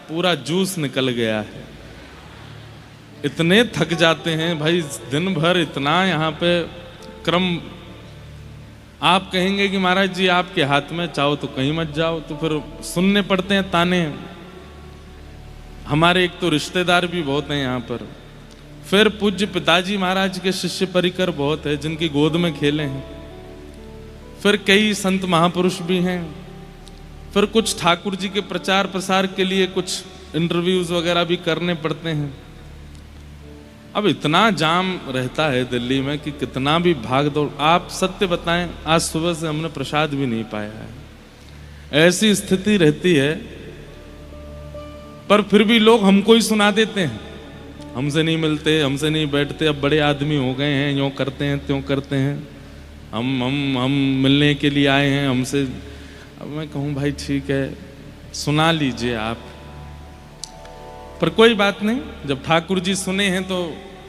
पूरा जूस निकल गया है। इतने थक जाते हैं भाई, दिन भर इतना यहाँ पे क्रम। आप कहेंगे कि महाराज जी आपके हाथ में, चाहो तो कहीं मत जाओ, तो फिर सुनने पड़ते हैं ताने। हमारे एक तो रिश्तेदार भी बहुत हैं यहाँ पर, फिर पूज्य पिताजी महाराज के शिष्य परिकर बहुत है जिनकी गोद में खेले हैं, फिर कई संत महापुरुष भी हैं, फिर कुछ ठाकुर जी के प्रचार प्रसार के लिए कुछ इंटरव्यूज वगैरह भी करने पड़ते हैं। अब इतना जाम रहता है दिल्ली में कि कितना भी भाग दौड़। आप सत्य बताएं, आज सुबह से हमने प्रसाद भी नहीं पाया है, ऐसी स्थिति रहती है। पर फिर भी लोग हमको ही सुना देते हैं, हमसे नहीं मिलते, हमसे नहीं बैठते, अब बड़े आदमी हो गए हैं, यूं करते हैं त्यों करते हैं, हम मिलने के लिए आए हैं हमसे। अब मैं कहूँ भाई ठीक है, सुना लीजिए आप, पर कोई बात नहीं, जब ठाकुर जी सुने हैं तो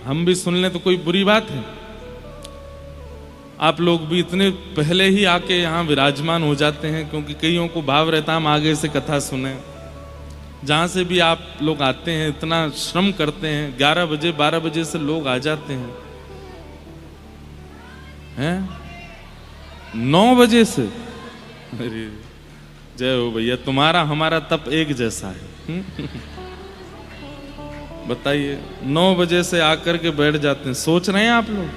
हम भी सुन लें तो कोई बुरी बात है। आप लोग भी इतने पहले ही आके यहाँ विराजमान हो जाते हैं, क्योंकि कईयों को भाव रहता है हम आगे से कथा सुने। जहाँ से भी आप लोग आते हैं इतना श्रम करते हैं, 11 बजे 12 बजे से लोग आ जाते हैं 9 बजे से। अरे जय हो भैया, तुम्हारा हमारा तप एक जैसा है। बताइए, 9 बजे से आकर के बैठ जाते हैं। सोच रहे हैं आप लोग,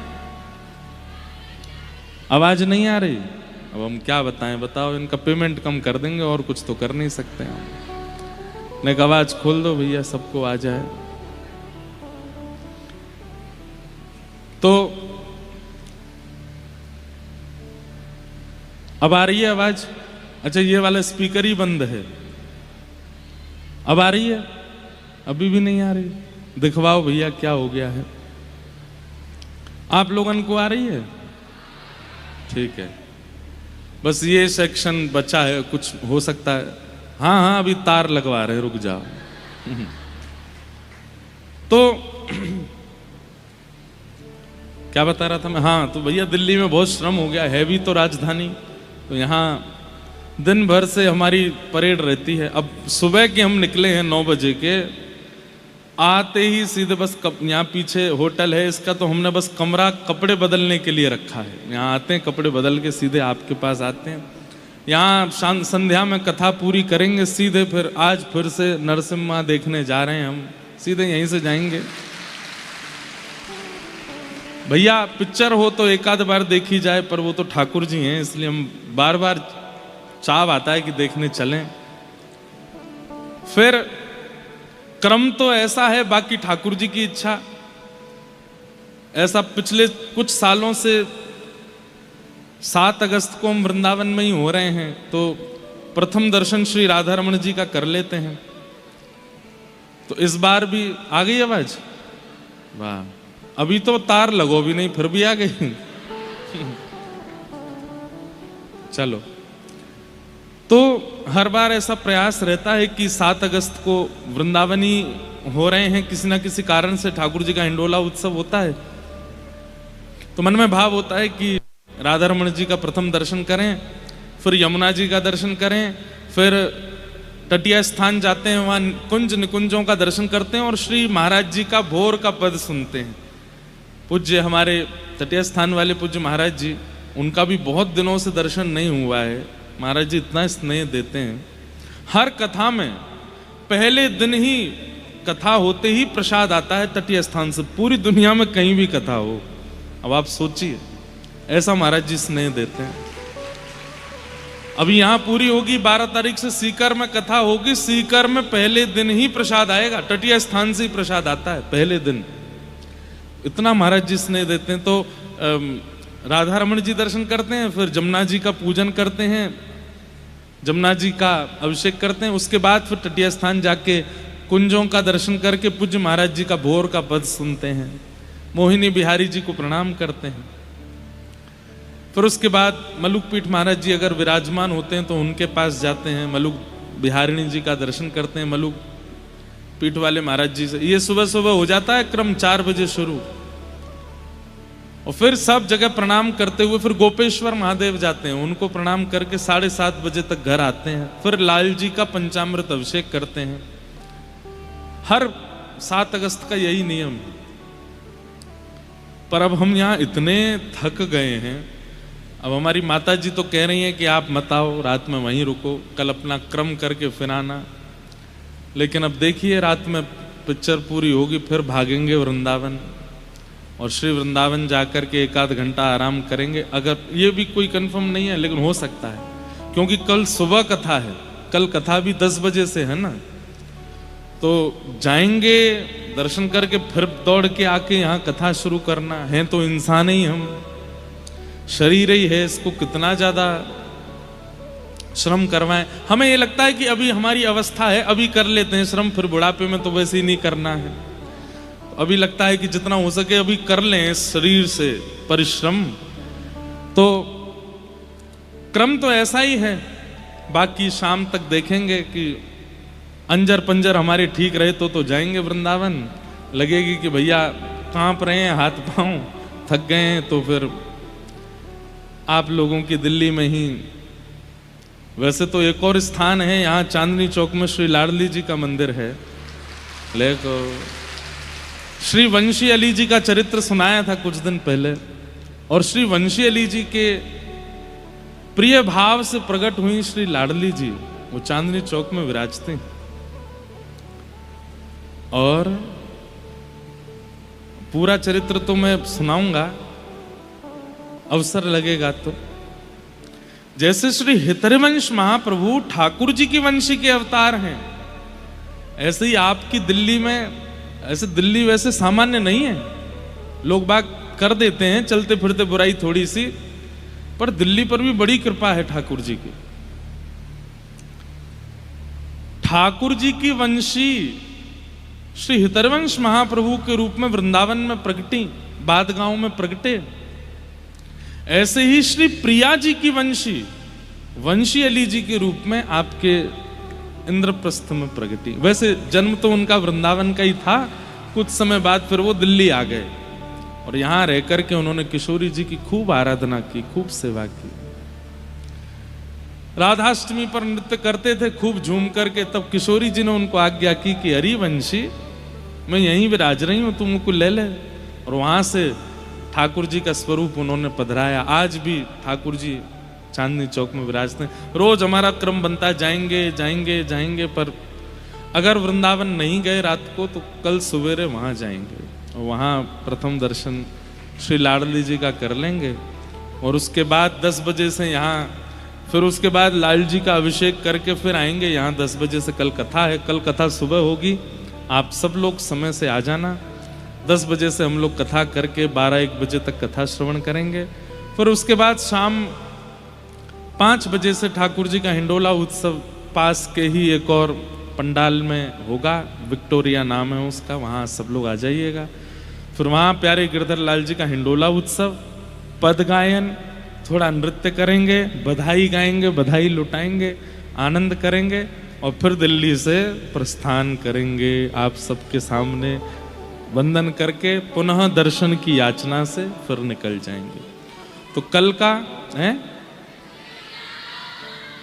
आवाज नहीं आ रही, अब हम क्या बताएं, बताओ। इनका पेमेंट कम कर देंगे और कुछ तो कर नहीं सकते हम। ने आवाज खोल दो भैया, सबको आ जाए। तो अब आ रही है आवाज? अच्छा, ये वाला स्पीकर ही बंद है। अब आ रही है? अभी भी नहीं आ रही? दिखवाओ भैया क्या हो गया है। आप लोगों को आ रही है? ठीक है, बस ये सेक्शन बचा है, कुछ हो सकता है। हाँ हाँ, अभी तार लगवा रहे, रुक जाओ। तो क्या बता रहा था मैं? हाँ, तो भैया दिल्ली में बहुत श्रम हो गया है भी तो राजधानी, तो यहाँ दिन भर से हमारी परेड रहती है। अब सुबह के हम निकले हैं 9 बजे के, आते ही सीधे बस यहाँ पीछे होटल है इसका, तो हमने बस कमरा कपड़े बदलने के लिए रखा है। यहाँ आते हैं, कपड़े बदल के सीधे आपके पास आते हैं। यहाँ संध्या में कथा पूरी करेंगे, सीधे फिर आज फिर से नरसिम्हा देखने जा रहे हैं हम, सीधे यहीं से जाएंगे। भैया पिक्चर हो तो एक आध बार देखी जाए, पर वो तो ठाकुर जी हैं, इसलिए हम बार बार चाव आता है कि देखने चलें। फिर क्रम तो ऐसा है, बाकी ठाकुर जी की इच्छा। ऐसा पिछले कुछ सालों से 7 अगस्त को हम वृंदावन में ही हो रहे हैं, तो प्रथम दर्शन श्री राधा रमण जी का कर लेते हैं। तो इस बार भी आ गई आवाज? वाह, अभी तो तार लगो भी नहीं, फिर भी आ गई। चलो, तो हर बार ऐसा प्रयास रहता है कि 7 अगस्त को वृंदावनी हो रहे हैं, किसी ना किसी कारण से ठाकुर जी का हिंडोला उत्सव होता है, तो मन में भाव होता है कि राधा रमण जी का प्रथम दर्शन करें, फिर यमुना जी का दर्शन करें, फिर तटीय स्थान जाते हैं, वहाँ कुंज निकुंजों का दर्शन करते हैं और श्री महाराज जी का भोर का पद सुनते हैं। पूज्य हमारे तटीय स्थान वाले पूज्य महाराज जी, उनका भी बहुत दिनों से दर्शन नहीं हुआ है। महाराज जी इतना स्नेह देते हैं, हर कथा में पहले दिन ही कथा होते ही प्रसाद आता है तटीय स्थान से, पूरी दुनिया में कहीं भी कथा हो। अब आप सोचिए, ऐसा महाराज जी स्नेह देते हैं। अभी यहाँ पूरी होगी, 12 तारीख से सीकर में कथा होगी, सीकर में पहले दिन ही प्रसाद आएगा, तटीय स्थान से ही प्रसाद आता है पहले दिन। इतना महाराज जी स्नेह देते हैं। तो राधा रमण जी दर्शन करते हैं, फिर जमुना जी का पूजन करते हैं, जमुना जी का अभिषेक करते हैं, उसके बाद फिर तटीय स्थान जाके कुंजों का दर्शन करके पूज्य महाराज जी का भोर का पद सुनते हैं, मोहिनी बिहारी जी को प्रणाम करते हैं। फिर उसके बाद मलुक पीठ महाराज जी अगर विराजमान होते हैं तो उनके पास जाते हैं, मलुक बिहारिणी जी का दर्शन करते हैं मलुक पीठ वाले महाराज जी से। ये सुबह सुबह हो जाता है क्रम, 4 बजे शुरू, और फिर सब जगह प्रणाम करते हुए फिर गोपेश्वर महादेव जाते हैं, उनको प्रणाम करके 7:30 बजे तक घर आते हैं। फिर लाल जी का पंचामृत अभिषेक करते हैं, हर 7 अगस्त का यही नियम है। पर अब हम यहाँ इतने थक गए हैं, अब हमारी माता जी तो कह रही हैं कि आप मत आओ, रात में वहीं रुको, कल अपना क्रम करके फिर आना। लेकिन अब देखिए रात में पिक्चर पूरी होगी, फिर भागेंगे वृंदावन और श्री वृंदावन जाकर के 1 आध घंटा आराम करेंगे। अगर ये भी कोई कंफर्म नहीं है, लेकिन हो सकता है, क्योंकि कल सुबह कथा है, कल कथा भी 10 बजे से है ना। तो जाएंगे दर्शन करके, फिर दौड़ के आके यहाँ कथा शुरू करना है। तो इंसान ही हम, शरीर ही है, इसको कितना ज्यादा श्रम करवाएं। हमें ये लगता है कि अभी हमारी अवस्था है, अभी कर लेते हैं श्रम, फिर बुढ़ापे में तो वैसे ही नहीं करना है। अभी लगता है कि जितना हो सके अभी कर लें शरीर से परिश्रम। तो क्रम तो ऐसा ही है, बाकी शाम तक देखेंगे कि अंजर पंजर हमारे ठीक रहे तो जाएंगे वृंदावन। लगेगी कि भैया कांप रहे हैं हाथ पांव, थक गए हैं, तो फिर आप लोगों की दिल्ली में ही वैसे तो एक और स्थान है, यहाँ चांदनी चौक में श्री लाडली जी का मंदिर है। लेकिन श्री वंशी अली जी का चरित्र सुनाया था कुछ दिन पहले, और श्री वंशी अली जी के प्रिय भाव से प्रकट हुई श्री लाडली जी, वो चांदनी चौक में विराजते हैं। और पूरा चरित्र तो मैं सुनाऊंगा, अवसर लगेगा तो। जैसे श्री हितरिवंश महाप्रभु ठाकुर जी की वंशी के अवतार हैं, ऐसे ही आपकी दिल्ली में, ऐसे दिल्ली वैसे सामान्य नहीं है, लोग बाग कर देते हैं चलते फिरते बुराई थोड़ी सी, पर दिल्ली पर भी बड़ी कृपा है ठाकुर जी की। ठाकुर जी की वंशी श्री हितरिवंश महाप्रभु के रूप में वृंदावन में प्रगटी, बादगांव में प्रगटे। ऐसे ही श्री प्रिया जी की वंशी अली जी के रूप में आपके इंद्रप्रस्थ में प्रगटी। वैसे जन्म तो उनका वृंदावन का ही था, कुछ समय बाद फिर वो दिल्ली आ गए और यहां रह करके उन्होंने किशोरी जी की खूब आराधना की, खूब सेवा की। राधाष्टमी पर नृत्य करते थे खूब झूम करके, तब किशोरी जी ने उनको आज्ञा की कि अरे वंशी, मैं यहीं विराज रही हूं, तुम मुझको ले ले। और वहां से ठाकुर जी का स्वरूप उन्होंने पधराया। आज भी ठाकुर जी चांदनी चौक में विराजते हैं। रोज हमारा क्रम बनता है, जाएंगे जाएंगे जाएंगे, पर अगर वृंदावन नहीं गए रात को तो कल सवेरे वहां जाएंगे और वहां प्रथम दर्शन श्री लाडली जी का कर लेंगे। और उसके बाद 10 बजे से यहाँ, फिर उसके बाद लाल जी का अभिषेक करके फिर आएंगे यहाँ। 10 बजे से कल कथा है, कल कथा सुबह होगी, आप सब लोग समय से आ जाना। 10 बजे से हम लोग कथा करके 12-1 बजे तक कथा श्रवण करेंगे। फिर उसके बाद शाम 5 बजे से ठाकुर जी का हिंडोला उत्सव पास के ही एक और पंडाल में होगा, विक्टोरिया नाम है उसका, वहाँ सब लोग आ जाइएगा। फिर वहाँ प्यारे गिरधर लाल जी का हिंडोला उत्सव, पद गायन, थोड़ा नृत्य करेंगे, बधाई गाएंगे, बधाई लुटाएंगे, आनंद करेंगे और फिर दिल्ली से प्रस्थान करेंगे आप सबके सामने वंदन करके, पुनः दर्शन की याचना से फिर निकल जाएंगे। तो कल का है,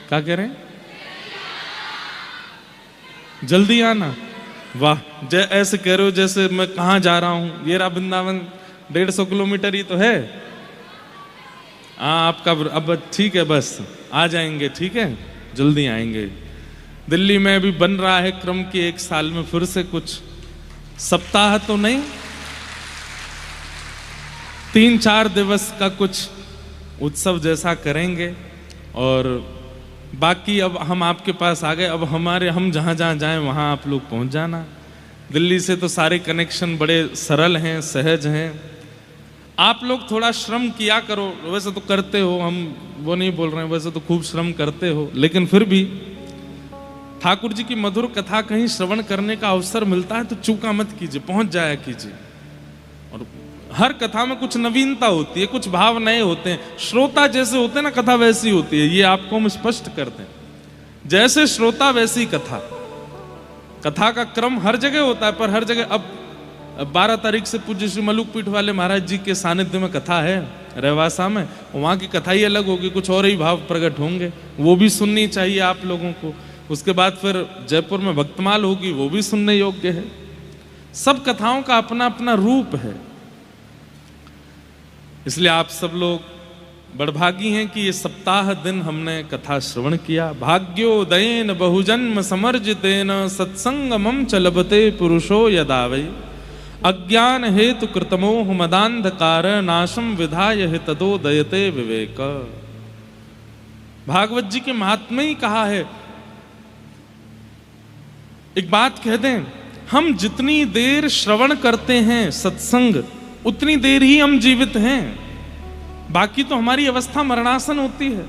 क्या कह रहे हैं, जल्दी आना। वाह, ऐसे कह रहे हो जैसे मैं कहाँ जा रहा हूं, ये रहा वृंदावन, 150 किलोमीटर ही तो है। आपका अब ठीक है, बस आ जाएंगे, ठीक है, जल्दी आएंगे। दिल्ली में अभी बन रहा है क्रम की 1 साल में फिर से कुछ सप्ताह तो नहीं, 3-4 दिवस का कुछ उत्सव जैसा करेंगे। और बाकी अब हम आपके पास आ गए, अब हम जहाँ जहाँ जाएं वहाँ आप लोग पहुँच जाना। दिल्ली से तो सारे कनेक्शन बड़े सरल हैं, सहज हैं। आप लोग थोड़ा श्रम किया करो, वैसे तो करते हो, हम वो नहीं बोल रहे हैं, वैसे तो खूब श्रम करते हो, लेकिन फिर भी ठाकुर जी की मधुर कथा कहीं श्रवण करने का अवसर मिलता है तो चूका मत कीजिए, पहुंच जाया कीजिए। और हर कथा में कुछ नवीनता होती है, कुछ भाव नए होते हैं। श्रोता जैसे होते हैं ना, कथा वैसी होती है, ये आपको हम स्पष्ट करते हैं। जैसे श्रोता वैसी कथा। कथा का क्रम हर जगह होता है, पर हर जगह अब 12 तारीख से पूज्य श्री मलुक पीठ वाले महाराज जी के सानिध्य में कथा है रहवासा में, वहाँ की कथा ही अलग होगी, कुछ और ही भाव प्रकट होंगे, वो भी सुननी चाहिए आप लोगों को। उसके बाद फिर जयपुर में भक्तमाल होगी, वो भी सुनने योग्य है। सब कथाओं का अपना अपना रूप है। इसलिए आप सब लोग बड़भागी हैं कि ये सप्ताह दिन हमने कथा श्रवण किया। भाग्योदयेन बहुजन्म समर्जितेन सत्संगमं च लभते पुरुषो यदा वै अज्ञान हेतु कृतमोह मदांधकार नाशम विधाय तदोदयते विवेक। भागवत जी के महात्मा ही कहा है। एक बात कह दें, हम जितनी देर श्रवण करते हैं सत्संग, उतनी देर ही हम जीवित हैं। बाकी तो हमारी अवस्था मरणासन होती है।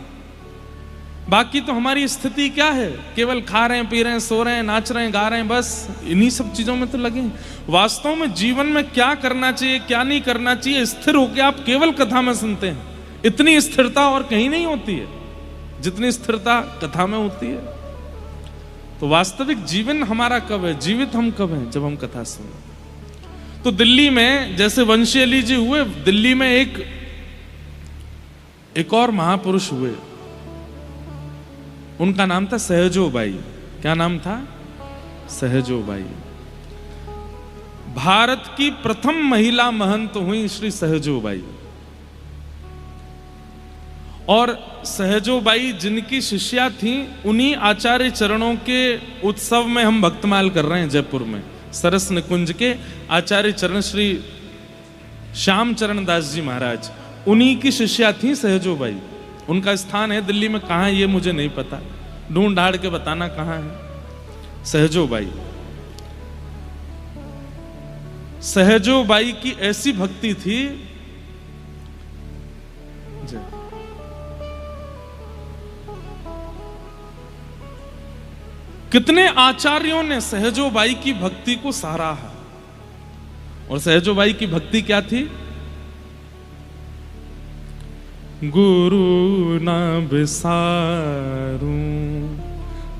बाकी तो हमारी स्थिति क्या है, केवल खा रहे हैं, पी रहे हैं, सो रहे हैं, नाच रहे हैं, गा रहे हैं, बस इन्हीं सब चीजों में तो लगे हैं। वास्तव में जीवन में क्या करना चाहिए, क्या नहीं करना चाहिए, स्थिर होकर आप केवल कथा में सुनते हैं। इतनी स्थिरता और कहीं नहीं होती है जितनी स्थिरता कथा में होती है। तो वास्तविक जीवन हमारा कब है, जीवित हम कब हैं, जब हम कथा सुने। तो दिल्ली में जैसे वंशी अली जी हुए, दिल्ली में एक और महापुरुष हुए, उनका नाम था सहजोबाई। क्या नाम था? सहजोबाई। भारत की प्रथम महिला महंत हुई श्री सहजोबाई। और सहजोबाई जिनकी शिष्या थी, उन्हीं आचार्य चरणों के उत्सव में हम भक्तमाल कर रहे हैं जयपुर में। सरस निकुंज के आचार्य चरण श्री श्याम चरण दास जी महाराज, उन्हीं की शिष्या थी सहजोबाई। उनका स्थान है दिल्ली में, कहां ये मुझे नहीं पता, ढूंढ ढाड़ के बताना कहां है। सहजोबाई, सहजोबाई की ऐसी भक्ति थी, कितने आचार्यों ने सहजोबाई की भक्ति को सराहा। और सहजोबाई की भक्ति क्या थी? गुरु न बिसारूं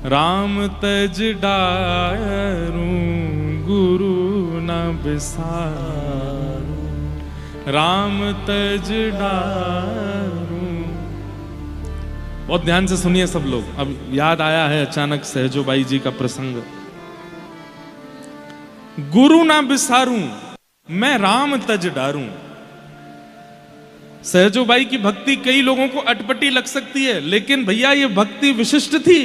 राम तज डारूं, गुरु न बिसारूं राम तज डारूं। बहुत ध्यान से सुनिए सब लोग, अब याद आया है अचानक सहजोबाई जी का प्रसंग। गुरु ना बिसारूं मैं राम तज डारूं। सहजोबाई की भक्ति कई लोगों को अटपटी लग सकती है, लेकिन भैया ये भक्ति विशिष्ट थी।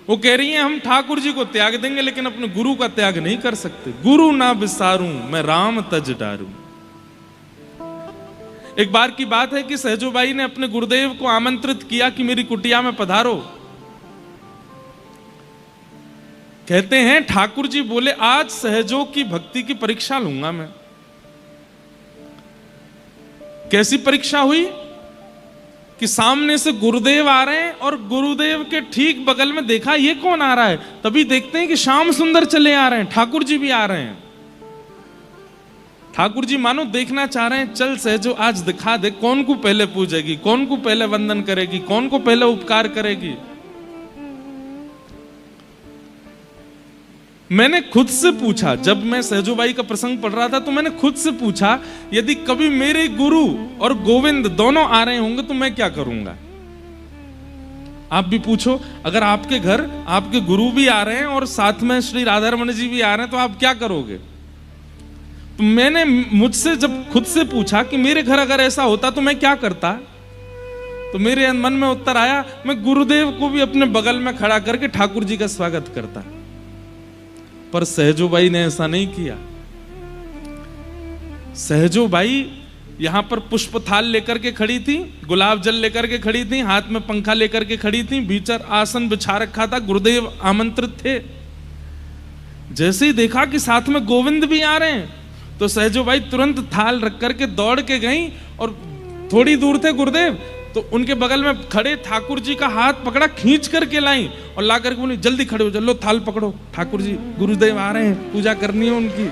वो कह रही हैं हम ठाकुर जी को त्याग देंगे लेकिन अपने गुरु का त्याग नहीं कर सकते। गुरु ना बिसारूं मैं राम तज डारूं। एक बार की बात है कि सहजोबाई ने अपने गुरुदेव को आमंत्रित किया कि मेरी कुटिया में पधारो। कहते हैं ठाकुर जी बोले आज सहजो की भक्ति की परीक्षा लूंगा मैं। कैसी परीक्षा हुई कि सामने से गुरुदेव आ रहे हैं और गुरुदेव के ठीक बगल में देखा ये कौन आ रहा है, तभी देखते हैं कि श्याम सुंदर चले आ रहे हैं, ठाकुर जी भी आ रहे हैं। ठाकुर जी मानो देखना चाह रहे हैं, चल सहजो आज दिखा दे कौन को पहले पूजेगी, कौन को पहले वंदन करेगी, कौन को पहले उपकार करेगी। मैंने खुद से पूछा, जब मैं सहजोबाई का प्रसंग पढ़ रहा था तो मैंने खुद से पूछा यदि कभी मेरे गुरु और गोविंद दोनों आ रहे होंगे तो मैं क्या करूंगा। आप भी पूछो, अगर आपके घर आपके गुरु भी आ रहे हैं और साथ में श्री राधारमण जी भी आ रहे हैं तो आप क्या करोगे। तो मैंने मुझसे जब खुद से पूछा कि मेरे घर अगर ऐसा होता तो मैं क्या करता, तो मेरे मन में उत्तर आया मैं गुरुदेव को भी अपने बगल में खड़ा करके ठाकुर जी का स्वागत करता। पर सहजोबाई ने ऐसा नहीं किया। सहजोबाई यहां पर पुष्प थाल लेकर के खड़ी थी, गुलाब जल लेकर के खड़ी थी, हाथ में पंखा लेकर के खड़ी थी, भीतर आसन बिछा रखा था, गुरुदेव आमंत्रित थे। जैसे ही देखा कि साथ में गोविंद भी आ रहे हैं तो सहजोबाई तुरंत थाल रख करके दौड़ के गई और थोड़ी दूर थे गुरुदेव तो उनके बगल में खड़े ठाकुर जी का हाथ पकड़ा, खींच करके लाई और ला करके बोली जल्दी खड़े हो, चलो थाल पकड़ो, ठाकुर जी गुरुदेव आ रहे हैं, पूजा करनी है उनकी।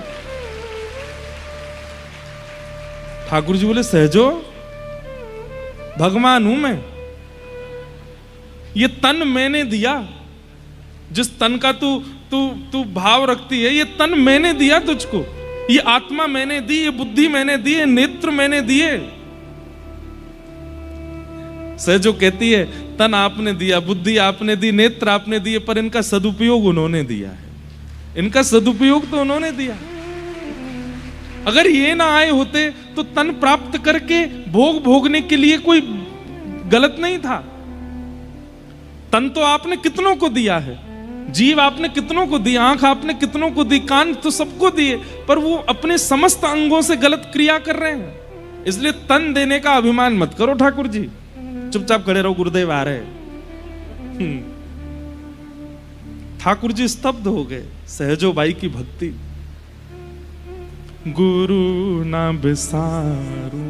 ठाकुर जी बोले सहजो भगवान हूं मैं, ये तन मैंने दिया, जिस तन का तू भाव रखती है ये तन मैंने दिया तुझको, ये आत्मा मैंने दी, ये बुद्धि मैंने दी, ये नेत्र मैंने दिए। सहजो कहती है तन आपने दिया, बुद्धि आपने दी, नेत्र आपने दिए, पर इनका सदुपयोग उन्होंने दिया है। इनका सदुपयोग तो उन्होंने दिया। अगर ये ना आए होते तो तन प्राप्त करके भोग भोगने के लिए कोई गलत नहीं था। तन तो आपने कितनों को दिया है, जीव आपने कितनों को दिया, आंख आपने कितनों को दी, कान तो सबको दिए, पर वो अपने समस्त अंगों से गलत क्रिया कर रहे हैं। इसलिए तन देने का अभिमान मत करो ठाकुर जी, चुपचाप खड़े रहो, गुरुदेव आ रहे। ठाकुर जी स्तब्ध हो गए। सहजो बाई की भक्ति। गुरु ना बिसारू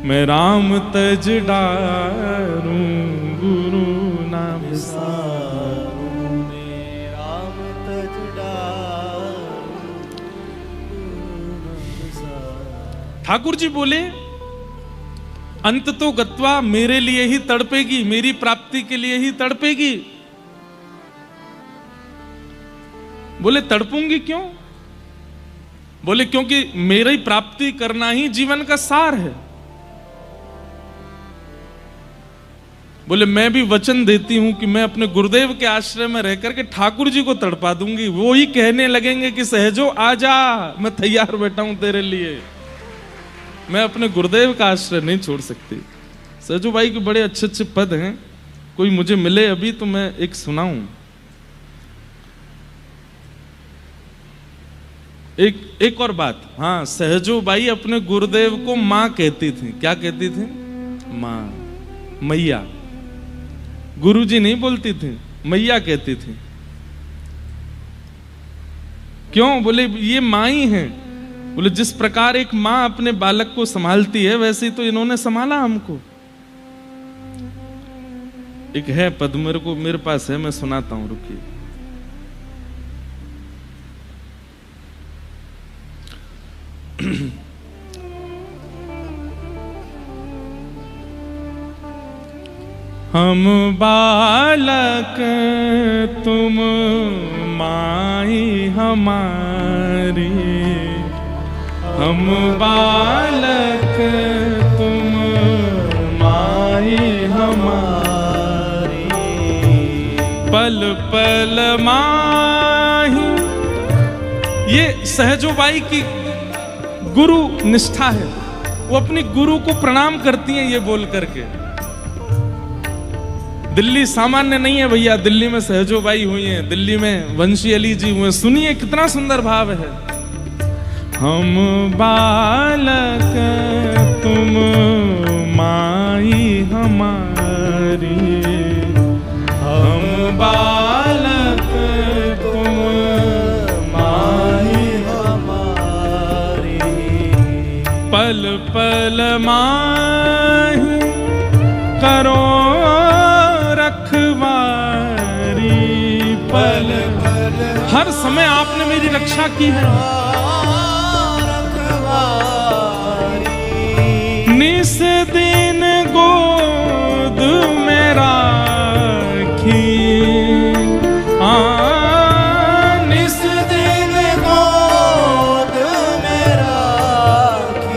मैं राम तज डारू, गुरु ना बिसारू मैं राम तज डारू। ठाकुर जी बोले अंत तो गत्वा मेरे लिए ही तड़पेगी, मेरी प्राप्ति के लिए ही तड़पेगी। बोले तड़पूंगी क्यों? बोले क्योंकि मेरी प्राप्ति करना ही जीवन का सार है। बोले मैं भी वचन देती हूं कि मैं अपने गुरुदेव के आश्रय में रहकर के ठाकुर जी को तड़पा दूंगी। वो ही कहने लगेंगे कि सहजो आजा, मैं तैयार बैठा हूं तेरे लिए। मैं अपने गुरुदेव का आश्रय नहीं छोड़ सकती। सहजो भाई के बड़े अच्छे अच्छे पद हैं, कोई मुझे मिले अभी तो मैं एक सुनाऊं। एक और बात, हाँ, सहजो बाई अपने गुरुदेव को मां कहती थी। क्या कहती थी? मां, मैया। गुरुजी नहीं बोलती थी, मैया कहती थी। क्यों? बोले ये मां ही है। बोले जिस प्रकार एक मां अपने बालक को संभालती है, वैसे ही तो इन्होंने संभाला हमको। एक है पद मेरे पास है, मैं सुनाता हूं, रुकिए। हम बालक तुम माई हमारी, हम बालक तुम माई हमारी, पल पल माही। ये सहजोबाई की गुरु निष्ठा है। वो अपनी गुरु को प्रणाम करती हैं ये बोल करके। दिल्ली सामान्य नहीं है भैया, दिल्ली में सहजोबाई हुई है, दिल्ली में वंशी अली जी हुए। सुनिए कितना सुंदर भाव है। हम बालक तुम माई हमारी, हम बालक तुम माई हमारी, पल पल माही करो रखवारी, पल पल हर समय आपने मेरी रक्षा की है। निस दिन गोद में राखी, निस दिन गोद में राखी,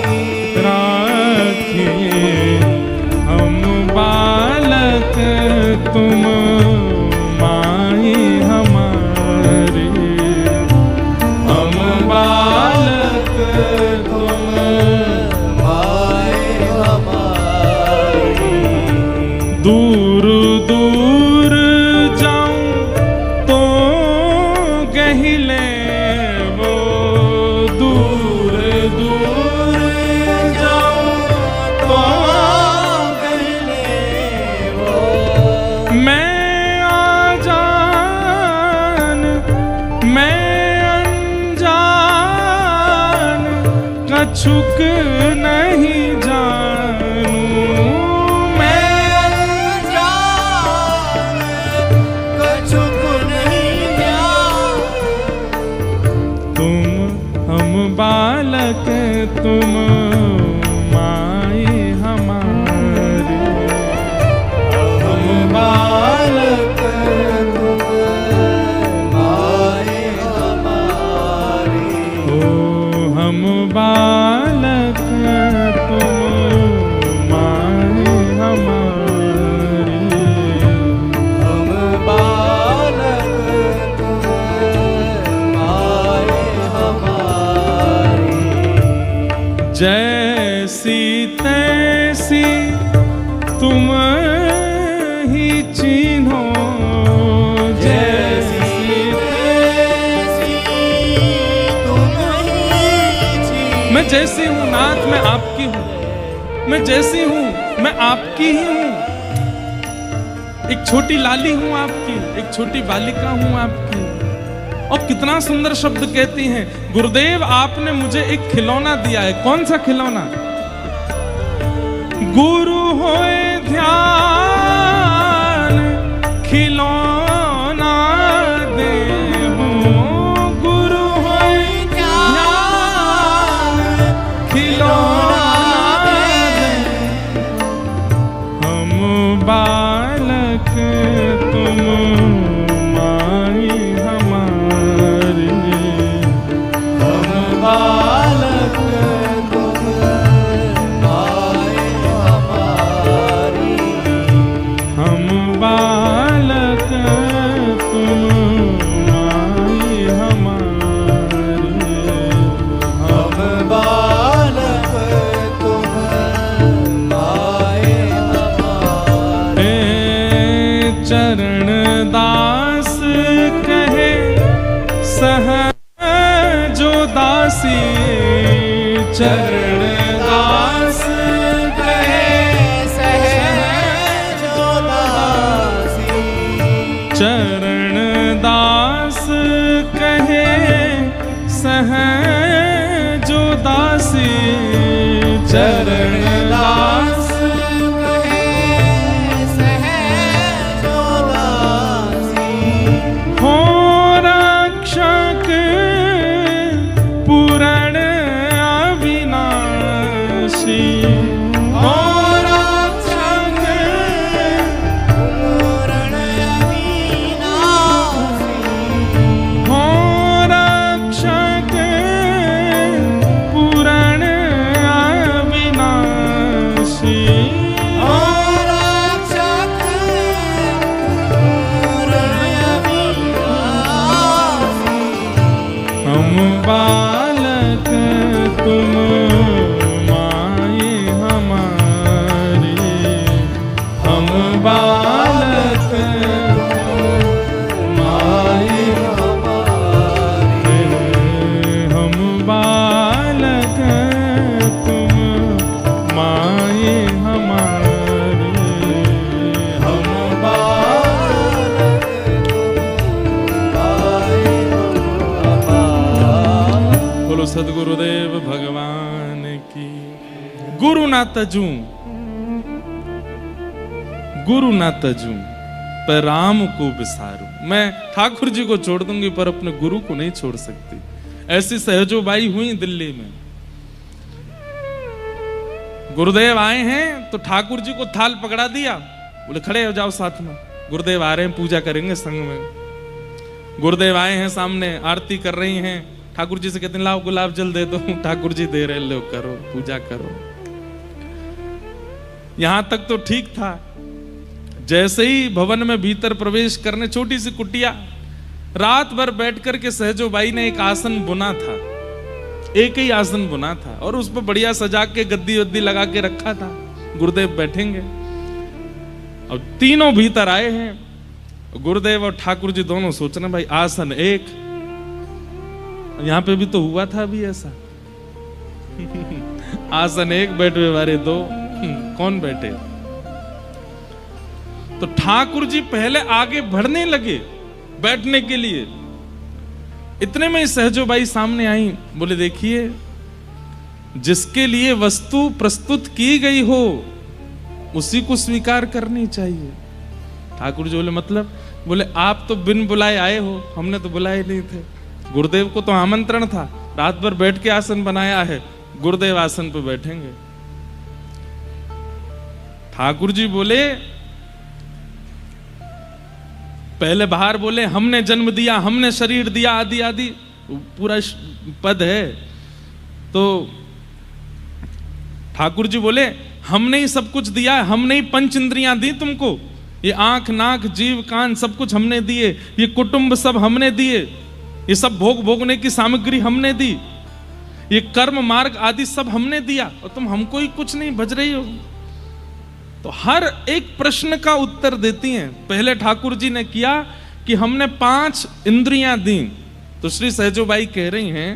हम बालक तुम माई हमारी, हम बालक तुम माई हमारी। दूर दूर जाऊं तो गहिले वो, दूर दूर जाऊं तो गहिले वो, मैं आजान मैं अनजान कछुक नहीं जानू, मैं अनजान कछुक नहीं जानू। तुम हम बालक तुम माई हमारी, हम बालक तुम माई हमारी, ओ हम बालक तुम माई हमारी। जैसी तैसी तुम ही चिन्हो, जैसी तैसी तुम ही चिन्हो। मैं जैसी हूँ नाथ मैं आपकी हूँ, मैं जैसी हूँ मैं आपकी ही हूँ। एक छोटी लाली हूँ आपकी, एक छोटी बालिका हूँ आपकी। और कितना सुंदर शब्द कहती हैं, गुरुदेव आपने मुझे एक खिलौना दिया है। कौन सा खिलौना? गुरु होए ध्यान खिलौना दे हो, गुरु होए ध्यान खिलौना दे। हम बालक तुम माई हमारी, हम बालक तुम माई हमारी, हम बालक तुम माई हमारी, हम बालक तुम माई हमारी। चरण दास कहे सहजो दासी, चरण दास कहे सहजो दासी, चरण दास कहे सहजो दासी, चरण दास कहे सहजो दासी। हो रक्षक पूरण अविनाशी, हो रक्षक पूर्ण अविनाशी, हो रक्षक पूरण अविनाशी, हो रक्षक पूर्ण अविनाशी। हम बालक तुम माई हमारी, हम बालक माई हमारी, हम बालक तुम माई हमारी, हम बालक माई हमारी। बोलो सदगुरुदेव भगवान की। गुरु ना तजू, गुरु ना तजू पर राम को बिसारूं। मैं ठाकुर जी को छोड़ दूंगी पर अपने गुरु को नहीं छोड़ सकती। ऐसी सहजोबाई हुई दिल्ली में। गुरुदेव आए हैं तो ठाकुर जी को थाल पकड़ा दिया, बोले खड़े हो जाओ साथ में, गुरुदेव आ रहे हैं, पूजा करेंगे संग में। गुरुदेव आए हैं, सामने आरती कर रही हैं। ठाकुर जी से कहते हैं लाओ गुलाब जल दे दो, ठाकुर जी दे रहे, लो करो पूजा करो। यहां तक तो ठीक था। जैसे ही भवन में भीतर प्रवेश करने, छोटी सी कुटिया, रात भर बैठ करके सहजोबाई ने एक आसन बुना था, एक ही आसन बुना था और उस पर बढ़िया सजा के गद्दी वद्दी लगा के रखा था। गुरुदेव बैठेंगे। अब तीनों भीतर आए हैं, गुरुदेव और ठाकुर जी दोनों सोच रहे भाई आसन एक, यहां पे भी तो हुआ था अभी ऐसा। आसन एक, बैठे वाले दो, कौन बैठे? तो ठाकुर जी पहले आगे बढ़ने लगे बैठने के लिए। इतने में सहजोबाई सामने आई, बोले देखिए जिसके लिए वस्तु प्रस्तुत की गई हो उसी को स्वीकार करनी चाहिए। ठाकुर जी बोले मतलब? बोले आप तो बिन बुलाए आए हो, हमने तो बुलाए नहीं थे। गुरुदेव को तो आमंत्रण था, रात भर बैठ के आसन बनाया है, गुरुदेव आसन पे बैठेंगे। ठाकुर जी बोले, पहले बाहर बोले हमने जन्म दिया, हमने शरीर दिया, आदि आदि पूरा पद है। तो ठाकुर जी बोले हमने ही सब कुछ दिया है, हमने ही पंच इंद्रियां दी तुमको, ये आंख नाक जीव कान सब कुछ हमने दिए, ये कुटुंब सब हमने दिए, ये सब भोग भोगने की सामग्री हमने दी, ये कर्म मार्ग आदि सब हमने दिया और तुम हमको ही कुछ नहीं भज रही हो। तो हर एक प्रश्न का उत्तर देती हैं। पहले ठाकुर जी ने किया कि हमने 5 इंद्रियां दी, तो श्री सहजोबाई कह रही हैं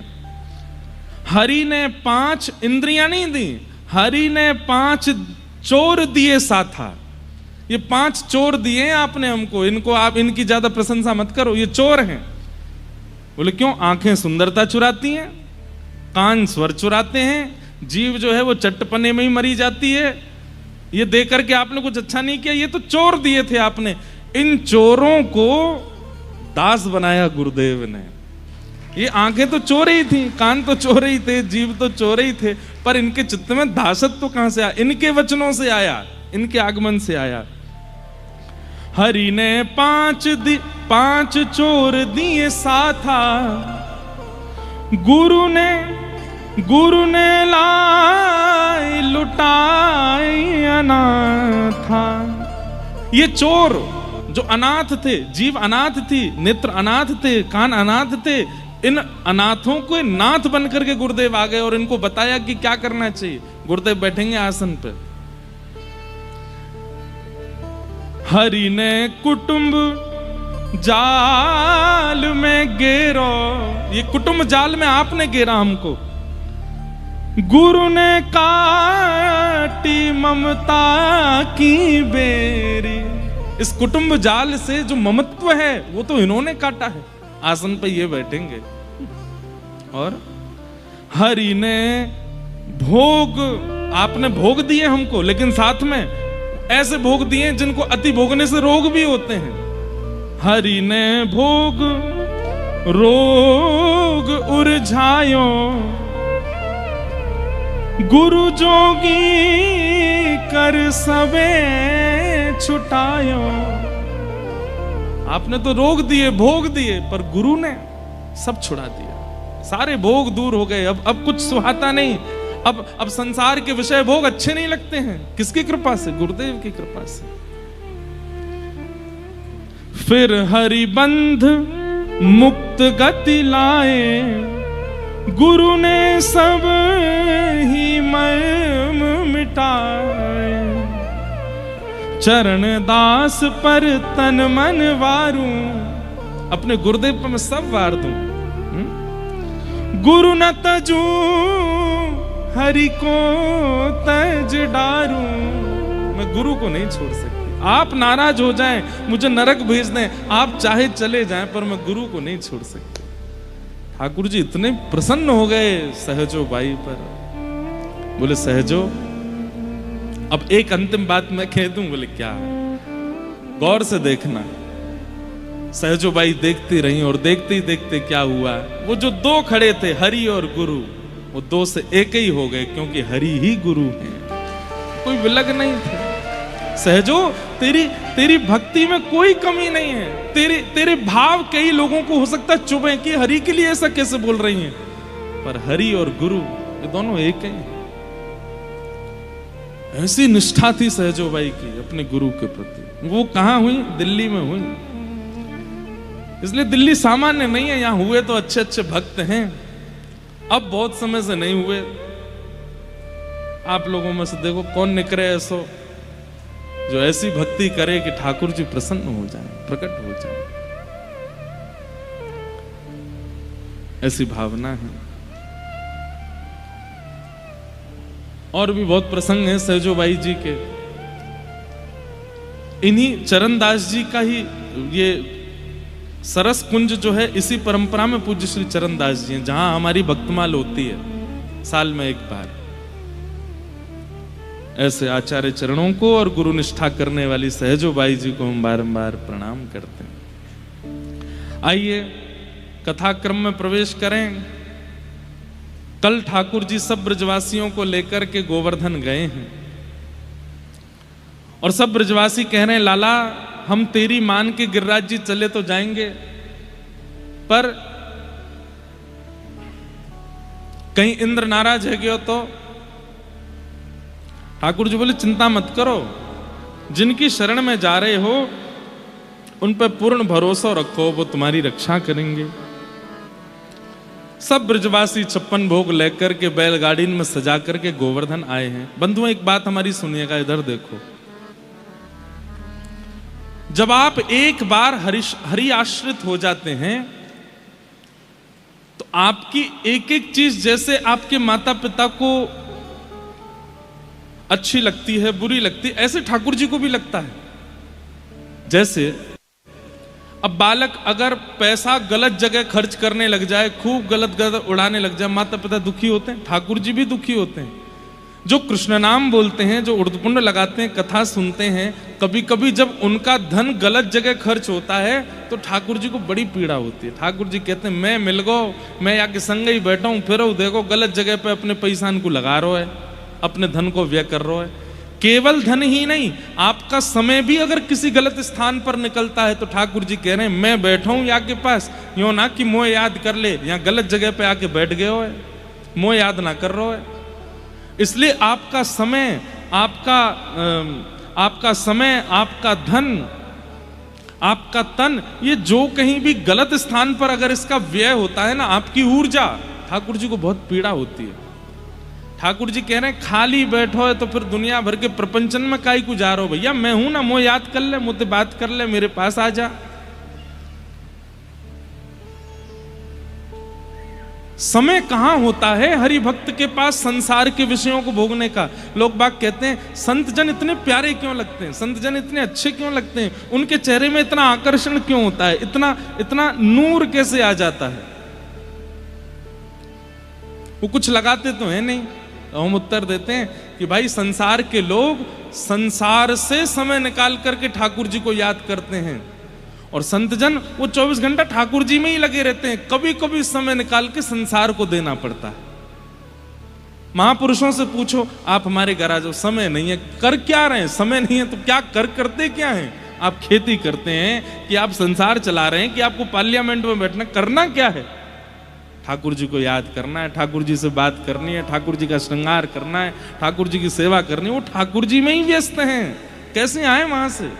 हरि ने 5 इंद्रियां नहीं दी, हरि ने 5 चोर दिए साथा। ये 5 चोर दिए आपने हमको, इनको आप इनकी ज्यादा प्रशंसा मत करो, ये चोर हैं। बोले क्यों? आंखें सुंदरता चुराती हैं, कान स्वर चुराते हैं, जीव जो है वो चट्टपने में ही मरी जाती है। ये देख करके आपने कुछ अच्छा नहीं किया, ये तो चोर दिए थे आपने। इन चोरों को दास बनाया गुरुदेव ने। ये आंखें तो चोर ही थी, कान तो चोर ही थे, जीव तो चोर ही थे, पर इनके चित्त में दासत्व तो कहां से आया? इनके वचनों से आया, इनके आगमन से आया। हरि ने 5 चोर दिए साथा, गुरु ने लाई लुटाई अनाथा। ये चोर जो अनाथ थे, जीव अनाथ थी, नेत्र अनाथ थे, कान अनाथ थे, इन अनाथों को नाथ बन करके गुरुदेव आ गए और इनको बताया कि क्या करना चाहिए। गुरुदेव बैठेंगे आसन पे। हरि ने कुटुंब जाल में घेरो, ये कुटुंब जाल में आपने घेरा हमको। गुरु ने काटी ममता की बेरी, इस कुटुंब जाल से जो ममत्व है वो तो इन्होंने काटा है। आसन पे ये बैठेंगे। और हरि ने भोग, आपने भोग दिए हमको, लेकिन साथ में ऐसे भोग दिए जिनको अति भोगने से रोग भी होते हैं। हरि ने भोग रोग उरझायो, गुरु जोगी कर सबे छुटायो। आपने तो रोग दिए, भोग दिए, पर गुरु ने सब छुड़ा दिया। सारे भोग दूर हो गए। अब कुछ सुहाता नहीं। अब संसार के विषय भोग अच्छे नहीं लगते हैं। किसकी कृपा से? गुरुदेव की कृपा से। फिर हरि बंध मुक्त गति लाए, गुरु ने सब ही मर्म मिटाए। चरण दास पर तन मन वारूं, अपने गुरुदेव पर मैं सब वार दूं। गुरु न तजू हरि को तज डारूं, मैं गुरु को नहीं छोड़ सकती। आप नाराज हो जाएं, मुझे नरक भेज दें, आप चाहे चले जाएं, पर मैं गुरु को नहीं छोड़ सकती। ठाकुर जी इतने प्रसन्न हो गए सहजो बाई पर। बोले सहजो, अब एक अंतिम बात मैं कह दूं। बोले क्या? गौर से देखना। सहजो बाई देखती रही और देखते ही देखते क्या हुआ, वो जो 2 खड़े थे हरि और गुरु, वो 2 से एक ही हो गए, क्योंकि हरि ही गुरु है, कोई विलग नहीं थे। सहजो, तेरी भक्ति में कोई कमी नहीं है। तेरे भाव कई लोगों को हो सकता है चुभे कि हरि के लिए ऐसा कैसे बोल रही हैं, पर हरि और गुरु ये दोनों एक ही हैं। ऐसी निष्ठा थी सहजोबाई की अपने गुरु के प्रति। वो कहां हुई? दिल्ली में हुई। इसलिए दिल्ली सामान्य नहीं है। यहां हुए तो अच्छे अच्छे भक्त हैं, अब बहुत समय से नहीं हुए। आप लोगों में से देखो कौन निकले ऐसो जो ऐसी भक्ति करे कि ठाकुर जी प्रसन्न हो जाए, प्रकट हो जाए। ऐसी भावना है। और भी बहुत प्रसंग है सहजोबाई जी के। इन्हीं चरणदास जी का ही ये सरस कुंज जो है, इसी परंपरा में पूज्य श्री चरणदास जी हैं, जहां हमारी भक्तमाल होती है साल में एक बार। ऐसे आचार्य चरणों को और गुरु निष्ठा करने वाली सहजोबाई जी को हम बारंबार प्रणाम करते हैं। आइए कथाक्रम में प्रवेश करें। कल ठाकुर जी सब ब्रजवासियों को लेकर के गोवर्धन गए हैं और सब ब्रजवासी कह रहे हैं, लाला हम तेरी मान के गिरिराज जी चले तो जाएंगे, पर कहीं इंद्र नाराज है गया तो? ठाकुर जी बोले चिंता मत करो, जिनकी शरण में जा रहे हो उन पर पूर्ण भरोसा रखो, वो तुम्हारी रक्षा करेंगे। सब ब्रजवासी 56 भोग लेकर के बैलगाड़ी में सजा करके गोवर्धन आए हैं। बंधुओं एक बात हमारी सुनिएगा, इधर देखो। जब आप एक बार हरि आश्रित हो जाते हैं तो आपकी एक एक चीज जैसे आपके माता पिता को अच्छी लगती है, बुरी लगती है, ऐसे ठाकुर जी को भी लगता है। जैसे अब बालक अगर पैसा गलत जगह खर्च करने लग जाए, खूब गलत गलत उड़ाने लग जाए, माता पिता दुखी होते हैं, ठाकुर जी भी दुखी होते हैं। जो कृष्ण नाम बोलते हैं, जो उर्दपुंड लगाते हैं, कथा सुनते हैं, कभी कभी जब उनका धन गलत जगह खर्च होता है तो ठाकुर जी को बड़ी पीड़ा होती है। ठाकुर जी कहते हैं मैं मिल गो, मैं आके संग ही बैठा हूं, फिर देखो गलत जगह पे अपने पैसा को लगा रहा है, अपने धन को व्यय कर रहा है। केवल धन ही नहीं, आपका समय भी अगर किसी गलत स्थान पर निकलता है तो ठाकुर जी कह रहे हैं मैं बैठा हूं यहाँ के पास, यो ना कि मोह याद कर ले, यहाँ गलत जगह पे आके बैठ गए हो, मोह याद ना कर रहा है। इसलिए आपका समय, आपका समय, आपका धन, आपका तन, ये जो कहीं भी गलत स्थान पर अगर इसका व्यय होता है ना, आपकी ऊर्जा, ठाकुर जी को बहुत पीड़ा होती है। ठाकुर जी कह रहे हैं खाली बैठो है तो फिर दुनिया भर के प्रपंचन में काई को जा रहे हो भैया, मैं हूं ना, मोह याद कर ले, मुझसे बात कर ले, मेरे पास आ जा। समय कहां होता है हरि भक्त के पास संसार के विषयों को भोगने का। लोग बाग कहते हैं संत जन इतने प्यारे क्यों लगते हैं, संत जन इतने अच्छे क्यों लगते हैं, उनके चेहरे में इतना आकर्षण क्यों होता है, इतना नूर कैसे आ जाता है। वो कुछ लगाते तो है नहीं, तो हम उत्तर देते हैं कि भाई संसार के लोग संसार से समय निकाल करके ठाकुर जी को याद करते हैं, और संत जन वो 24 घंटा ठाकुर जी में ही लगे रहते हैं। कभी कभी समय निकाल के संसार को देना पड़ता है। महापुरुषों से पूछो, आप हमारे घर आ जाओ, समय नहीं है, कर क्या रहे हैं, समय नहीं है तो क्या करते क्या हैं। आप खेती करते हैं कि आप संसार चला रहे हैं कि आपको पार्लियामेंट में बैठना, करना क्या है, ठाकुर जी को याद करना है, ठाकुर जी से बात करनी है, ठाकुर जी का श्रृंगार करना है, ठाकुर जी की सेवा करनी है। वो ठाकुर जी में ही व्यस्त हैं, कैसे आए वहां से।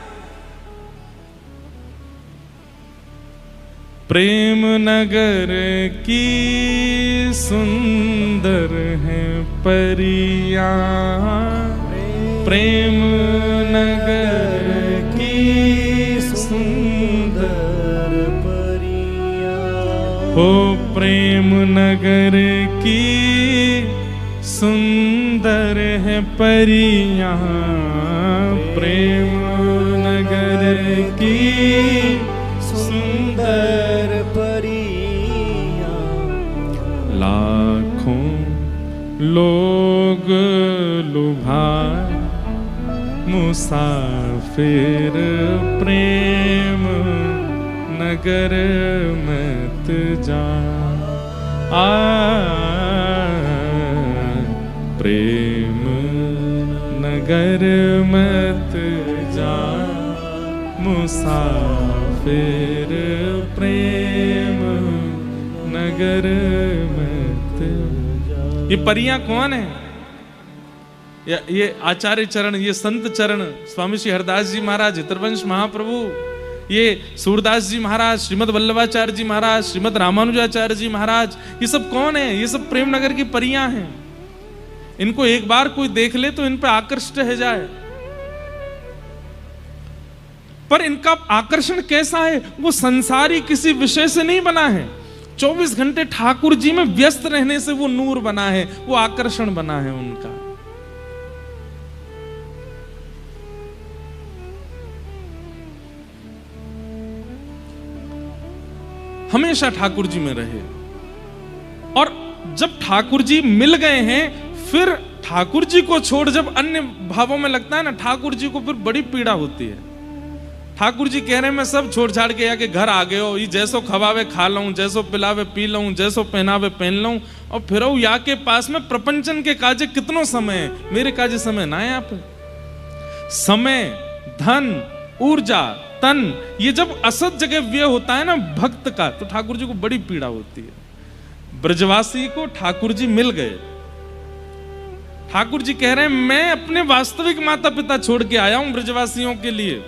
प्रेम नगर की सुंदर है परिया, प्रेम नगर की सुंदर परिया, हो प्रेम नगर की सुंदर है परिया, प्रेम नगर की सुंदर परिया, लाखों लोग लुभाए मुसाफिर, प्रेम नगर मत जा, प्रेम नगर मत जा मुसाफिर, प्रेम नगर मत जा। ये परियां कौन है? ये आचार्य चरण, ये संत चरण, स्वामी श्री हरदास जी महाराज, हितरवंश महाप्रभु, ये सूरदास जी महाराज, श्रीमद वल्लभाचार्य जी महाराज, श्रीमद रामानुजाचार्य जी महाराज, ये सब कौन है? ये सब प्रेम नगर की परियां हैं। इनको एक बार कोई देख ले तो इन पर आकर्षित रह जाए। पर इनका आकर्षण कैसा है? वो संसारी किसी विषय से नहीं बना है, 24 घंटे ठाकुर जी में व्यस्त रहने से वो नूर बना है, वो आकर्षण बना है उनका। हमेशा ठाकुर जी में रहे। और जब ठाकुर जी मिल गए हैं, फिर ठाकुर जी को छोड़ जब अन्य भावों में लगता है ना, ठाकुर जी को फिर बड़ी पीड़ा होती है। ठाकुर जी कह रहे हैं मैं सब छोड़ छाड़ के आके घर आ गए हो, ये जैसो खवावे खा लूं, जैसो पिलावे पी लूं, जैसो पहनावे पहन लूं, और फिर या के पास में प्रपंचन के काजे कितनो समय है, मेरे काजे समय ना है। यहाँ पे समय, धन, ऊर्जा, तन, ये जब असत जगह व्यय होता है ना भक्त का, तो ठाकुर जी को बड़ी पीड़ा होती है। ब्रजवासी को ठाकुर जी मिल गए। ठाकुर जी कह रहे हैं मैं अपने वास्तविक माता पिता छोड़ के आया हूं ब्रजवासियों के लिए,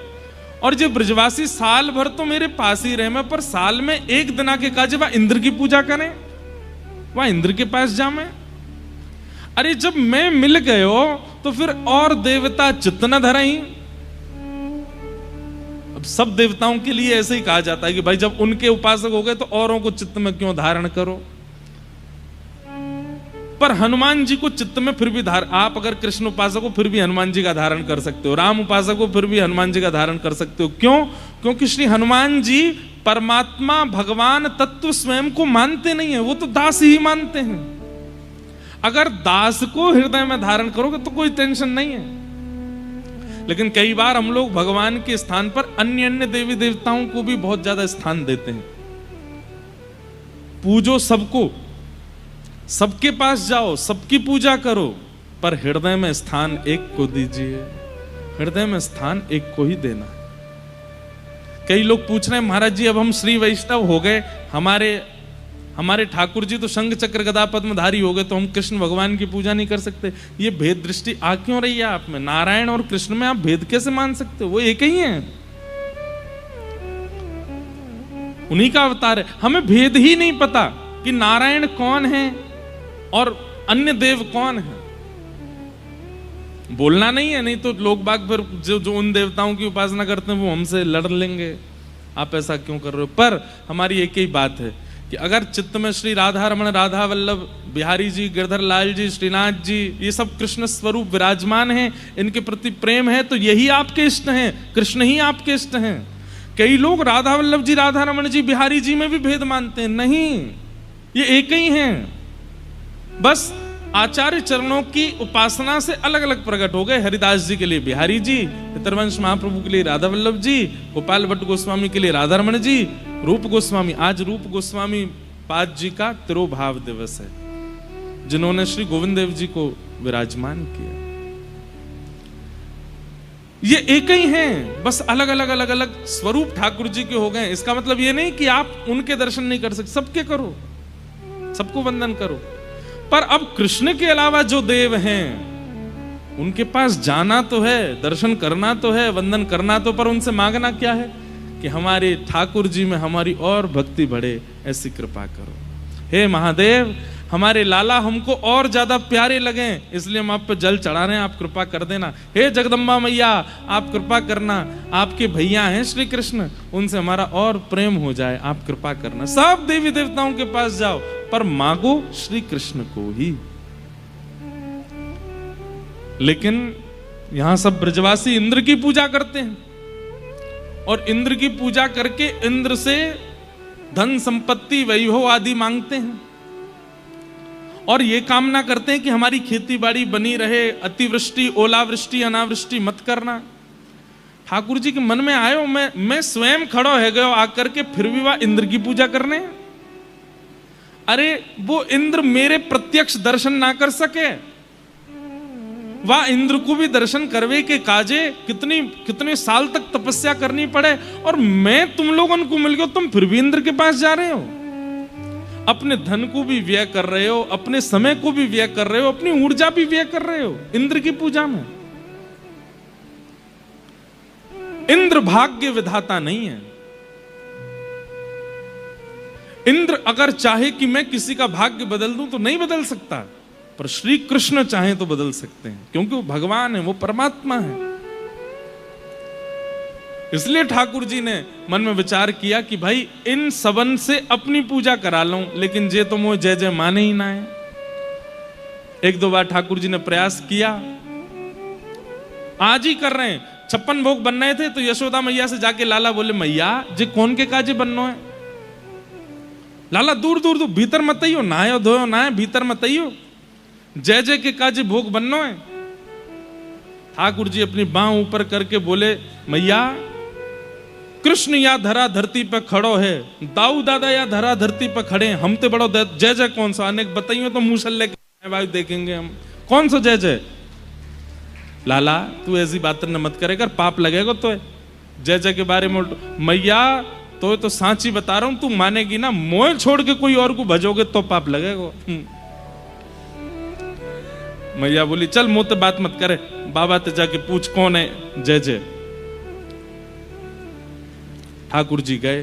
और जो ब्रजवासी साल भर तो मेरे पास ही रहे, मैं पर साल में एक दिन आके काजे बा इंद्र की पूजा करें, वहां इंद्र के पास जामे। अरे जब मैं मिल गयो तो फिर और देवता चित्त न धरई। अब सब देवताओं के लिए ऐसे ही कहा जाता है कि भाई जब उनके उपासक हो गए तो औरों को चित्त में क्यों धारण करो। पर हनुमान जी को चित्त में फिर भी आप अगर कृष्ण उपासक हो फिर भी हनुमान जी का धारण कर सकते हो, राम उपासक हो फिर भी हनुमान जी का धारण कर सकते हो। क्यों? क्योंकि श्री हनुमान जी परमात्मा भगवान तत्व स्वयं को मानते नहीं है, वो तो दास ही मानते हैं। अगर दास को हृदय में धारण करोगे तो कोई टेंशन नहीं है। लेकिन कई बार हम लोग भगवान के स्थान पर अन्य अन्य देवी देवताओं को भी बहुत ज्यादा स्थान देते हैं। पूजो सबको, सबके पास जाओ, सबकी पूजा करो, पर हृदय में स्थान एक को दीजिए। हृदय में स्थान एक को ही देना। कई लोग पूछ रहे हैं महाराज जी अब हम श्री वैष्णव हो गए, हमारे ठाकुर जी तो शंख चक्र गदा पद्मधारी हो गए, तो हम कृष्ण भगवान की पूजा नहीं कर सकते। ये भेद दृष्टि आ क्यों रही है आप में? नारायण और कृष्ण में आप भेद कैसे मान सकते हो? वो एक ही हैं, उन्हीं का अवतार है। हमें भेद ही नहीं पता कि नारायण कौन है और अन्य देव कौन है। बोलना नहीं है, नहीं तो लोग बाग फिर जो उन देवताओं की उपासना करते हैं वो हमसे लड़ लेंगे, आप ऐसा क्यों कर रहे हो। पर हमारी एक ही बात है कि अगर चित्त में श्री राधा रमण, राधा वल्लभ, बिहारी जी, गिरधर लाल जी, श्रीनाथ जी, ये सब कृष्ण स्वरूप विराजमान हैं, इनके प्रति प्रेम है, तो यही आपके इष्ट हैं, कृष्ण ही आपके इष्ट हैं। कई लोग राधा वल्लभ जी, राधा रमण जी, बिहारी जी में भी भेद मानते हैं। नहीं, ये एक ही हैं, बस आचार्य चरणों की उपासना से अलग अलग प्रकट हो गए। हरिदास जी के लिए बिहारी जी, पितरवंश महाप्रभु के लिए राधा वल्लभ जी, गोपाल भट्ट गोस्वामी के लिए राधा रमण जी, रूप गोस्वामी, आज रूप गोस्वामी पाद जी का तिरोभाव दिवस है, जिन्होंने श्री गोविंद देव जी को विराजमान किया। ये एक ही हैं, बस अलग अलग स्वरूप ठाकुर जी के हो गए। इसका मतलब ये नहीं कि आप उनके दर्शन नहीं कर सकते, सबके करो, सबको वंदन करो। पर अब कृष्ण के अलावा जो देव हैं उनके पास जाना तो है, दर्शन करना तो है, वंदन करना तो, पर उनसे मांगना क्या है कि हमारे ठाकुर जी में हमारी और भक्ति बढ़े, ऐसी कृपा करो। हे महादेव, हमारे लाला हमको और ज्यादा प्यारे लगे, इसलिए हम आप पे जल चढ़ा रहे हैं, आप कृपा कर देना। हे जगदम्बा मैया, आप कृपा करना, आपके भैया हैं श्री कृष्ण, उनसे हमारा और प्रेम हो जाए, आप कृपा करना। सब देवी देवताओं के पास जाओ, पर मांगो श्री कृष्ण को ही। लेकिन यहां सब ब्रजवासी इंद्र की पूजा करते हैं, और इंद्र की पूजा करके इंद्र से धन संपत्ति वैभव आदि मांगते हैं, और ये कामना करते हैं कि हमारी खेती बाड़ी बनी रहे, अतिवृष्टि, ओलावृष्टि, अनावृष्टि मत करना। ठाकुर जी के मन में आयो, मैं स्वयं खड़ो है गयो आकर के, फिर भी वह इंद्र की पूजा करने। अरे वो इंद्र मेरे प्रत्यक्ष दर्शन ना कर सके, वह इंद्र को भी दर्शन करवे के काजे कितने साल तक तपस्या करनी पड़े, और मैं तुम लोगों को मिल गया, तुम फिर भी इंद्र के पास जा रहे हो। अपने धन को भी व्यय कर रहे हो, अपने समय को भी व्यय कर रहे हो, अपनी ऊर्जा भी व्यय कर रहे हो इंद्र की पूजा में। इंद्र भाग्य विधाता नहीं है। इंद्र अगर चाहे कि मैं किसी का भाग्य बदल दूं तो नहीं बदल सकता, पर श्री कृष्ण चाहे तो बदल सकते हैं, क्योंकि वो भगवान है, वो परमात्मा है। इसलिए ठाकुर जी ने मन में विचार किया कि भाई इन सबन से अपनी पूजा करा लूं, लेकिन जे तो मुझे जय जय माने ही ना है। एक दो बार ठाकुर जी ने प्रयास किया, आज ही कर रहे हैं, 56 भोग बन रहे थे, तो यशोदा मैया से जाके लाला बोले, मैया जे कौन के काजे बननो है? लाला दूर दूर दूर, भीतर मत आइयो, नहायो धोयो ना है, भीतर मत आइयो, जय जय के काजे भोग बननो है। ठाकुर जी अपनी बांह ऊपर करके बोले, मैया कृष्ण या धरा धरती पर खड़ो है, दाऊ दादा या धरा धरती पर खड़े हैं, हम तो बड़ो जय जय कौन सा अनेक बताइयो तो मुंह सल्ले के देखेंगे हम, कौन सा जय जय। लाला तू ऐसी बात न मत करेगा, पाप लगेगा तो जय जय के बारे में। मैया तो सांची बता रहा हूं, तू मानेगी ना, मोह छोड़ के कोई और को भजोगे तो पाप लगेगा। मैया बोली चल मुंह तो बात मत करे, बाबा ते जाके पूछ कौन है जय जय। ठाकुर जी गए,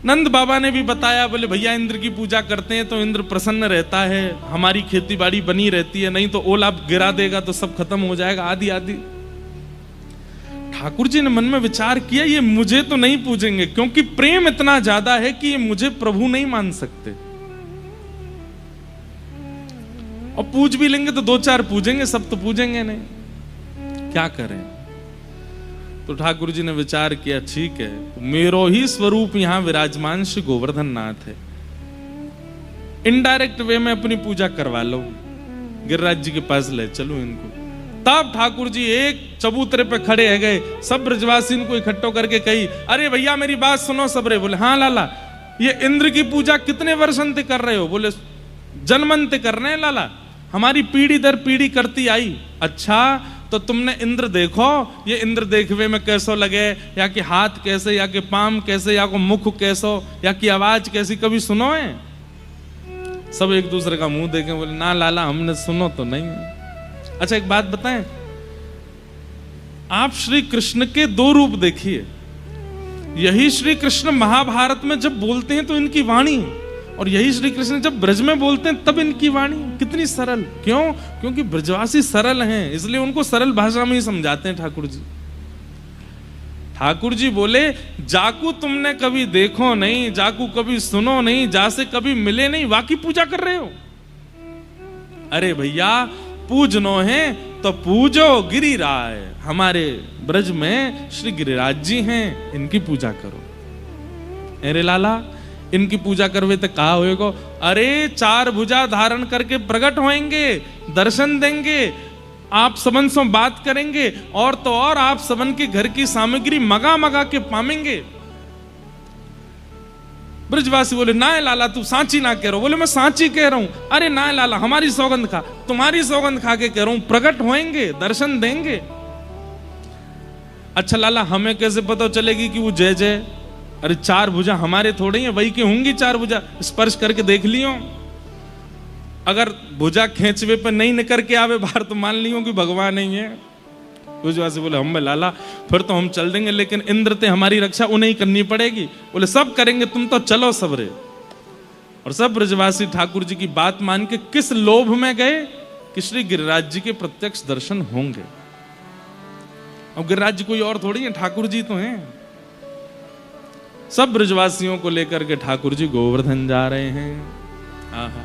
नंद बाबा ने भी बताया, बोले भैया इंद्र की पूजा करते हैं तो इंद्र प्रसन्न रहता है, हमारी खेती बाड़ी बनी रहती है, नहीं तो ओला गिरा देगा तो सब खत्म हो जाएगा, आदि आदि। ठाकुर जी ने मन में विचार किया, ये मुझे तो नहीं पूजेंगे, क्योंकि प्रेम इतना ज्यादा है कि ये मुझे प्रभु नहीं मान सकते, और पूज भी लेंगे तो दो चार पूजेंगे, सब तो पूजेंगे नहीं, क्या करें। तो ठाकुर जी ने विचार किया, ठीक है, मेरो ही स्वरूप यहां विराजमान श्री गोवर्धन नाथ है, इनडायरेक्ट वे में अपनी पूजा करवा लो, गिरिराज जी के पास ले चलो इनको। तब ठाकुर जी एक चबूतरे पे खड़े है गए, सब ब्रजवासी इनको इकट्ठो करके कही, अरे भैया मेरी बात सुनो सबरे। बोले हाँ लाला, ये इंद्र की पूजा कितने वर्षों से कर रहे हो? बोले जन्मंत कर रहे हैं लाला, हमारी पीढ़ी दर पीढ़ी करती आई। अच्छा, तो तुमने इंद्र देखो, ये इंद्र देखवे में कैसो लगे, या कि हाथ कैसे, या कि पाम कैसे, या को मुख कैसो, या कि आवाज कैसी, कभी सुनो है? सब एक दूसरे का मुंह देखें, बोले ना लाला हमने सुनो तो नहीं। अच्छा एक बात बताएं, आप श्री कृष्ण के दो रूप देखिए, यही श्री कृष्ण महाभारत में जब बोलते हैं तो इनकी वाणी, और यही श्री कृष्ण जब ब्रज में बोलते हैं तब इनकी वाणी कितनी सरल। क्यों? क्योंकि ब्रजवासी सरल हैं, इसलिए उनको सरल भाषा में ही समझाते हैं ठाकुर जी। ठाकुर जी बोले, जाकू तुमने कभी देखो नहीं, जाकू कभी सुनो नहीं, जासे कभी मिले नहीं, वाकी पूजा कर रहे हो। अरे भैया पूजनो है तो पूजो गिरिराज, हमारे ब्रज में श्री गिरिराज जी हैं, इनकी पूजा करो। अरे लाला इनकी पूजा करवे तो कहा होएगा? अरे चार भुजा धारण करके प्रकट होएंगे, दर्शन देंगे, आप सबन से बात करेंगे, और तो और आप सबन के घर की सामग्री मगा मगा के पामेंगे। ब्रजवासी बोले ना लाला तू सांची ना कह रहा। बोले मैं सांची कह रहा हूं। अरे ना लाला हमारी सौगंध खा, तुम्हारी सौगंध खा के कह रहा हूं, प्रकट होएंगे, दर्शन देंगे। अच्छा लाला हमें कैसे पता चलेगी कि वो जय जय? अरे चार भुजा हमारे थोड़े ही है, वही की होंगी चार भुजा, स्पर्श करके देख लियो, अगर भुजा खेचवे पे नहीं निकल के आवे बाहर तो मान लियो कि भगवान नहीं है। ब्रजवासी बोले हम लाला फिर तो हम चल देंगे, लेकिन इंद्र ते हमारी रक्षा उन्हें ही करनी पड़ेगी। बोले सब करेंगे, तुम तो चलो सबरे। और सब ब्रजवासी ठाकुर जी की बात मान के किस लोभ में गए कि श्री गिरिराज जी के प्रत्यक्ष दर्शन होंगे। अब गिरिराज जी कोई और थोड़ी है, ठाकुर जी तो हैं। सब ब्रजवासियों को लेकर के ठाकुर जी गोवर्धन जा रहे हैं। आहा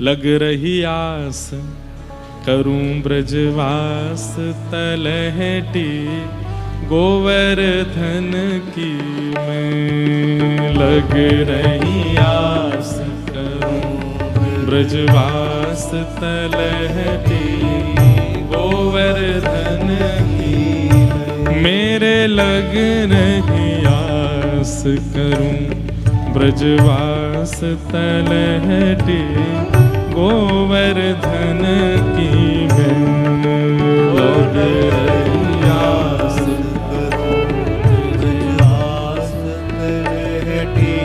लग रही आस करूं ब्रजवास, तलहटी गोवर्धन की मैं। लग रही आस करूं ब्रजवास, तलहटी गोवर्धन की मेरे। लग रही आस करूं ब्रजवास, तलहटी गोवर्धन की मैं। लग रही आस ब्रजवास, तलहटी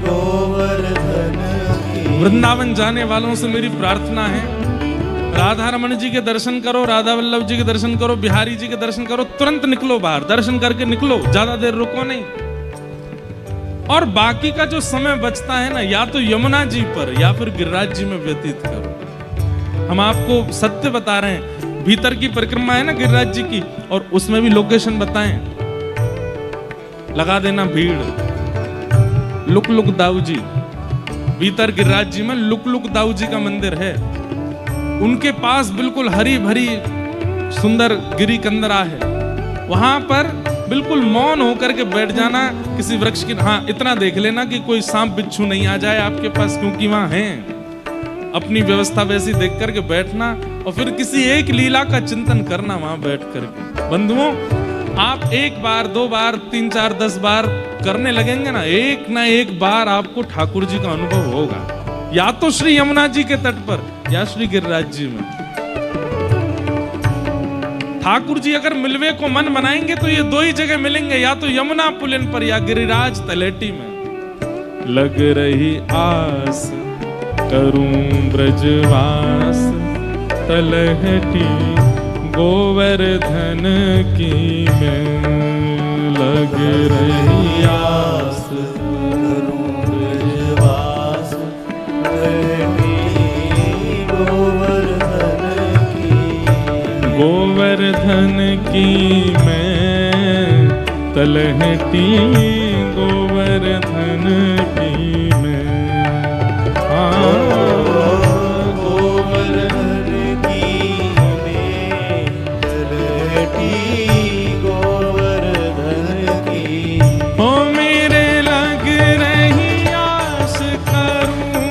गोवर्धन की। वृंदावन जाने वालों से मेरी प्रार्थना है, राधा रमन जी के दर्शन करो, राधा वल्लभ जी के दर्शन करो, बिहारी जी के दर्शन करो, तुरंत निकलो बाहर, दर्शन करके निकलो, ज्यादा देर रुको नहीं। और बाकी का जो समय बचता है ना, या तो यमुना जी पर या फिर गिरिराज जी में व्यतीत करो। हम आपको सत्य बता रहे हैं, भीतर की परिक्रमा है ना गिरिराज जी की, और उसमें भी लोकेशन बताएं, लगा देना भीड़। लुक लुक दाऊ जी, भीतर गिरिराज जी में लुक लुक दाऊ जी का मंदिर है, उनके पास बिल्कुल हरी भरी सुंदर गिरी कंदरा है, वहां पर बिल्कुल मौन होकर के बैठ जाना किसी वृक्ष की। हाँ इतना देख लेना कि कोई सांप बिच्छू नहीं आ जाए आपके पास, क्योंकि वहां हैं। अपनी व्यवस्था वैसी देख करके बैठना, और फिर किसी एक लीला का चिंतन करना वहां बैठ करके। बंधुओं आप एक बार, दो बार, 3, 4, 10 बार करने लगेंगे ना एक बार आपको ठाकुर जी का अनुभव होगा, या तो श्री यमुना जी के तट पर या श्री गिरिराज जी में। ठाकुर जी अगर मिलवे को मन बनाएंगे तो ये दो ही जगह मिलेंगे, या तो यमुना पुलिन पर या गिरिराज तलेटी में। लग रही आस करूं ब्रजवास, तलहटी गोवर्धन की मैं लग रही आस। करूं ब्रजवास तलहटी गोवर्धन की। गोवर्धन की मैं तलहटी गोवर्धन की मैं। गोवर्धन की मैं तलहटी गोवर्धन की। ओ मेरे लग रही आस करूं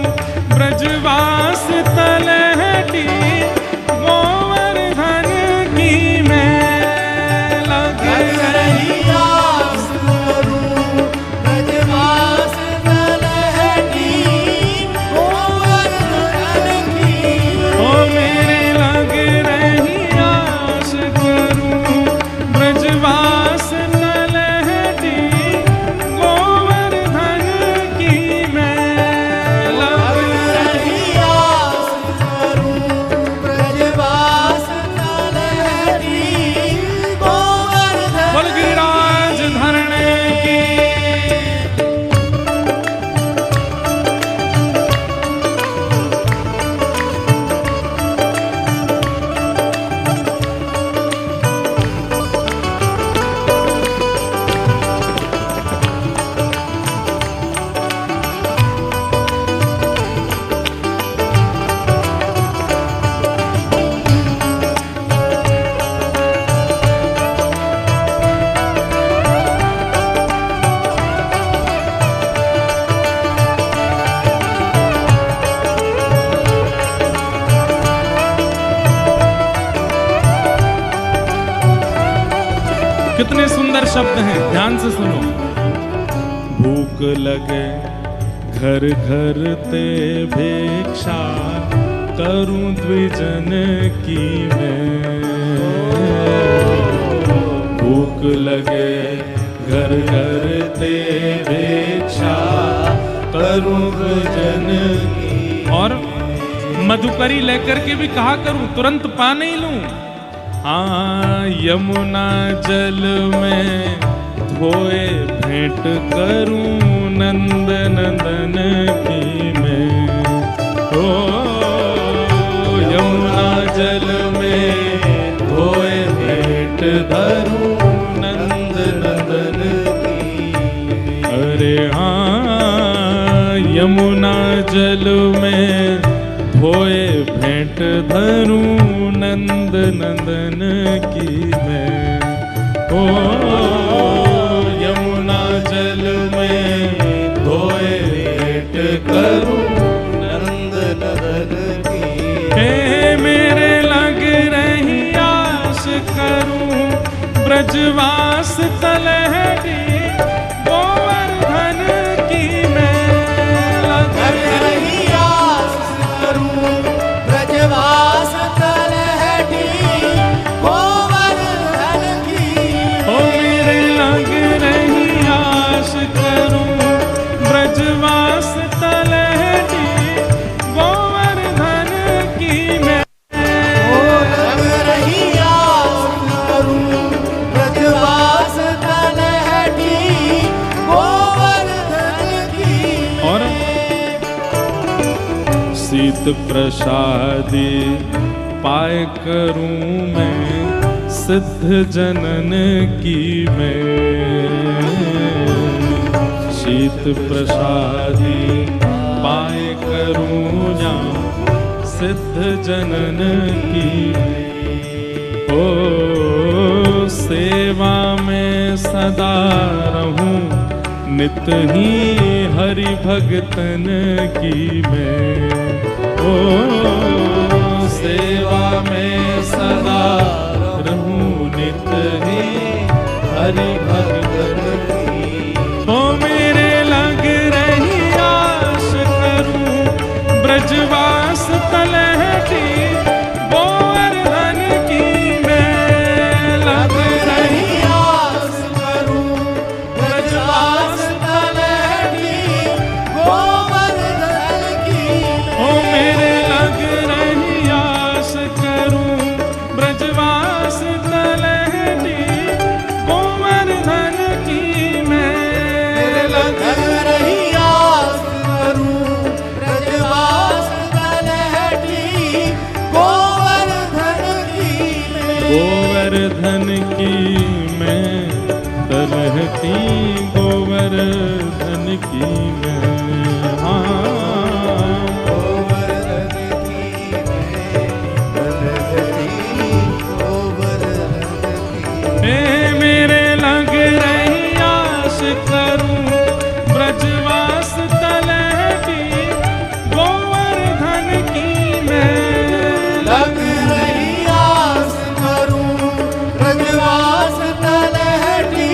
ब्रजवास तलहटी गोवर्धन की मैं लग रही आस करूं ब्रजवास तलहटी गोवर्धन की। ओ मेरे लग रही आस करूं ब्रजवास तलहटी गोवर्धन की मैं लग रही आस करूं ब्रजवास तलहटी गोवर्धन। बोल गिरिराज धरने की। कितने सुंदर शब्द हैं, ध्यान से सुनो। भूख लगे घर घर ते भिक्षा करूं द्विजन की मैं। भूख लगे घर घर ते भिक्षा करूं द्विजन की। और मधुकरी लेकर के भी कहा करूं, तुरंत पा नहीं लूं। हाँ यमुना जल में धोए भेंट करूं नंद नंदन की मैं। ओ यमुना जल में धोए भेंट धरूं नंद नंदन की। अरे हाँ यमुना जल में धोए भेंट धरूं नंद नंदन की मैं। ओ यमुना जल में धोए भेंट करूं नंद नंदन की। हे मेरे लग रही आस करूं ब्रजवास तलहटी गोवर्धन की मैं लग रही आस करूं ब्रजवास तलहटी गोवर्धन की। ओ मेरे लग रही आस करूं ब्रजवास तलहटी गोवर्धन की मैं। लग रही आस करूं ब्रजवास तलहटी गोवर्धन की। और शीत प्रसादी पाए करूं मैं सिद्ध जनन की मैं। शीत प्रसादी पाए करूं या सिद्ध जनन की मैं। ओ सेवा में सदा रहूं नित ही हरि भगतन की मैं। ओ सेवा में सदा रहूं नित ही हरि भगतन की। ओ मेरे लग रही आस करूं ब्रजवास तलहटी गोवर्धन की मैं लग रही आस करूं ब्रजवास तलहटी गोवर्धन की। ओ मेरे लग रही आस करूं ब्रजवास तलहटी गोवर्धन की मैं। हाँ गोवर्धन की मैं, तलहटी गोवर्धन की। हे मेरे लग रही आस करूं ब्रजवास तलहटी गोवर्धन की मैं। लग रही आस करूं ब्रजवास तलहटी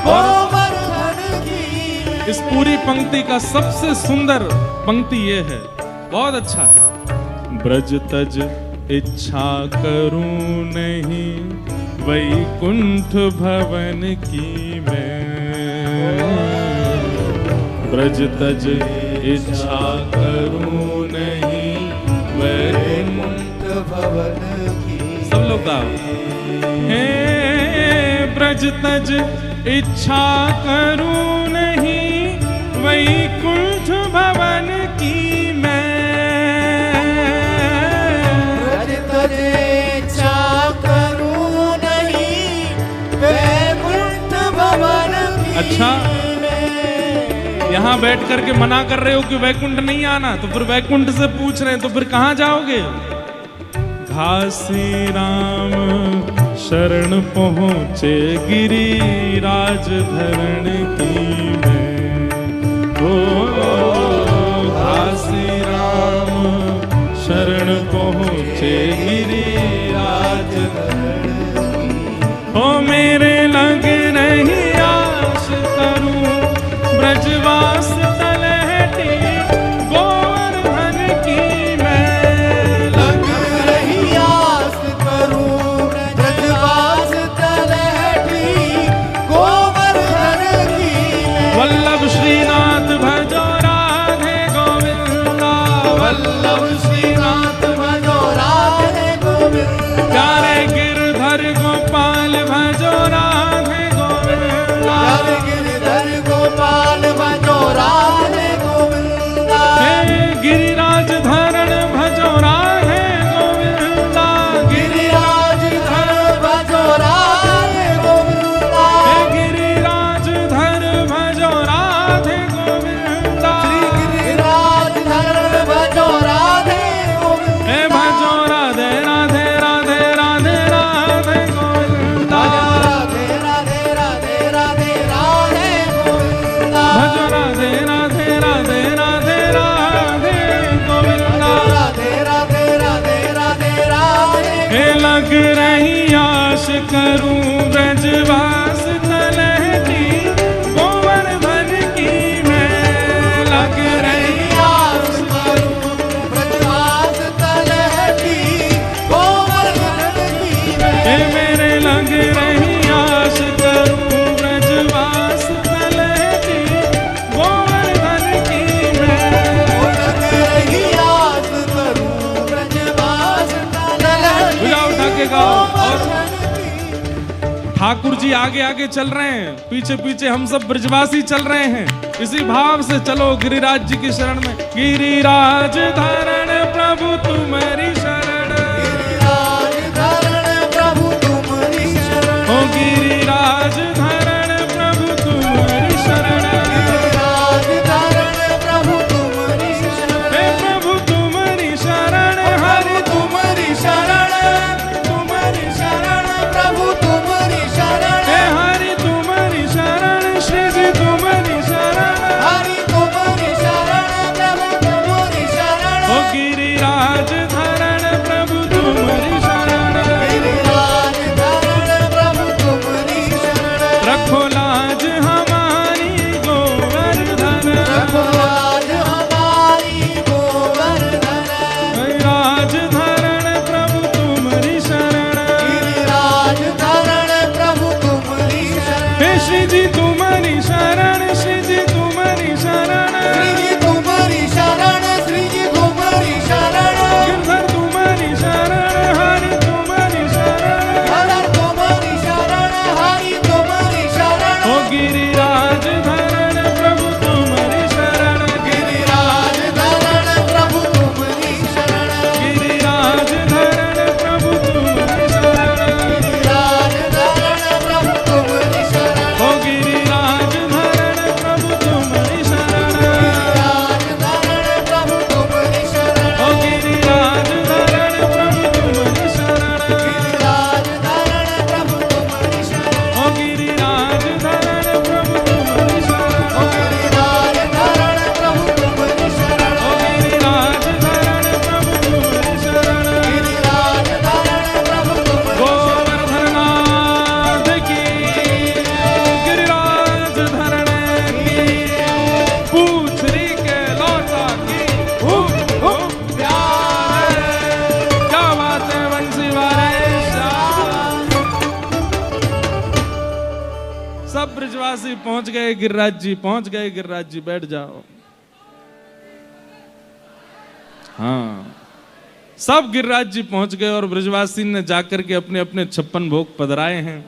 गोवर्धन की मैं। इस पूरी पंक्ति का सबसे सुंदर पंक्ति ये है, बहुत अच्छा है। ब्रज तज इच्छा करूं नहीं वैकुंठ भवन की मैं। ब्रज तज इच्छा करूं नहीं वैकुंठ भवन की। सब लोग गाओ। हे ब्रज तज इच्छा करूं नहीं वैकुंठ भवन की मैं। ब्रज तज इच्छा करूं नहीं वैकुंठ भवन की अच्छा, मैं। यहाँ बैठ करके मना कर रहे हो कि वैकुंठ नहीं आना, तो फिर वैकुंठ से पूछ रहे हैं तो फिर कहाँ जाओगे? घासी राम शरण पहुँचे गिरिराज धरण की मैं। ओ घासी राम शरण पहुँचे गिरिराज धरण की। ओ मेरे लग रही आस करूं ब्रजवास तलहटी गोवर्धन की मैं। लग रही आस करूं ब्रजवास तलहटी गोवर्धन की मैं। वल्लभ श्रीनाथ भजो राधे गोविंदा। वल्लभ श्रीनाथ भजो राधे गोविंदा। प्यारे गिरधर गोपाल भजो राधे गोविंदा। प्यारे गिरधर गोपाल भजो राधे गोविंदा। हे गिरिराज धरण भजो राधे गोविंदा। गिरिराज धर भजो राधे गोविंदा। हे गिरिराज धर भजो राधे गोविंदा। श्री गिरिराज धर भजो राधे गोविंदा। हे भजो राधे राधे राधे राधे राधे गोविंदा। राधे राधे राधे राधे राधे गोविंदा। भजो राधे राधे राधे राधे राधे गोविंदा। राधे राधे राधे राधे राधे। हे लग रही आश करूं ब्रजवास तलहटी गोवर्धन की मैं। लग रही आस करूं ब्रजवास तलहटी गोवर्धन की मैं। हे मेरे लग रही आश करूं ब्रजवास तलहटी गोवर्धन की मैं। लग रही आस करूं ब्रजवास तलहटी भुजा उठा के गाओ। और गोवर्धन की। ठाकुर जी आगे आगे चल रहे हैं, पीछे पीछे हम सब ब्रजवासी चल रहे हैं। इसी भाव से चलो गिरिराज जी की शरण में। गिरिराज धरण प्रभु तुम्हारी शरण। गिरिराज धरण प्रभु तुम्हारी शरण। ओ गिरिराज धरण प्रभु तुम्हारी शरण। गिरिराज धरण प्रभु तुम्हारी शरण। हे प्रभु तुम्हारी शरण हरि तुम्हारी शरण तुम्हारी शरण प्रभु तुम्हारी शरण। हे हरि तुम्हारी शरण श्री जी तुम्हारी शरण। हरि तुम्हारी शरण प्रभु तुम्हारी शरण। ओ गिरिराज धरण पहुंच गए, गिरिराज जी पहुंच गए, गिरिराज जी बैठ जाओ। हाँ, सब गिरिराज जी पहुंच गए और ब्रजवासी ने जाकर के अपने अपने 56 भोग पधराए हैं।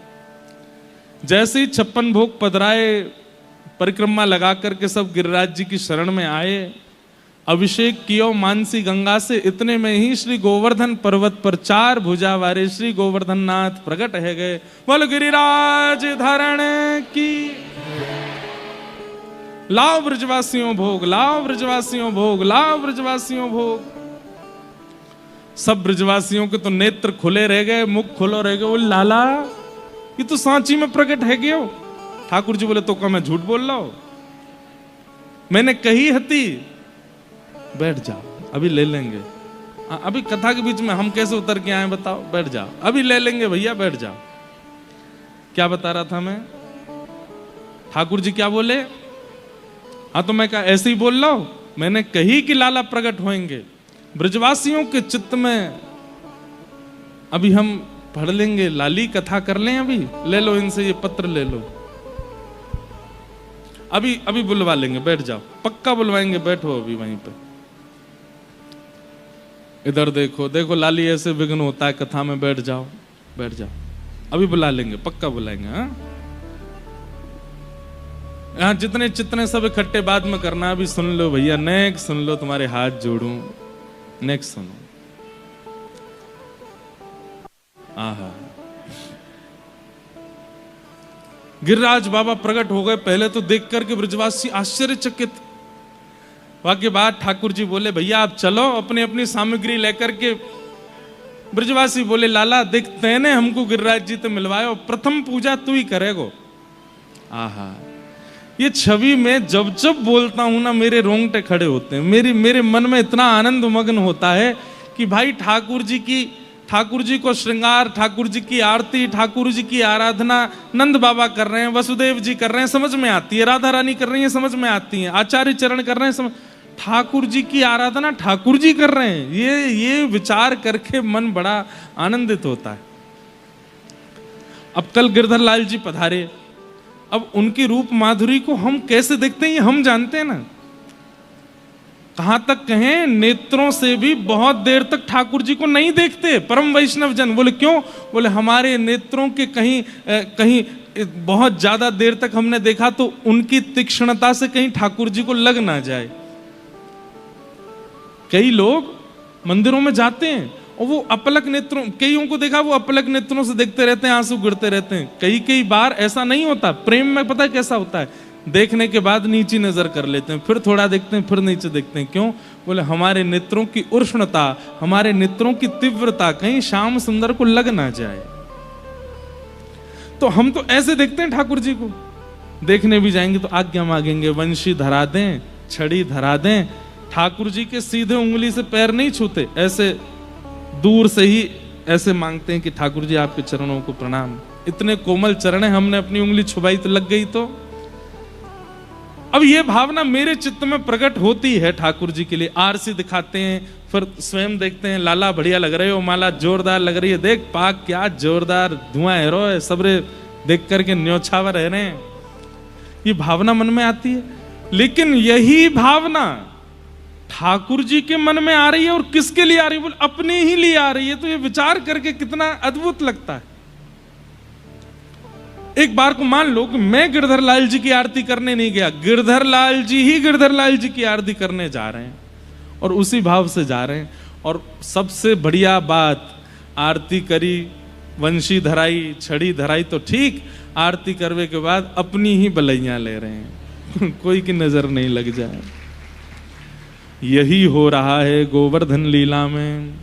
जैसे ही 56 भोग पधराए, परिक्रमा लगा करके सब गिरिराज जी की शरण में आए, अभिषेक कियो मानसी गंगा से। इतने में ही श्री गोवर्धन पर्वत पर 4 भुजा वाले श्री गोवर्धन नाथ प्रकट है गए। बोलो गिरिराज धारण की। लाओ ब्रजवासियों भोग, लाओ ब्रजवासियों भोग, लाओ ब्रजवासियों भोग। सब ब्रजवासियों के तो नेत्र खुले रह गए, मुख खुलो रह गए। वो लाला, ये तो सांची में प्रकट है गयो। ठाकुर जी बोले, तो क्या मैं झूठ बोल रहा हूं? मैंने कही हती। बैठ जाओ, अभी ले लेंगे। अभी कथा के बीच में हम कैसे उतर के आए बताओ? बैठ जाओ, अभी ले लेंगे भैया, बैठ जाओ। क्या बता रहा था मैं? ठाकुर जी क्या बोले? हाँ, तो मैं क्या ऐसे ही बोल रहा हूं? मैंने कही कि लाला प्रकट होंगे। ब्रजवासियों के चित्त में अभी हम पढ़ लेंगे, लाली कथा कर लें। अभी ले लो इनसे ये पत्र, ले लो, अभी अभी बुलवा लेंगे, बैठ जाओ, पक्का बुलवाएंगे, बैठो अभी वहीं पे। इधर देखो, देखो लाली, ऐसे विघ्न होता है कथा में, बैठ जाओ, बैठ जाओ, अभी बुला लेंगे, पक्का बुलाएंगे। हाँ, यहाँ जितने चितने सब इकट्ठे बाद में करना। अभी सुन लो भैया, नेक्स्ट सुन लो, तुम्हारे हाथ जोड़ूं, नेक्स्ट सुनो। आहा, गिरिराज बाबा प्रकट हो गए। पहले तो देख करके ब्रजवासी आश्चर्यचकित। वाक्य बाद ठाकुर जी बोले, भैया आप चलो अपनी अपनी सामग्री लेकर के। ब्रजवासी बोले, लाला देख, तैने हमको गिरिराज जी तो मिलवायो, प्रथम पूजा तू ही करेगो। आहा, ये छवि में जब जब बोलता हूं ना, मेरे रोंगटे खड़े होते हैं। मेरे मन में इतना आनंद मग्न होता है कि भाई ठाकुर जी को श्रृंगार, ठाकुर जी की आरती, ठाकुर जी की आराधना नंद बाबा कर रहे हैं, वसुदेव जी कर रहे हैं, समझ में आती है। राधा रानी कर रही है, समझ में आती है। आचार्य चरण कर रहे हैं, ठाकुर जी की आराधना ठाकुर जी कर रहे हैं। ये विचार करके मन बड़ा आनंदित होता है। अब कल गिरधर लाल जी पधारे। अब उनकी रूप माधुरी को हम कैसे देखते हैं, ये हम जानते हैं ना। कहां तक कहें, नेत्रों से भी बहुत देर तक ठाकुर जी को नहीं देखते परम वैष्णव जन। बोले क्यों? बोले हमारे नेत्रों के कहीं बहुत ज्यादा देर तक हमने देखा तो उनकी तीक्ष्णता से कहीं ठाकुर जी को लग ना जाए। कई लोग मंदिरों में जाते हैं और वो अपलक नेत्रों, कईयों को देखा वो अपलक नेत्रों से देखते रहते हैं, आंसू गिरते रहते हैं। कई बार ऐसा नहीं होता। प्रेम में पता है कैसा होता है? देखने के बाद नीची नजर कर लेते हैं, फिर थोड़ा देखते हैं, फिर नीचे देखते हैं। क्यों? बोले हमारे नेत्रों की उष्णता, हमारे नेत्रों की तीव्रता कहीं श्याम सुंदर को लग ना जाए। तो हम तो ऐसे देखते हैं ठाकुर जी को। देखने भी जाएंगे तो आज्ञा मांगेंगे, वंशी धरा दें, छड़ी धरा दें। ठाकुर जी के सीधे उंगली से पैर नहीं छूते, ऐसे दूर से ही ऐसे मांगते हैं कि ठाकुर जी आपके चरणों को प्रणाम। इतने कोमल चरण है, हमने अपनी उंगली छुपाई तो लग गई। तो अब ये भावना मेरे चित्त में प्रकट होती है ठाकुर जी के लिए। आरसी दिखाते हैं, फिर स्वयं देखते हैं, लाला बढ़िया लग रहे हो, माला जोरदार लग रही है, देख पाक क्या जोरदार धुआं हेरो है, सबरे देख करके न्योछावर रह रहे हैं। ये भावना मन में आती है। लेकिन यही भावना ठाकुर जी के मन में आ रही है, और किसके लिए आ रही है? बोले अपने ही लिए आ रही है। तो ये विचार करके कितना अद्भुत लगता है। एक बार को मान लो कि मैं गिरधर लाल जी की आरती करने नहीं गया, गिरधर लाल जी ही गिरधर लाल जी की आरती करने जा रहे हैं और उसी भाव से जा रहे हैं। और सबसे बढ़िया बात, आरती करी, वंशी धराई, छड़ी धराई, तो ठीक, आरती करने के बाद अपनी ही बलैयां ले रहे हैं कोई की नजर नहीं लग जाए। यही हो रहा है गोवर्धन लीला में।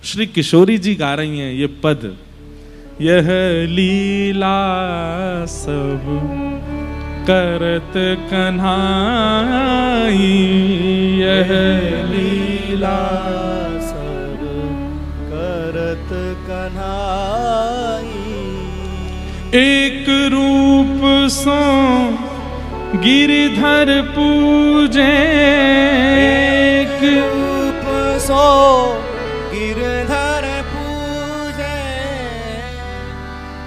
श्री किशोरी जी गा रही हैं ये पद, यह लीला सब करत कन्हाई, यह लीला सब करत कन्हाई। एक रूप सो गिरिधर पूजे, एक रूप सो गिरधर पूजे।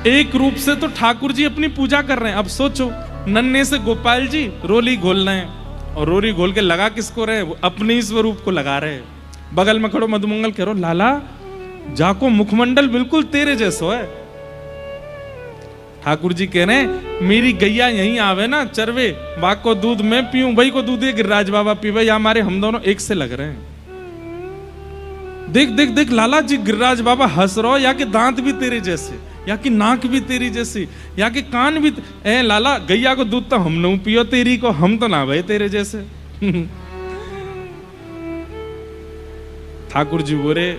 एक रूप से तो ठाकुर जी अपनी पूजा कर रहे हैं। अब सोचो, नन्हे से गोपाल जी रोली घोल रहे हैं, और रोली घोल के लगा किसको रहे? वो अपने ही स्वरूप को लगा रहे हैं। बगल में खड़ो मधुमंगल कह रो, लाला जाको मुखमंडल बिल्कुल तेरे जैसो है। ठाकुर जी कह रहे हैं मेरी गैया यहीं आवे ना चरवे, बा को दूध मैं पीऊं, भाई को दूध ये गिरिराज बाबा पीवे, या हमारे हम दोनों एक से लग रहे हैं। देख देख देख लाला जी गिरिराज बाबा हंस रहो, या के दांत भी तेरे जैसे, या की नाक भी तेरी जैसी, या के कान भी ए लाला गैया को दूध तो हम न पियो तेरी को, हम तो ना भाई तेरे जैसे। ठाकुर जी बोले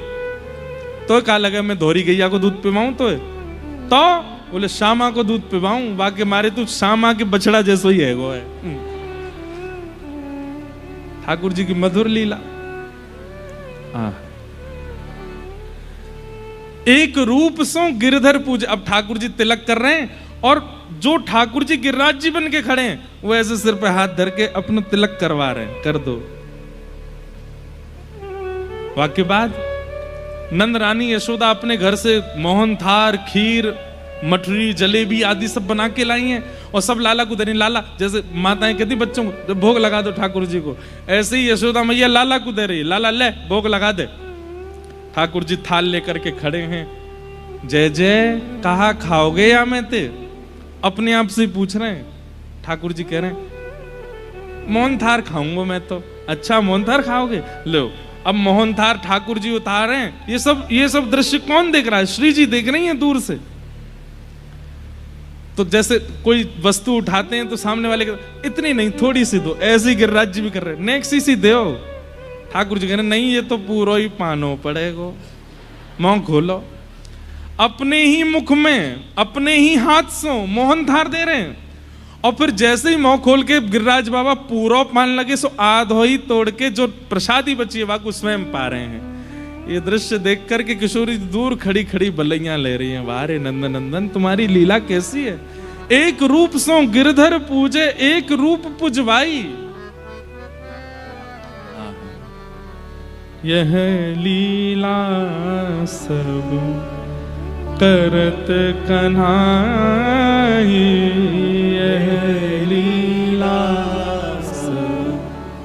तो क्या लगा मैं धोरी गैया को दूध पिवाऊं? तो बोले श्यामा को दूध पिवाऊं, बाकी मारे तू श्यामा के बछड़ा जैसो ही है वो है। ठाकुर जी की मधुर लीला। एक रूप सो गिरधर पूज। अब ठाकुर जी तिलक कर रहे हैं, और जो ठाकुर जी गिरिराज जी बन के खड़े हैं वो ऐसे सिर पे हाथ धर के अपना तिलक करवा रहे हैं, कर दो। वाक्य बाद नंद रानी यशोदा अपने घर से मोहन थार, खीर, मठरी, जलेबी आदि सब बना के लाई हैं, और सब लाला को दे रही। लाला जैसे माताएं कहती बच्चों को भोग लगा दो ठाकुर जी को, ऐसे ही यशोदा मैया लाला को दे रही, लाला ले भोग लगा दे। ठाकुर जी थाल लेकर के खड़े हैं। जय जय कहा खाओगे या मैं ते? अपने आप से पूछ रहे हैं। ठाकुर जी कह रहे हैं मोहन थार खाऊंगा मैं तो। अच्छा मोहन थार खाओगे, लो। अब मोहन थार ठाकुर जी उतार रहे हैं। ये सब दृश्य कौन देख रहा है? श्री जी देख रही हैं दूर से। तो जैसे कोई वस्तु उठाते हैं तो सामने वाले के इतनी नहीं थोड़ी सी दो, ऐसे ही गिरिराज जी भी कर रहे हैं, नेक्स्ट सी दो। ठाकुर जी कह रहे नहीं ये तो पूरा ही पानो पड़ेगा, मुंह खोलो। अपने ही मुख में अपने ही हाथ से मोहन थार दे रहे हैं, और फिर जैसे ही मुंह खोल के गिरिराज बाबा पूरा पान लगे सो आधो ही तोड़ के जो प्रसादी बची है वह स्वयं पा रहे हैं। ये दृश्य देख करके किशोरी दूर खड़ी खड़ी बलैया ले रही हैं। वारे नंदन नंदन तुम्हारी लीला कैसी है? एक रूप सो गिरधर पूजे, एक रूप पुजवाई। यह लीला सब करत कन्हाई, यह लीला सब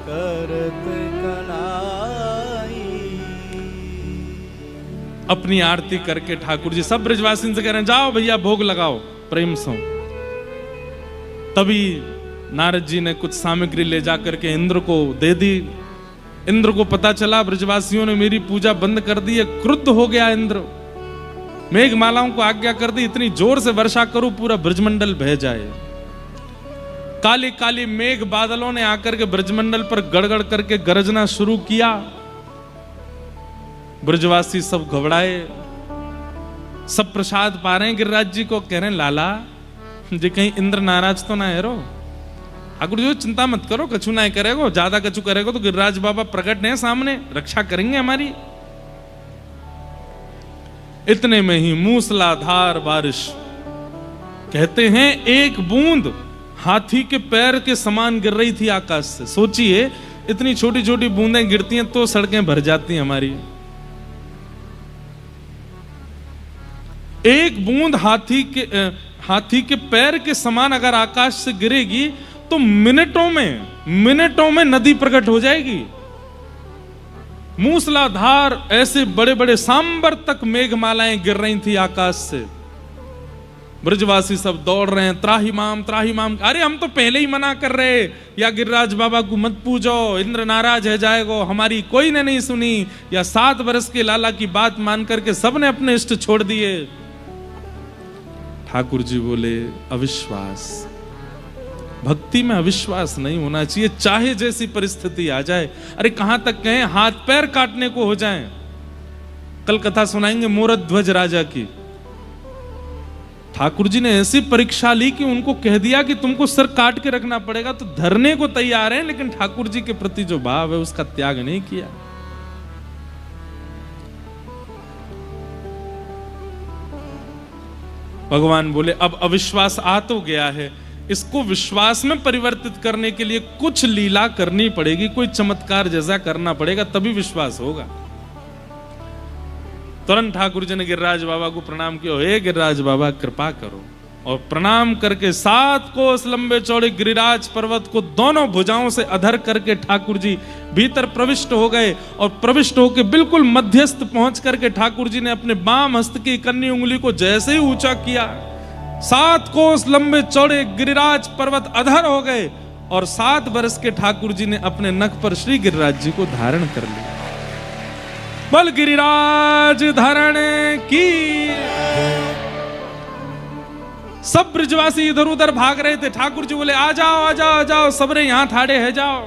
करत कन्हाई। अपनी आरती करके ठाकुर जी सब ब्रजवासी से कह रहे हैं जाओ भैया भोग लगाओ प्रेम से। तभी नारद जी ने कुछ सामग्री ले जाकर के इंद्र को दे दी। इंद्र को पता चला ब्रजवासियों ने मेरी पूजा बंद कर दी है, क्रुद्ध हो गया इंद्र। मेघमालाओं को आज्ञा कर दी इतनी जोर से वर्षा करो पूरा ब्रजमंडल बह जाए। काली काली मेघ बादलों ने आकर के ब्रजमंडल पर गड़गड़ करके गरजना शुरू किया। ब्रजवासी सब घबराए, सब प्रसाद पा रहे हैं गिरिराज जी को, कह रहे हैं लाला जी कहीं इंद्र नाराज तो ना है रो। ठाकुर जी चिंता मत करो, कछु ना करेगो, ज्यादा कछु करेगो तो गिरिराज बाबा प्रकट है सामने, रक्षा करेंगे हमारी। इतने में ही मूसलाधार बारिश, कहते हैं एक बूंद हाथी के पैर के समान गिर रही थी आकाश से। सोचिए इतनी छोटी छोटी बूंदें गिरती हैं तो सड़कें भर जाती हैं हमारी। एक बूंद हाथी के पैर के समान अगर आकाश से गिरेगी तो मिनटों में नदी प्रकट हो जाएगी। मूसलाधार ऐसे बड़े बड़े सांबर तक मेघमालाएं गिर रही थी आकाश से। ब्रजवासी सब दौड़ रहे हैं, त्राहिमाम त्राहिमाम। अरे हम तो पहले ही मना कर रहे या गिरिराज बाबा को मत पूजो, इंद्र नाराज है जाएगो, हमारी कोई ने नहीं सुनी। या 7 वर्ष के लाला की बात मान करके सबने अपने इष्ट छोड़ दिए। ठाकुर जी बोले अविश्वास, भक्ति में अविश्वास नहीं होना चाहिए, चाहे जैसी परिस्थिति आ जाए। अरे कहां तक कहें हाथ पैर काटने को हो जाएं। कल कथा सुनाएंगे मोरध्वज राजा की। ठाकुर जी ने ऐसी परीक्षा ली कि उनको कह दिया कि तुमको सर काट के रखना पड़ेगा, तो धरने को तैयार हैं, लेकिन ठाकुर जी के प्रति जो भाव है उसका त्याग नहीं किया। भगवान बोले अब अविश्वास आ तो गया है, इसको विश्वास में परिवर्तित करने के लिए कुछ लीला करनी पड़ेगी, कोई चमत्कार जैसा करना पड़ेगा, तभी विश्वास होगा। तुरंत ठाकुर जी ने गिरिराज बाबा को प्रणाम किया, हे गिरिराज बाबा कृपा करो। और प्रणाम करके 7 कोस लंबे चौड़े गिरिराज पर्वत को दोनों भुजाओं से अधर करके ठाकुर जी भीतर प्रविष्ट हो गए। और प्रविष्ट होकर बिल्कुल मध्यस्थ पहुंच करके ठाकुर जी ने अपने बाम हस्त की कन्नी उंगली को जैसे ही ऊंचा किया, 7 कोस लंबे चौड़े गिरिराज पर्वत अधर हो गए और 7 वर्ष के ठाकुर जी ने अपने नख पर श्री गिरिराज जी को धारण कर लिया। बल गिरिराज धारण की। सब ब्रजवासी इधर उधर भाग रहे थे। ठाकुर जी बोले आ जाओ आ जाओ आ जाओ, सबरे यहां ठाड़े है जाओ।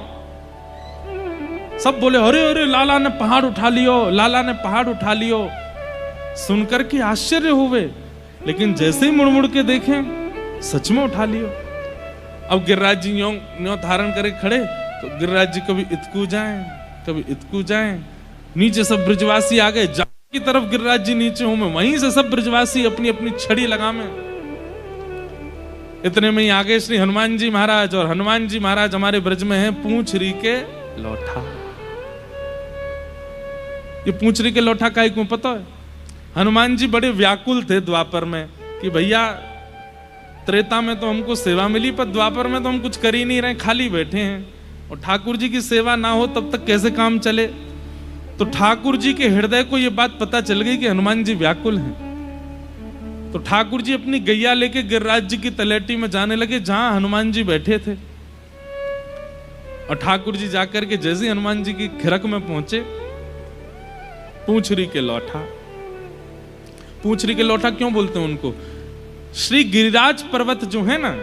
सब बोले अरे अरे लाला ने पहाड़ उठा लियो, लाला ने पहाड़ उठा लियो। सुनकर के आश्चर्य हुए, लेकिन जैसे ही मुड़ मुड़ के देखें सच में उठा लियो। अब गिरिराज जी न्यों धारण करे खड़े, तो गिरिराज जी कभी इतकू जाएं कभी इतकू जाएं। नीचे सब ब्रजवासी आ गए, जा की तरफ गिरिराज जी नीचे हूं मैं, वहीं से सब ब्रजवासी अपनी अपनी छड़ी लगा में। इतने में ही आगे श्री हनुमान जी महाराज, और हनुमान जी महाराज हमारे ब्रज में हैं पूंछरी के लोठा। ये पूंछरी के लोठा का क्यों पता है? हनुमान जी बड़े व्याकुल थे द्वापर में कि भैया त्रेता में तो हमको सेवा मिली, पर द्वापर में तो हम कुछ कर ही नहीं रहे, खाली बैठे हैं। और ठाकुर जी की सेवा ना हो तब तक कैसे काम चले? तो ठाकुर जी के हृदय को यह बात पता चल गई कि हनुमान जी व्याकुल हैं। तो ठाकुर जी अपनी गैया लेके गिरिराज जी की तलेटी में जाने लगे जहां हनुमान जी बैठे थे। और ठाकुर जी जाकर के जैसे हनुमान जी की खिरक में पहुंचे, पूंछरी के लोठा। पूंछरी के लोठा क्यों बोलते हैं उनको? श्री गिरिराज पर्वत जो है ना,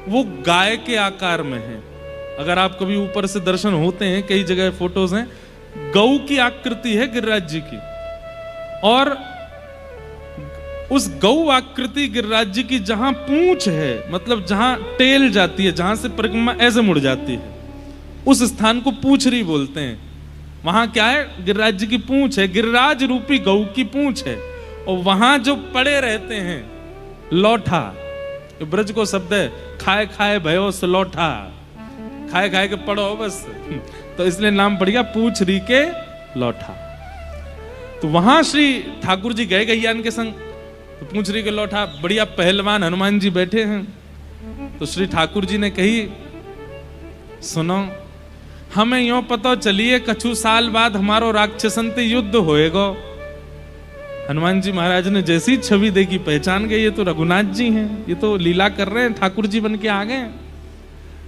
वो गाय के आकार में है। अगर आप कभी ऊपर से दर्शन होते हैं, कई जगह फोटोज हैं, गौ की आकृति है गिरिराज जी की। और उस गौ आकृति गिरिराज जी की जहां पूंछ है, मतलब जहां टेल जाती है, जहां से परिक्रमा ऐसे मुड़ जाती है, उस स्थान को पूंछरी बोलते हैं। वहां क्या है? गिरिराज जी की पूंछ है, गिरिराज रूपी गौ की पूंछ है। और वहां जो पड़े रहते हैं लोठा, ब्रज को शब्द है, खाए खाए भयो सलोठा, खाए खाए के पड़ो बस, तो इसलिए नाम पड़ गया पूंछरी के लोठा। तो वहां श्री ठाकुर जी गए गैयान के संग, तो पूंछरी के लोठा बढ़िया पहलवान हनुमान जी बैठे हैं। तो श्री ठाकुर जी ने कही, सुनो हमें यो पता चलिए कछु साल बाद हमारो राक्षसन से युद्ध होएगा। हनुमान जी महाराज ने जैसी छवि देखी पहचान गए, ये तो रघुनाथ जी हैं, ये तो लीला कर रहे हैं, ठाकुर जी बन के आ गए।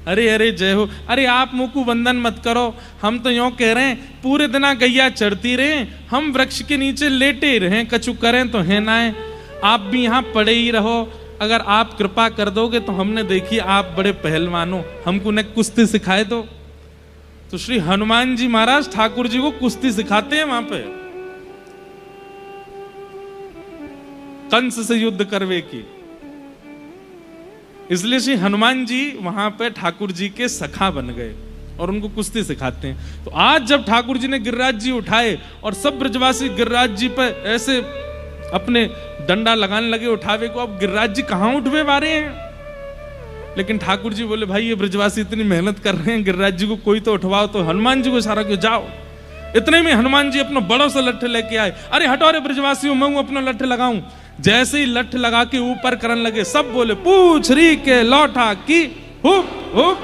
अरे अरे जय हो, अरे आप मुकु वंदन मत करो, हम तो यूं कह रहे हैं पूरे दिन गैया चढ़ती रहे, हम वृक्ष के नीचे लेटे रहे, कछु करें तो है ना, आप भी यहाँ पड़े ही रहो। अगर आप कृपा कर दोगे तो हमने देखी आप बड़े पहलवान हो, हमको ने कुश्ती सिखाए दो। तो श्री हनुमान जी महाराज ठाकुर जी को कुश्ती सिखाते हैं वहां पे, कंस से युद्ध करवे की। इसलिए श्री हनुमान जी वहां पे ठाकुर जी के सखा बन गए और उनको कुश्ती सिखाते हैं। तो आज जब ठाकुर जी ने गिरिराज जी उठाए और सब ब्रजवासी गिरिराज जी पे ऐसे अपने डंडा लगाने लगे उठावे को, अब गिरिराज जी कहां उठवे वारे हैं। लेकिन ठाकुर जी बोले भाई ये ब्रजवासी इतनी मेहनत कर रहे हैं, गिरिराज जी को कोई तो उठवाओ। तो हनुमान जी को इशारा किया जाओ। इतने में हनुमान जी अपना बड़ों से लट्ठ लेके आए। अरे हटो रे ब्रजवासियों, मैं अपना लट्ठ लगाऊं। जैसे ही लट्ठ लगा के ऊपर करने लगे, सब बोले पूंछरी के लोठा की हुप हुप।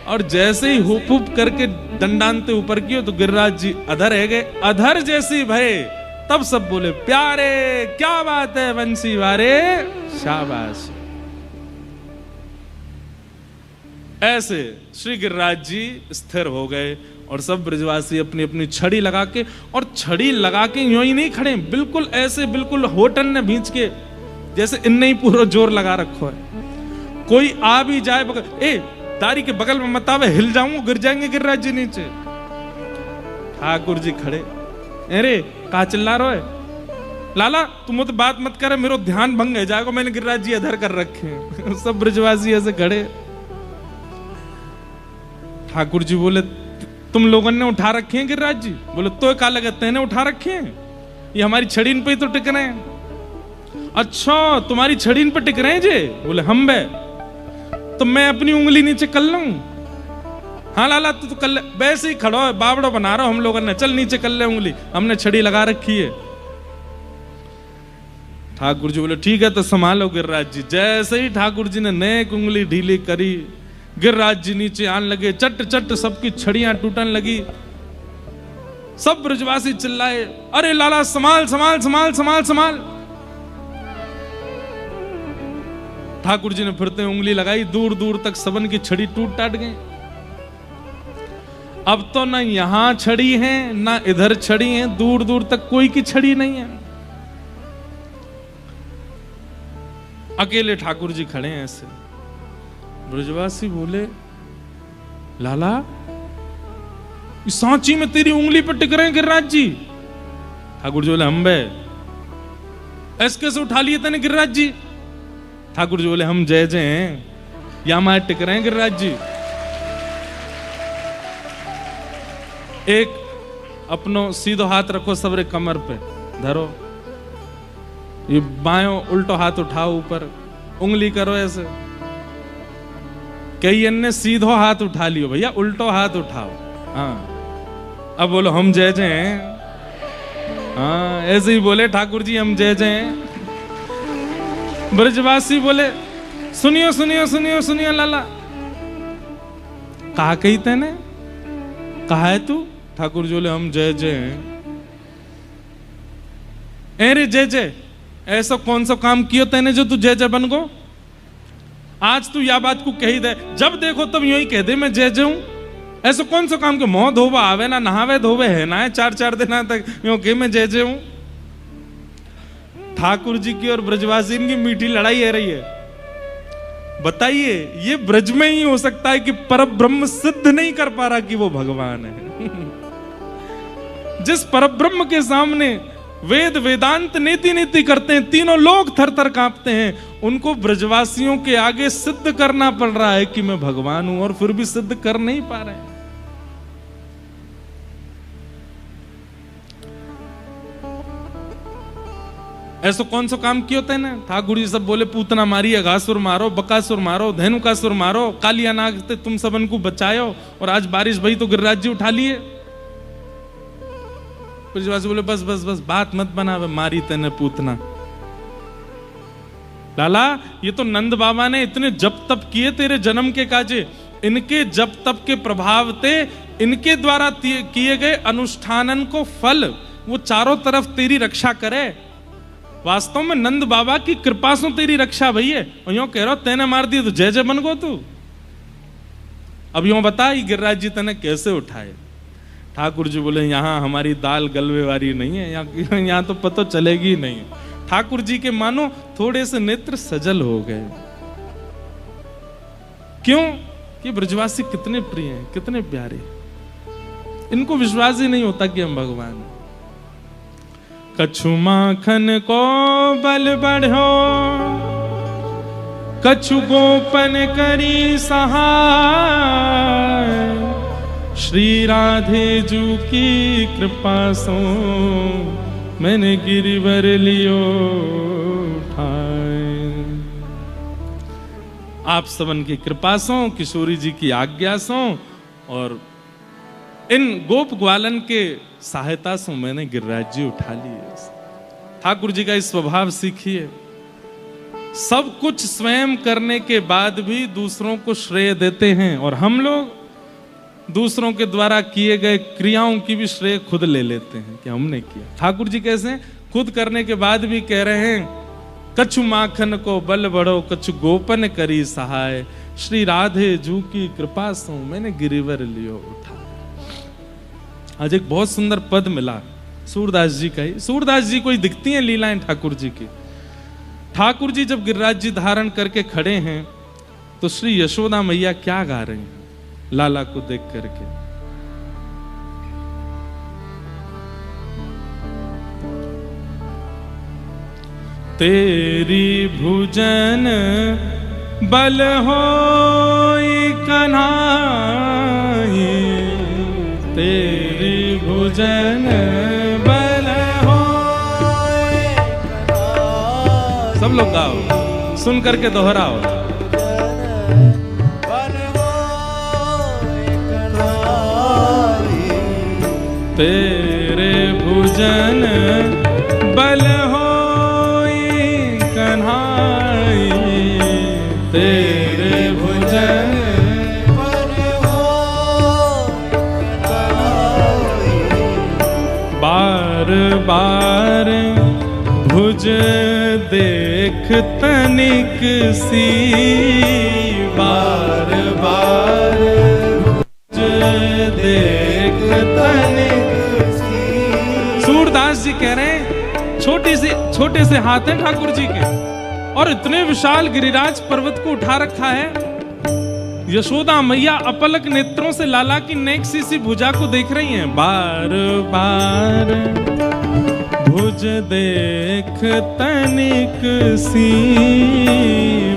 और जैसे ही हुप हुप करके दंडानते ऊपर किए तो गिरिराज जी अधर है गए। अधर जैसी भय, तब सब बोले प्यारे क्या बात है बंसी वारे, शाबाश। ऐसे श्री गिरिराज जी स्थिर हो गए और सब ब्रजवासी अपनी अपनी छड़ी लगा के, और छड़ी लगा के यूं ही नहीं खड़े, बिल्कुल ऐसे, बिल्कुल होटन ने भींच के, जैसे इनने ही पूरा जोर लगा रखो है। कोई आ भी जाए बगल, ए दारी के बगल में मत आवे, हिल जाऊंगा, गिर जाएंगे गिरिराज जी नीचे। ठाकुर जी खड़े, अरे कहा चिल्ला रहे है लाला, तुम तो बात मत करे, मेरो ध्यान भंग है जाएगा, मैंने गिरिराज जी अधर कर रखे हैं। सब ब्रजवासी ऐसे खड़े। ठाकुर जी बोले तुम लोगों ने उठा रखे हैं गिरिराज जी? बोले तो क्या लगता है उठा रखे हैं, ये हमारी छड़ीन पे ही तो टिक रहे हैं। अच्छा तुम्हारी छड़ीन पे टिक रहे हैं जी? बोले हम बे, तो मैं अपनी उंगली नीचे कर लूं? हाँ लाला तू तो कर ले, वैसे ही खड़ो है, बावड़ो बना रहा हो हम लोगों ने, चल नीचे कर ले उंगली, हमने छड़ी लगा रखी है। ठाकुर जी बोले ठीक है तो संभालो गिरिराज जी। जैसे ही ठाकुर जी ने नेक उंगली ढीली करी, गिरिराज जी नीचे आने लगे, चट चट सबकी छड़ियां टूटने लगी। सब ब्रजवासी चिल्लाए, अरे लाला संभाल संभाल संभाल संभाल संभाल। ठाकुर जी ने फिरते उंगली लगाई, दूर दूर तक सबन की छड़ी टूट टाट गई। अब तो ना यहां छड़ी है ना इधर छड़ी है, दूर दूर तक कोई की छड़ी नहीं है। अकेले ठाकुर जी खड़े हैं ऐसे। ब्रजवासी बोले, लाला इस सांची में तेरी उंगली पर टिक रहे हैं गिरिराज जी। ठाकुर जी बोले, अंबे ऐसे से उठा लिए तेने गिरिराज जी। ठाकुर जी बोले, हम जय जय हैं, या माए टिक रहे हैं गिरिराज जी। एक अपनो सीधो हाथ रखो सबरे कमर पे धरो, ये बायों उल्टो हाथ उठाओ ऊपर, उंगली करो ऐसे। कई अन्य सीधो हाथ उठा लियो भैया, उल्टो हाथ उठाओ। हाँ अब बोलो हम जय जय हैं। हाँ ऐसे ही बोले ठाकुर जी, हम जय जय हैं। ब्रजवासी बोले, सुनियो सुनियो सुनियो सुनियो लाला। कहा कही तेने, कहा है तू? ठाकुर जी बोले, हम जय जय हैं। अरे जय जय, ऐसा कौन सा काम कियो तेने जो तू जय जय बन गो? आज तू या बात को कही दे, जब देखो तब यूं ही कह दे मैं जय जय हूं। ऐसा कौन सा काम के मुंह धोबा आवे ना नहावे धोवे है ना, 4-4 दिन तक यूं के मैं जय जय हूं। ठाकुर जी की और ब्रजवासी की मीठी लड़ाई है रही है। बताइए ये ब्रज में ही हो सकता है कि परब्रह्म सिद्ध नहीं कर पा रहा कि वो भगवान है। जिस परब्रह्म के सामने वेद वेदांत नीति नीति करते हैं, तीनों लोग थर थर कांपते हैं, उनको ब्रजवासियों के आगे सिद्ध करना पड़ रहा है कि मैं भगवान हूं, और फिर भी सिद्ध कर नहीं पा रहे हैं। ऐसा कौन सा काम किया होता है ना? ठाकुर जी सब बोले, पूतना मारी, अघासुर मारो, बकासुर मारो, धेनुकासुर मारो, कालिया नाग से तुम सबन को बचायो, और आज बारिश भई तो गिरिराज जी उठा लिए। ब्रजवासी बोले, बस बस बस बात मत बना, मारी तेने पूतना। लाला ये तो नंद बाबा ने इतने जप तप किए तेरे जन्म के काजे, इनके जप तप के प्रभाव थे, इनके द्वारा किए गए अनुष्ठानन को फल वो चारों तरफ तेरी रक्षा करे। वास्तव में नंद बाबा की कृपा से तेरी रक्षा भई है, और यूं कह रहा तेने मार दिया तो जय जय बन गो तू। अब यूं बता गिरिराज जी तेने कैसे उठाए? ठाकुर जी बोले, यहां हमारी दाल गलवे वाली नहीं है, यहां तो पता चलेगी नहीं। ठाकुर जी के मानो थोड़े से नेत्र सजल हो गए। क्यों? कि ब्रजवासी कितने प्रिय हैं, कितने प्यारे। इनको विश्वास ही नहीं होता कि हम भगवान हैं। कछु माखन को बल बढ़ो, कछु गोपन करी सहाय, श्री राधे जू की कृपा सो मैंने गिरिवर लियो ठाए। आप सबन की कृपा सो, किशोरी जी की आज्ञा सो, और इन गोप ग्वालन के सहायता से मैंने गिरिराज जी उठा लिए। ठाकुर जी का इस स्वभाव सीखिए, सब कुछ स्वयं करने के बाद भी दूसरों को श्रेय देते हैं, और हम लोग दूसरों के द्वारा किए गए क्रियाओं की भी श्रेय खुद ले लेते हैं कि हमने किया। ठाकुर जी कैसे हैं? खुद करने के बाद भी कह रहे हैं, कछु माखन को बल बढ़ो, कछु गोपन करी सहाय, श्री राधे जू की कृपा सो मैंने गिरिवर लियो उठा। आज एक बहुत सुंदर पद मिला सूरदास जी का ही। सूरदास जी को ही दिखती हैं लीलाएं ठाकुर जी की। ठाकुर जी जब गिरिराज जी धारण करके खड़े हैं तो श्री यशोदा मैया क्या गा रही हैं लाला को देख करके? तेरी भुजन बल होई कन्हाई, तेरी भुजन बल होई कन्हाई। सब लोग गाओ, सुन करके दोहराओ। तेरे भुजन बल होई बार भुज देख तनिक सी, बार बार भुज देख तनिक सी। सूरदास जी कह रहे हैं छोटे से हाथ हैं ठाकुर जी के और इतने विशाल गिरिराज पर्वत को उठा रखा है। यशोदा मैया अपलक नेत्रों से लाला की नेक सी भुजा को देख रही हैं। बार बार भुज देख तनिक सी,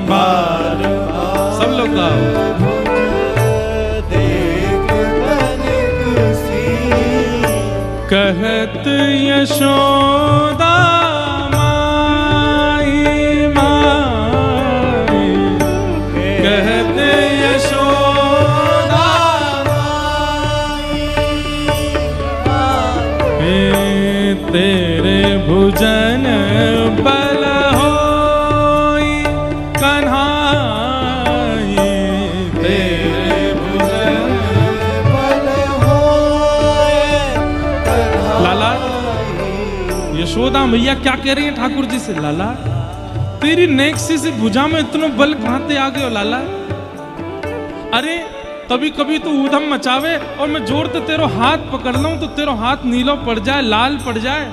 बार सब लोग गाओ। देख तनिक सी, कहत यशोदा माई माई, कहत यशोदा हे तेरे भुजन बल होई कन्हाई, तेरे भुजन बल होए लाला। यशोदा मैया क्या कह रही है ठाकुर जी से? लाला तेरी नेक सी भुजा में इतना बल कहां से आ गए हो लाला? अरे कभी कभी तू ऊधम मचावे और मैं जोर से तेरो हाथ पकड़ लूं तो तेरो हाथ नीलो पड़ जाए, लाल पड़ जाए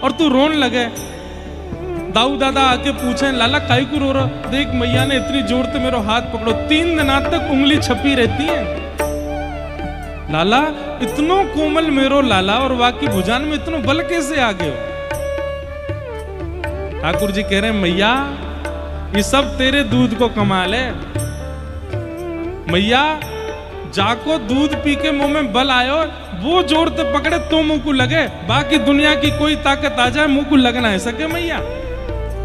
और तू रोन लगे। दाऊ दादा आके पूछे लाला काहे को रो रहा? देख मैया ने इतनी जोर से मेरो हाथ पकड़ो, 3 दिन तक उंगली छपी रहती है। लाला इतनो कोमल मेरो लाला और वाकी भुजान में इतनो बल कैसे आ गए? ठाकुर जी कह रहे हैं मैया ये सब तेरे दूध को कमाल है। मैया जाको दूध पी के मुंह में बल आयो वो जोर से पकड़े तो मुंह को लगे, बाकी दुनिया की कोई ताकत आ जाए मुंह को लगना है सके मैया।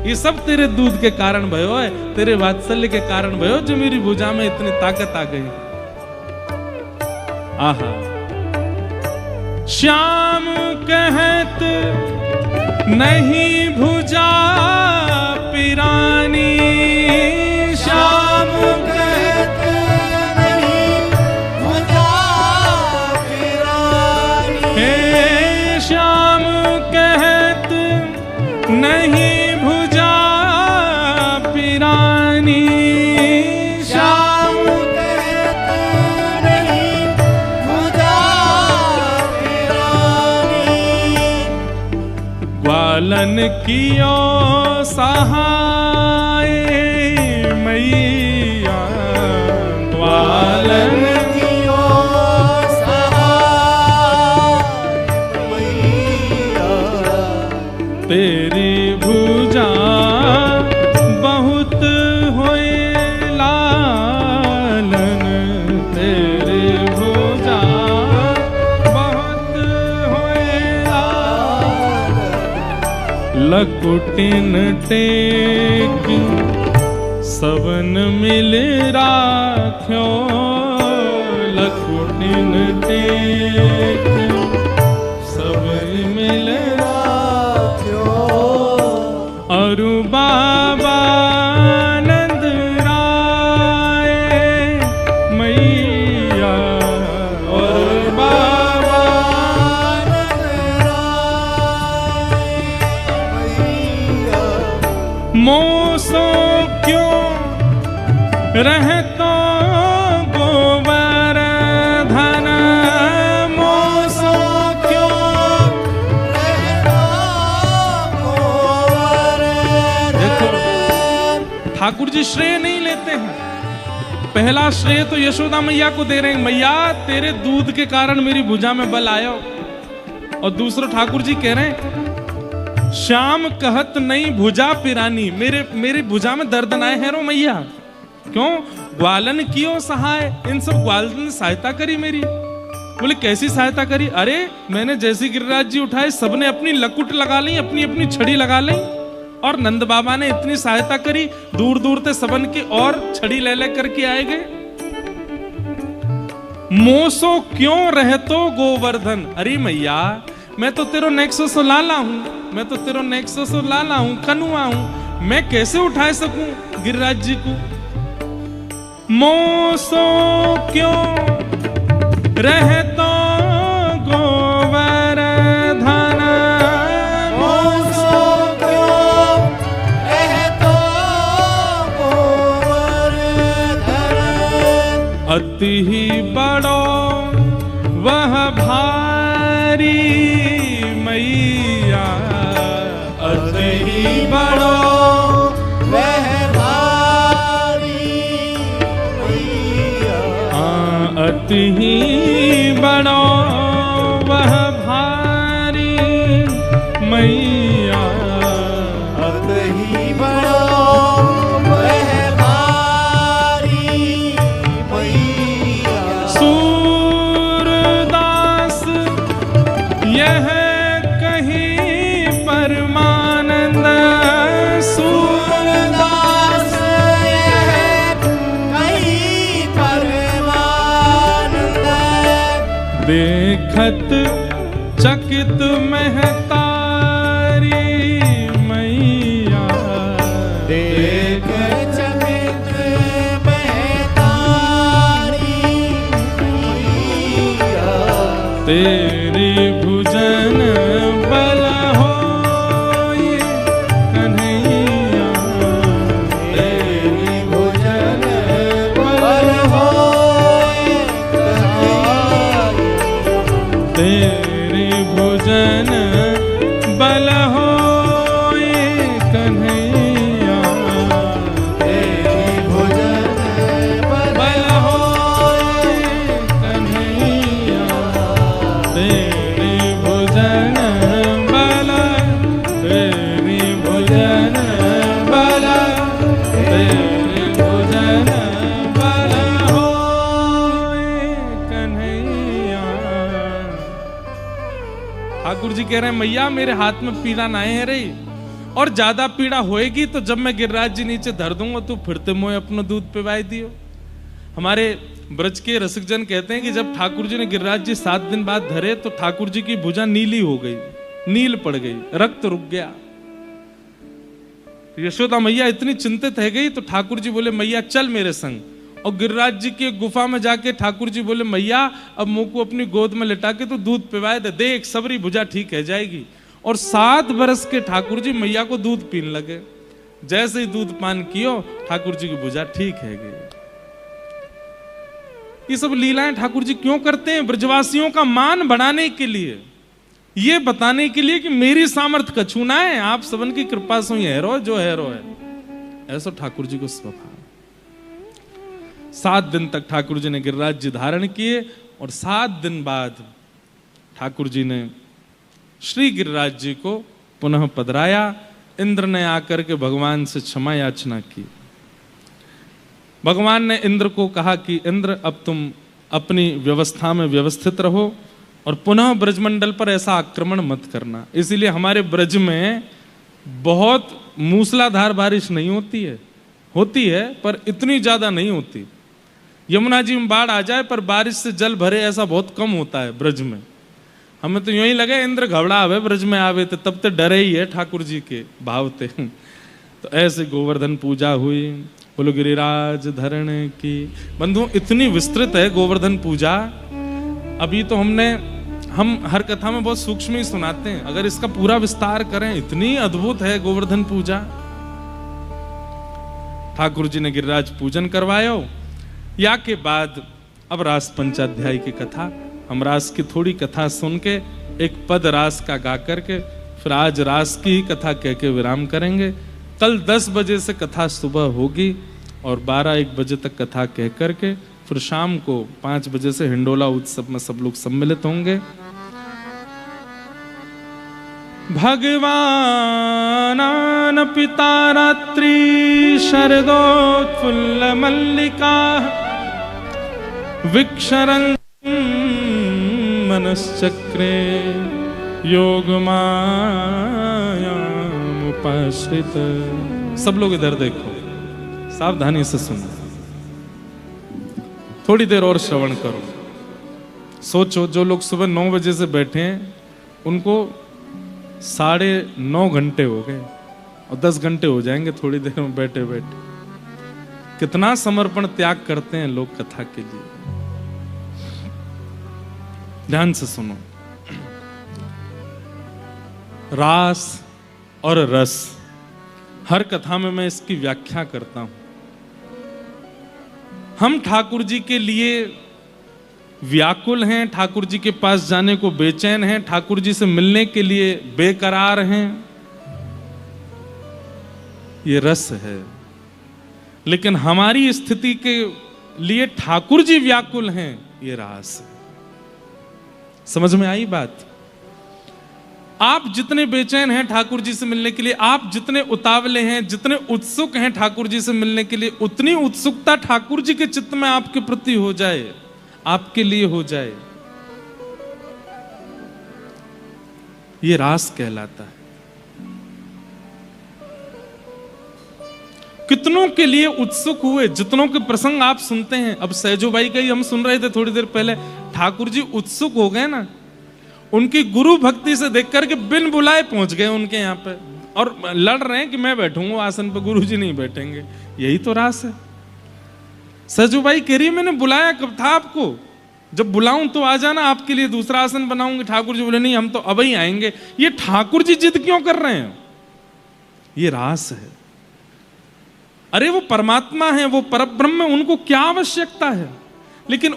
ये सब तेरे दूध के कारण भयो है, तेरे वात्सल्य के कारण भयो जो मेरी भुजा में इतनी ताकत आ गई। आहा श्याम कहत नहीं भुजा पिरानी, श्याम कहत नहीं भुजा पिरानी, हे श्याम कहत नहीं भुजा पिरानी, श्याम कहत नहीं भुजा पिरानी, ग्वालन कियो सहाय मैया, ग्वालन कियो सहाय मैया, तेरी भुजा बहुत होए लालन, तेरी भुजा बहुत होए लालन। लकुटिन टेक सबन मिल राख्यो, लकुटिन टेक सबन मिल अरु बाबा नंद राय मैया, और बाबा मोसो क्यों रहतो गोबर धन, मोसो क्यों ठाकुर जी श्रेय नहीं लेते हैं। पहला श्रेय तो यशोदा मैया को दे रहे हैं, मैया तेरे दूध के कारण मेरी भुजा में बल आयो। और दूसरा ठाकुर जी कह रहे हैं श्याम कहत नहीं भुजा पिरानी, मेरे भुजा में दर्द आए है रो मैया। क्यों? ग्वालन कियो सहाय, इन सब ग्वालन ने सहायता करी मेरी। बोले कैसी सहायता करी? अरे मैंने जैसी गिरिराज जी उठाए सबने अपनी लकुट लगा ली, अपनी अपनी छड़ी लगा ली, और नंद बाबा ने इतनी सहायता करी, दूर दूर से सबन की और छड़ी ले ले करके आए गए। मोसो क्यों रहतो गोवर्धन, अरे मैया मैं तो तेरो नेक्सो लाला हूं, मैं तो तेरो नेक्सो लाला हूं, कनुआ हूं, मैं कैसे उठा सकूं गिरिराज जी को? मोसो क्यों रहतो गोवर्धन, अति ही बड़ो वह भारी मैया, अति ही बड़ो वह भारी मैया, अति ही बड़ो वह भारी मैया, अति ही बड़ो वह भारी मैया। सूरदास यह कहीं परमानंद, सूरदास यह कहीं परमानंद, देखत चकित महतारी मैया, देख चकित महतारी मैया। तेरी भुजन बल होए कन्हैया, तेरी भुजन बल होए कन्हैया, तेरी भुजन बल होए कन्हैया, तेरी भुजन बल होए कन्हैया, तेरी भुजन बल, तेरी भुजन बल, तेरी भुजन बल होए कन्हैया। ठाकुर जी कह रहे हैं मैया मेरे हाथ में पीड़ा ना है रे, और ज्यादा पीड़ा होएगी तो जब मैं गिरिराज जी नीचे धर दूंगा तो फिरते मोए अपना दूध पिवाई दियो। हमारे ब्रज के रसिकजन कहते हैं कि जब ठाकुर जी ने गिरिराज जी 7 दिन बाद धरे तो ठाकुर जी की भुजा नीली हो गई, नील पड़ गई, रक्त रुक गया। यशोदा मैया इतनी चिंतित है गई तो ठाकुर जी बोले मैया चल मेरे संग, और गिरिराज जी की गुफा में जाके ठाकुर जी बोले मैया अब मुंह को अपनी गोद में लिटा के तो दूध पिवाए दे, देख सबरी भुजा ठीक है जाएगी। और 7 बरस के ठाकुर जी मैया को दूध पीने लगे, जैसे ही दूध पान कियो ठाकुर जी की भुजा ठीक है गई। ये सब लीलाएं ठाकुर जी क्यों करते हैं? ब्रजवासियों का मान बढ़ाने के लिए, ये बताने के लिए कि मेरी सामर्थ कछु ना है, आप सबन की कृपा से ही हैरो जो हैरो है। ऐसा ठाकुर जी को स्वभाव। 7 दिन तक ठाकुर जी ने गिरिराज जी धारण किए, और 7 दिन बाद ठाकुर जी ने श्री गिरिराज जी को पुनः पधराया। इंद्र ने आकर के भगवान से क्षमा याचना की। भगवान ने इंद्र को कहा कि इंद्र अब तुम अपनी व्यवस्था में व्यवस्थित रहो और पुनः ब्रजमंडल पर ऐसा आक्रमण मत करना। इसीलिए हमारे ब्रज में बहुत मूसलाधार बारिश नहीं होती है पर इतनी ज्यादा नहीं होती। यमुना जी में बाढ़ आ जाए पर बारिश से जल भरे ऐसा बहुत कम होता है ब्रज में। हमें तो यूं ही लगे इंद्र घबरा आवे ब्रज में आवे तो तब तो डरे ही है ठाकुर जी के भावते। तो ऐसे गोवर्धन पूजा हुई, बोलो गिरिराज धरण की। बंधु इतनी विस्तृत है गोवर्धन पूजा, अभी तो हम हर कथा में बहुत सूक्ष्म ही सुनाते हैं, अगर इसका पूरा विस्तार करें इतनी अद्भुत है गोवर्धन पूजा। ठाकुर जी ने गिरिराज पूजन करवायो। या के बाद अब रास पंचाध्याय की कथा, हम रास की थोड़ी कथा सुन के एक पद रास का गा करके फिर आज रास की ही कथा कह के विराम करेंगे। कल 10 बजे से कथा सुबह होगी और 12-1 बजे तक कथा कह करके फिर शाम को 5 बजे से हिंडोला उत्सव में सब लोग सम्मिलित होंगे। भगवान पिता रात्रि शरदोत्फुल्ल मल्लिका विक्षरन् मनश्चक्रे योगमायामुपाश्रित। सब लोग इधर देखो, सावधानी से सुनो, थोड़ी देर और श्रवण करो। सोचो जो लोग सुबह 9 बजे से बैठे हैं उनको 9.5 घंटे हो गए और 10 घंटे हो जाएंगे थोड़ी देर में बैठे बैठे। कितना समर्पण त्याग करते हैं लोग कथा के लिए। ध्यान से सुनो। रास और रस, हर कथा में मैं इसकी व्याख्या करता हूं। हम ठाकुर जी के लिए व्याकुल हैं, ठाकुर जी के पास जाने को बेचैन हैं, ठाकुर जी से मिलने के लिए बेकरार हैं। ये रस है। लेकिन हमारी स्थिति के लिए ठाकुर जी व्याकुल हैं, ये रास है। समझ में आई बात? आप जितने बेचैन हैं ठाकुर जी से मिलने के लिए, आप जितने उतावले हैं, जितने उत्सुक हैं ठाकुर जी से मिलने के लिए, उतनी उत्सुकता ठाकुर जी के चित्त में आपके प्रति हो जाए, आपके लिए हो जाए, ये रास कहलाता है। कितनों के लिए उत्सुक हुए, जितनों के प्रसंग आप सुनते हैं। अब सहजो भाई का ही हम सुन रहे थे थोड़ी देर पहले, ठाकुर जी उत्सुक हो गए ना, उनकी गुरु भक्ति से देख करके बिन बुलाए पहुंच गए उनके यहाँ पे, और लड़ रहे हैं कि मैं बैठूंगा आसन पे, गुरु जी नहीं बैठेंगे। यही तो रास है। सहजो भाई कह रही मैंने बुलाया कब था आपको, जब बुलाऊं तो आ जाना, आपके लिए दूसरा आसन बनाऊंगे। ठाकुर जी बोले नहीं, हम तो अब ही आएंगे। ये ठाकुर जी जिद क्यों कर रहे हैं? ये रास है। अरे वो परमात्मा है, वो परब्रह्म है, उनको क्या आवश्यकता है? लेकिन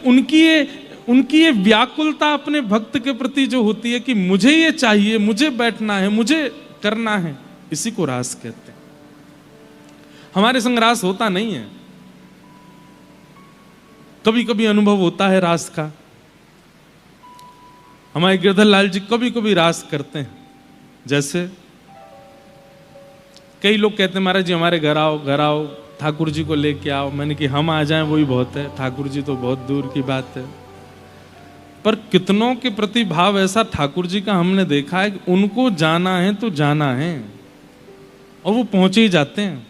उनकी ये व्याकुलता अपने भक्त के प्रति जो होती है कि मुझे ये चाहिए, मुझे बैठना है, मुझे करना है, इसी को रास कहते हैं। हमारे संग रास होता नहीं है। कभी कभी अनुभव होता है रास का। हमारे गिरधर लाल जी कभी कभी रास करते हैं। जैसे कई लोग कहते हैं महाराज जी हमारे घर आओ, ठाकुर जी को लेके आओ। मैंने कि हम आ जाएं वही बहुत है, ठाकुर जी तो बहुत दूर की बात है। पर कितनों के प्रति भाव ऐसा ठाकुर जी का हमने देखा है कि उनको जाना है तो जाना है, और वो पहुंचे ही जाते हैं।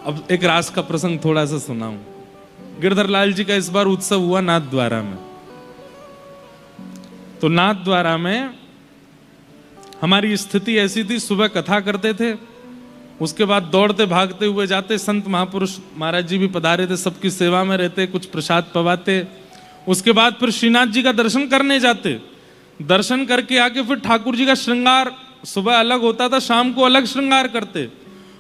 अब एक रास का प्रसंग थोड़ा सा सुनाऊं। गिरधर लाल जी का इस बार उत्सव हुआ नाथद्वारा में। तो नाथद्वारा में हमारी स्थिति ऐसी थी, सुबह कथा करते थे, उसके बाद दौड़ते भागते हुए जाते, संत महापुरुष महाराज जी भी पधारे थे, सबकी सेवा में रहते, कुछ प्रसाद पवाते। उसके बाद फिर श्रीनाथ जी का दर्शन करने जाते, दर्शन करके आके फिर ठाकुर जी का श्रृंगार सुबह अलग होता था, शाम को अलग श्रृंगार करते,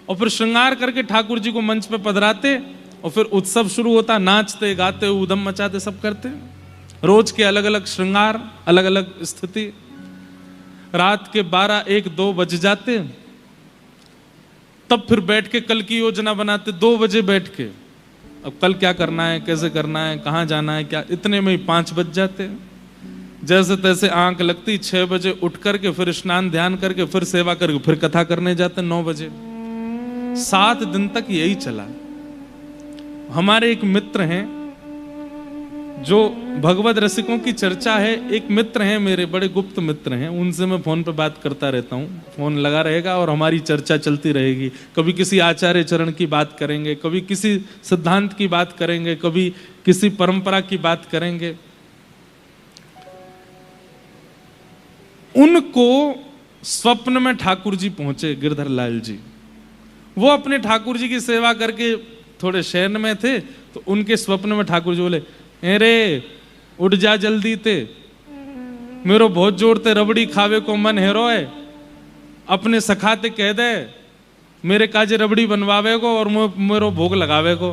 और फिर श्रृंगार करके ठाकुर जी को मंच पे पधराते, और फिर उत्सव शुरू होता, नाचते गाते उधम मचाते सब करते। रोज के अलग अलग श्रृंगार, अलग अलग स्थिति। रात के 12, 1, 2 बज जाते, तब फिर बैठ के कल की योजना बनाते 2 बजे बैठ के। अब कल क्या करना है, कैसे करना है, कहाँ जाना है, क्या, इतने में ही 5 बज जाते। जैसे तैसे आंख लगती, 6 बजे उठ करके फिर स्नान ध्यान करके फिर सेवा करके फिर कथा करने जाते 9 बजे। 7 दिन तक यही चला। हमारे एक मित्र हैं जो भगवत रसिकों की चर्चा है, एक मित्र हैं मेरे, बड़े गुप्त मित्र हैं, उनसे मैं फोन पे बात करता रहता हूँ। फोन लगा रहेगा और हमारी चर्चा चलती रहेगी। कभी किसी आचार्य चरण की बात करेंगे, कभी किसी सिद्धांत की बात करेंगे, कभी किसी परंपरा की बात करेंगे। उनको स्वप्न में ठाकुर जी पहुंचे, गिरधर लाल जी। वो अपने ठाकुर जी की सेवा करके थोड़े शहर में थे, तो उनके स्वप्न में ठाकुर जी बोले, अरे उठ जा जल्दी ते, मेरो बहुत जोर ते रबड़ी खावे को मन हेरो है, अपने सखाते कह दे मेरे काजे रबड़ी बनवावे को और मेरो भोग लगावे को।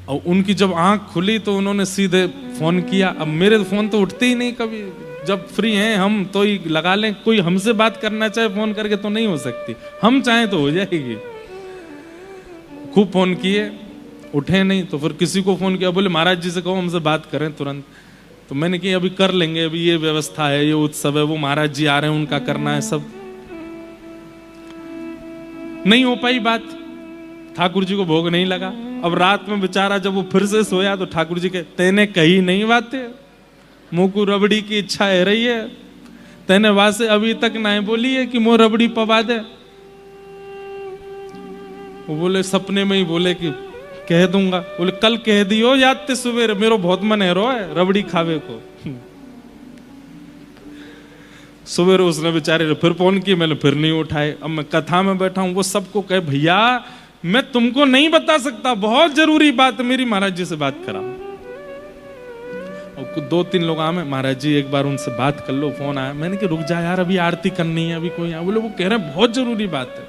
और उनकी जब आंख खुली तो उन्होंने सीधे फोन किया। अब मेरे फोन तो उठते ही नहीं कभी, जब फ्री हैं हम तो ही लगा लें। कोई हमसे बात करना चाहे फोन करके तो नहीं हो सकती, हम चाहें तो हो जाएगी। खूब फोन किए, उठे नहीं, तो फिर किसी को फोन किया, बोले महाराज जी से कहो हमसे बात करें तुरंत। तो मैंने कहा अभी कर लेंगे, अभी ये व्यवस्था है, ये उत्सव है, वो महाराज जी आ रहे हैं, उनका करना है सब। नहीं हो पाई बात, ठाकुर जी को भोग नहीं लगा। अब रात में बेचारा जब वो फिर से सोया तो ठाकुर जी के, तेने कही नहीं बातें, मुंह को रबड़ी की इच्छा है रही है, तेने वासे अभी तक नहीं बोली है कि मुंह रबड़ी पवा दे। वो बोले सपने में ही बोले कि कह दूंगा। बोले कल कह दियो याद ते सुबह, मेरो बहुत मन है रो है रबड़ी खावे को। सुबह उसने बेचारे ने फिर फोन किया, मैंने फिर नहीं उठाए। अब मैं कथा में बैठा हूं, वो सबको कहे भैया मैं तुमको नहीं बता सकता, बहुत जरूरी बात है, मेरी महाराज जी से बात करा। और 2-3 लोग आए, महाराज जी एक बार उनसे बात कर लो, फोन आया। मैंने कि रुक जा यार, अभी आरती करनी है, अभी कोई आया। बोले वो कह रहे हैं बहुत जरूरी बात है।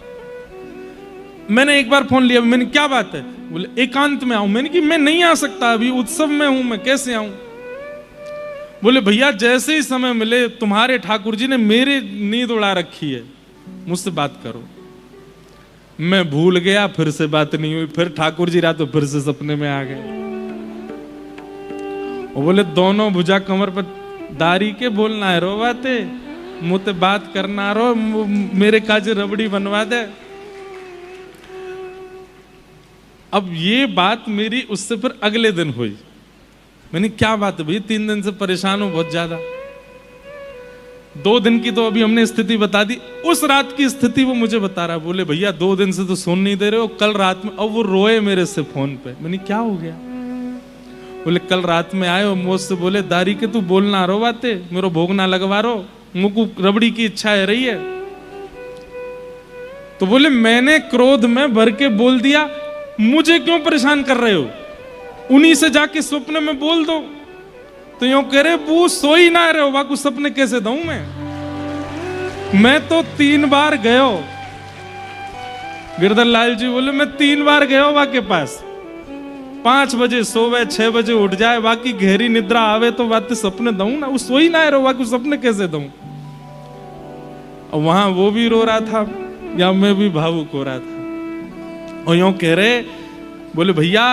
मैंने एक बार फोन लिया, मैंने क्या बात है, बोले एकांत में आऊं। मैंने कि मैं नहीं आ सकता, अभी उत्सव में हूं, मैं कैसे आऊं। बोले भैया जैसे ही समय मिले, तुम्हारे ठाकुर जी ने मेरी नींद उड़ा रखी है, मुझसे बात करो। मैं भूल गया, फिर से बात नहीं हुई। फिर ठाकुर जी रात तो फिर से सपने में आ गए। वो बोले दोनों भुजा कमर पर दारी के बोलना है रो बाते, मुझसे बात करना रो, मेरे काज रबड़ी बनवा दे। अब ये बात मेरी उससे फिर अगले दिन हुई। मैंने क्या बात है भाई, 3 दिन से परेशान हूं बहुत ज्यादा। 2 दिन की तो अभी हमने स्थिति बता दी, उस रात की स्थिति वो मुझे बता रहा। बोले भैया 2 दिन से तो सुन नहीं दे रहे हो, कल रात में। अब वो रोए मेरे से फोन पे। मैंने क्या हो गया। बोले कल रात में आए हो मुझसे, बोले दारी के तू बोलना रो बाते, मेरे भोग ना लगवा रो, मुझको रबड़ी की इच्छा है रही है। तो बोले मैंने क्रोध में भर के बोल दिया, मुझे क्यों परेशान कर रहे हो, उन्हीं से जाके स्वप्न में बोल दो। तो यूं कह रहे वो सो ही ना रहे हो, वाकू सपने कैसे दूं मैं तो 3 बार गयो। गिरधर लाल जी बोले मैं 3 बार गयो वाके पास, 5 बजे सोवे, 6 बजे उठ जाए, बाकी गहरी निद्रा आवे तो बात सपने दूं ना, वो सो ही ना रहो, वाकू सपने कैसे दूं। और वहां वो भी रो रहा था या मैं भी भावुक हो रहा था। और यूं कह रहे, बोले भैया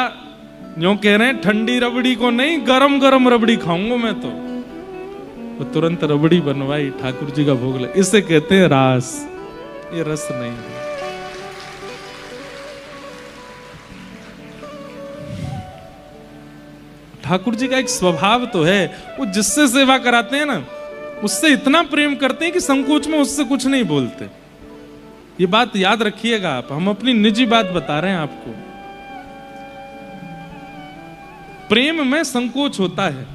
यूं कह रहे हैं ठंडी रबड़ी को नहीं, गरम गरम रबड़ी खाऊंगा मैं तो तुरंत रबड़ी बनवाई, ठाकुर जी का भोग लगा। इसे कहते हैं रास, ये रस नहीं है। ठाकुर जी का एक स्वभाव तो है, वो जिससे सेवा कराते हैं ना, उससे इतना प्रेम करते हैं कि संकोच में उससे कुछ नहीं बोलते। ये बात याद रखिएगा आप, हम अपनी निजी बात बता रहे हैं आपको। प्रेम में संकोच होता है,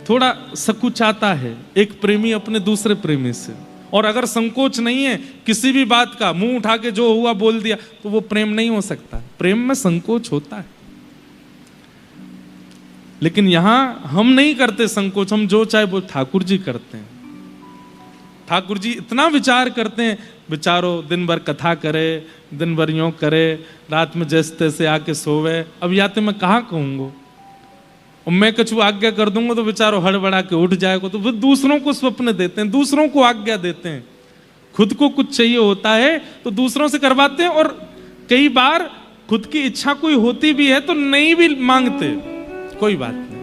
थोड़ा सकुचाता है एक प्रेमी अपने दूसरे प्रेमी से। और अगर संकोच नहीं है किसी भी बात का, मुंह उठा के जो हुआ बोल दिया, तो वो प्रेम नहीं हो सकता। प्रेम में संकोच होता है। लेकिन यहां हम नहीं करते संकोच, हम जो चाहे वो ठाकुर जी करते हैं। ठाकुर जी इतना विचार करते हैं, विचारो दिन भर कथा करे, दिन भर यूं करे, रात में जैसे तैसे आके सोवे। अब या तो मैं कहाँ कहूंगा, और मैं कुछ आज्ञा कर दूंगा तो बेचारो हड़बड़ा के उठ जाएगा। तो फिर दूसरों को स्वप्न देते हैं, दूसरों को आज्ञा देते हैं। खुद को कुछ चाहिए होता है तो दूसरों से करवाते हैं, और कई बार खुद की इच्छा कोई होती भी है तो नहीं भी मांगते, कोई बात नहीं।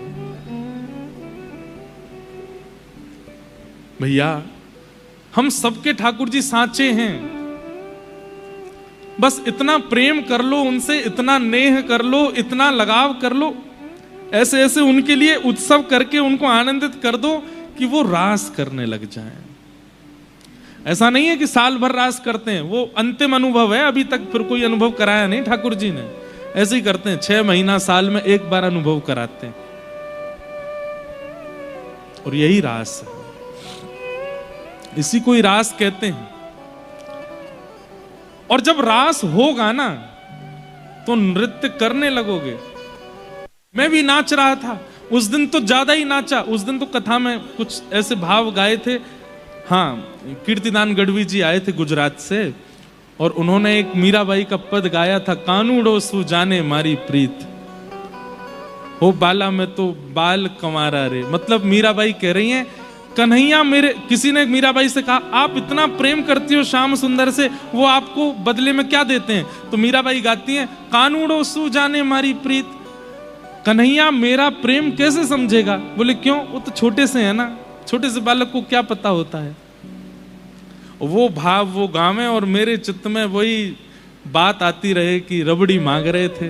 भैया हम सबके ठाकुर जी साचे हैं, बस इतना प्रेम कर लो उनसे, इतना नेह कर लो, इतना लगाव कर लो, ऐसे ऐसे उनके लिए उत्सव करके उनको आनंदित कर दो कि वो रास करने लग जाएं। ऐसा नहीं है कि साल भर रास करते हैं, वो अंतिम अनुभव है, अभी तक फिर कोई अनुभव कराया नहीं ठाकुर जी ने। ऐसे ही करते हैं, 6 महीना साल में एक बार अनुभव कराते हैं, और यही रास है, इसी को ही रास कहते हैं। और जब रास होगा ना तो नृत्य करने लगोगे। मैं भी नाच रहा था उस दिन, तो ज्यादा ही नाचा उस दिन। तो कथा में कुछ ऐसे भाव गाए थे। हाँ, कीर्तिदान गढ़वी जी आए थे गुजरात से, और उन्होंने एक मीराबाई का पद गाया था, कानूड़ो सु जाने मारी प्रीत हो बाला में तो बाल कंवारा रे। मतलब मीराबाई कह रही हैं, कन्हैया मेरे, किसी ने मीराबाई से कहा आप इतना प्रेम करती हो श्याम सुंदर से, वो आपको बदले में क्या देते हैं? तो मीराबाई गाती हैं, कानूड़ो सु जाने मारी प्रीत, कन्हैया मेरा प्रेम कैसे समझेगा? बोले क्यों? वो तो छोटे से है ना, छोटे से बालक को क्या पता होता है। वो भाव वो गावे, और मेरे चित्त में वही बात आती रहे कि रबड़ी मांग रहे थे,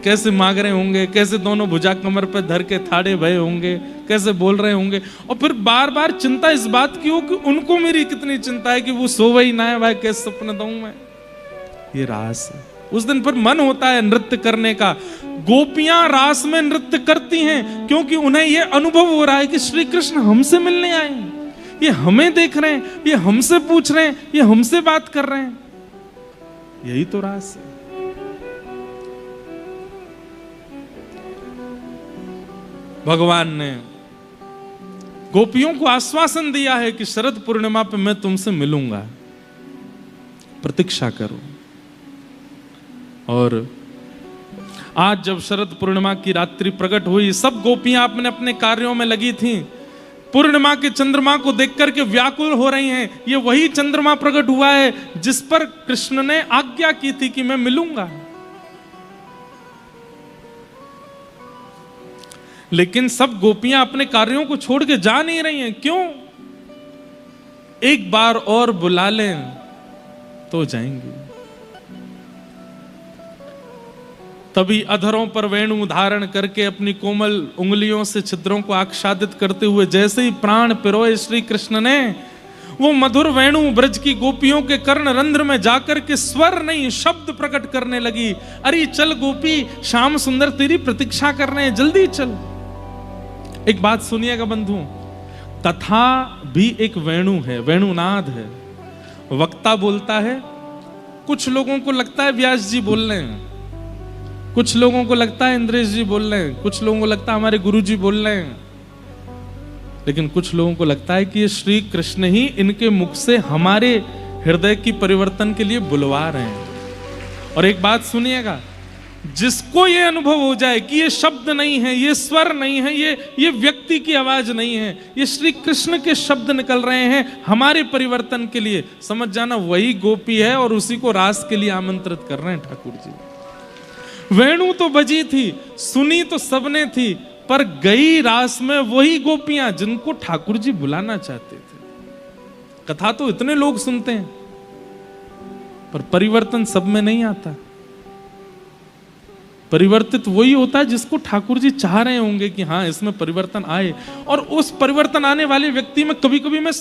कैसे मांग रहे होंगे, कैसे दोनों भुजा कमर पे धर के थाड़े भये होंगे, कैसे बोल रहे होंगे। और फिर बार बार चिंता इस बात की हो कि उनको मेरी कितनी चिंता है कि वो सोवे ही ना है, भाई कैसे सपने दूं मैं। ये रास है। उस दिन फिर मन होता है नृत्य करने का। गोपियां रास में नृत्य करती हैं क्योंकि उन्हें यह अनुभव हो रहा है कि श्री कृष्ण हमसे मिलने आए हैं, ये हमें देख रहे हैं, ये हमसे पूछ रहे हैं, ये हमसे बात कर रहे हैं। यही तो रास है। भगवान ने गोपियों को आश्वासन दिया है कि शरद पूर्णिमा पे मैं तुमसे मिलूंगा, प्रतीक्षा करो। और आज जब शरद पूर्णिमा की रात्रि प्रकट हुई, सब गोपियां अपने अपने कार्यों में लगी थीं। पूर्णिमा के चंद्रमा को देख करके व्याकुल हो रही हैं। ये वही चंद्रमा प्रकट हुआ है जिस पर कृष्ण ने आज्ञा की थी कि मैं मिलूंगा। लेकिन सब गोपियां अपने कार्यों को छोड़ के जा नहीं रही हैं। क्यों? एक बार और बुला लें तो जाएंगी। तभी अधरों पर वेणु धारण करके अपनी कोमल उंगलियों से छिद्रों को आच्छादित करते हुए जैसे ही प्राण पिरोए श्री कृष्ण ने, वो मधुर वेणु ब्रज की गोपियों के कर्ण रंध्र में जाकर के स्वर नहीं शब्द प्रकट करने लगी। अरे चल गोपी, श्याम सुंदर तेरी प्रतीक्षा कर रहे हैं, जल्दी चल। एक बात सुनिएगा बंधु, कथा भी एक वेणु है, वेणुनाद है। वक्ता बोलता है, कुछ लोगों को लगता है व्यास जी बोल रहे हैं, कुछ लोगों को लगता है इंद्रेश जी बोल रहे हैं, कुछ लोगों को लगता है हमारे गुरु जी बोल रहे हैं, लेकिन कुछ लोगों को लगता है कि ये श्री कृष्ण ही इनके मुख से हमारे हृदय की परिवर्तन के लिए बुलवा रहे हैं। और एक बात सुनिएगा, जिसको ये अनुभव हो जाए कि ये शब्द नहीं है, ये स्वर नहीं है, ये व्यक्ति की आवाज नहीं है, ये श्री कृष्ण के शब्द निकल रहे हैं हमारे परिवर्तन के लिए, समझ जाना वही गोपी है और उसी को रास के लिए आमंत्रित कर रहे हैं ठाकुर जी। वेणु तो बजी थी, सुनी तो सबने थी, पर गई रास में वही गोपियां जिनको ठाकुर जी बुलाना चाहते थे। कथा तो इतने लोग सुनते हैं, पर परिवर्तन सब में नहीं आता। परिवर्तित वही होता है जिसको ठाकुर जी चाह रहे होंगे कि हाँ इसमें परिवर्तन आए। और उस परिवर्तन आने वाले व्यक्ति में कभी कभी मैं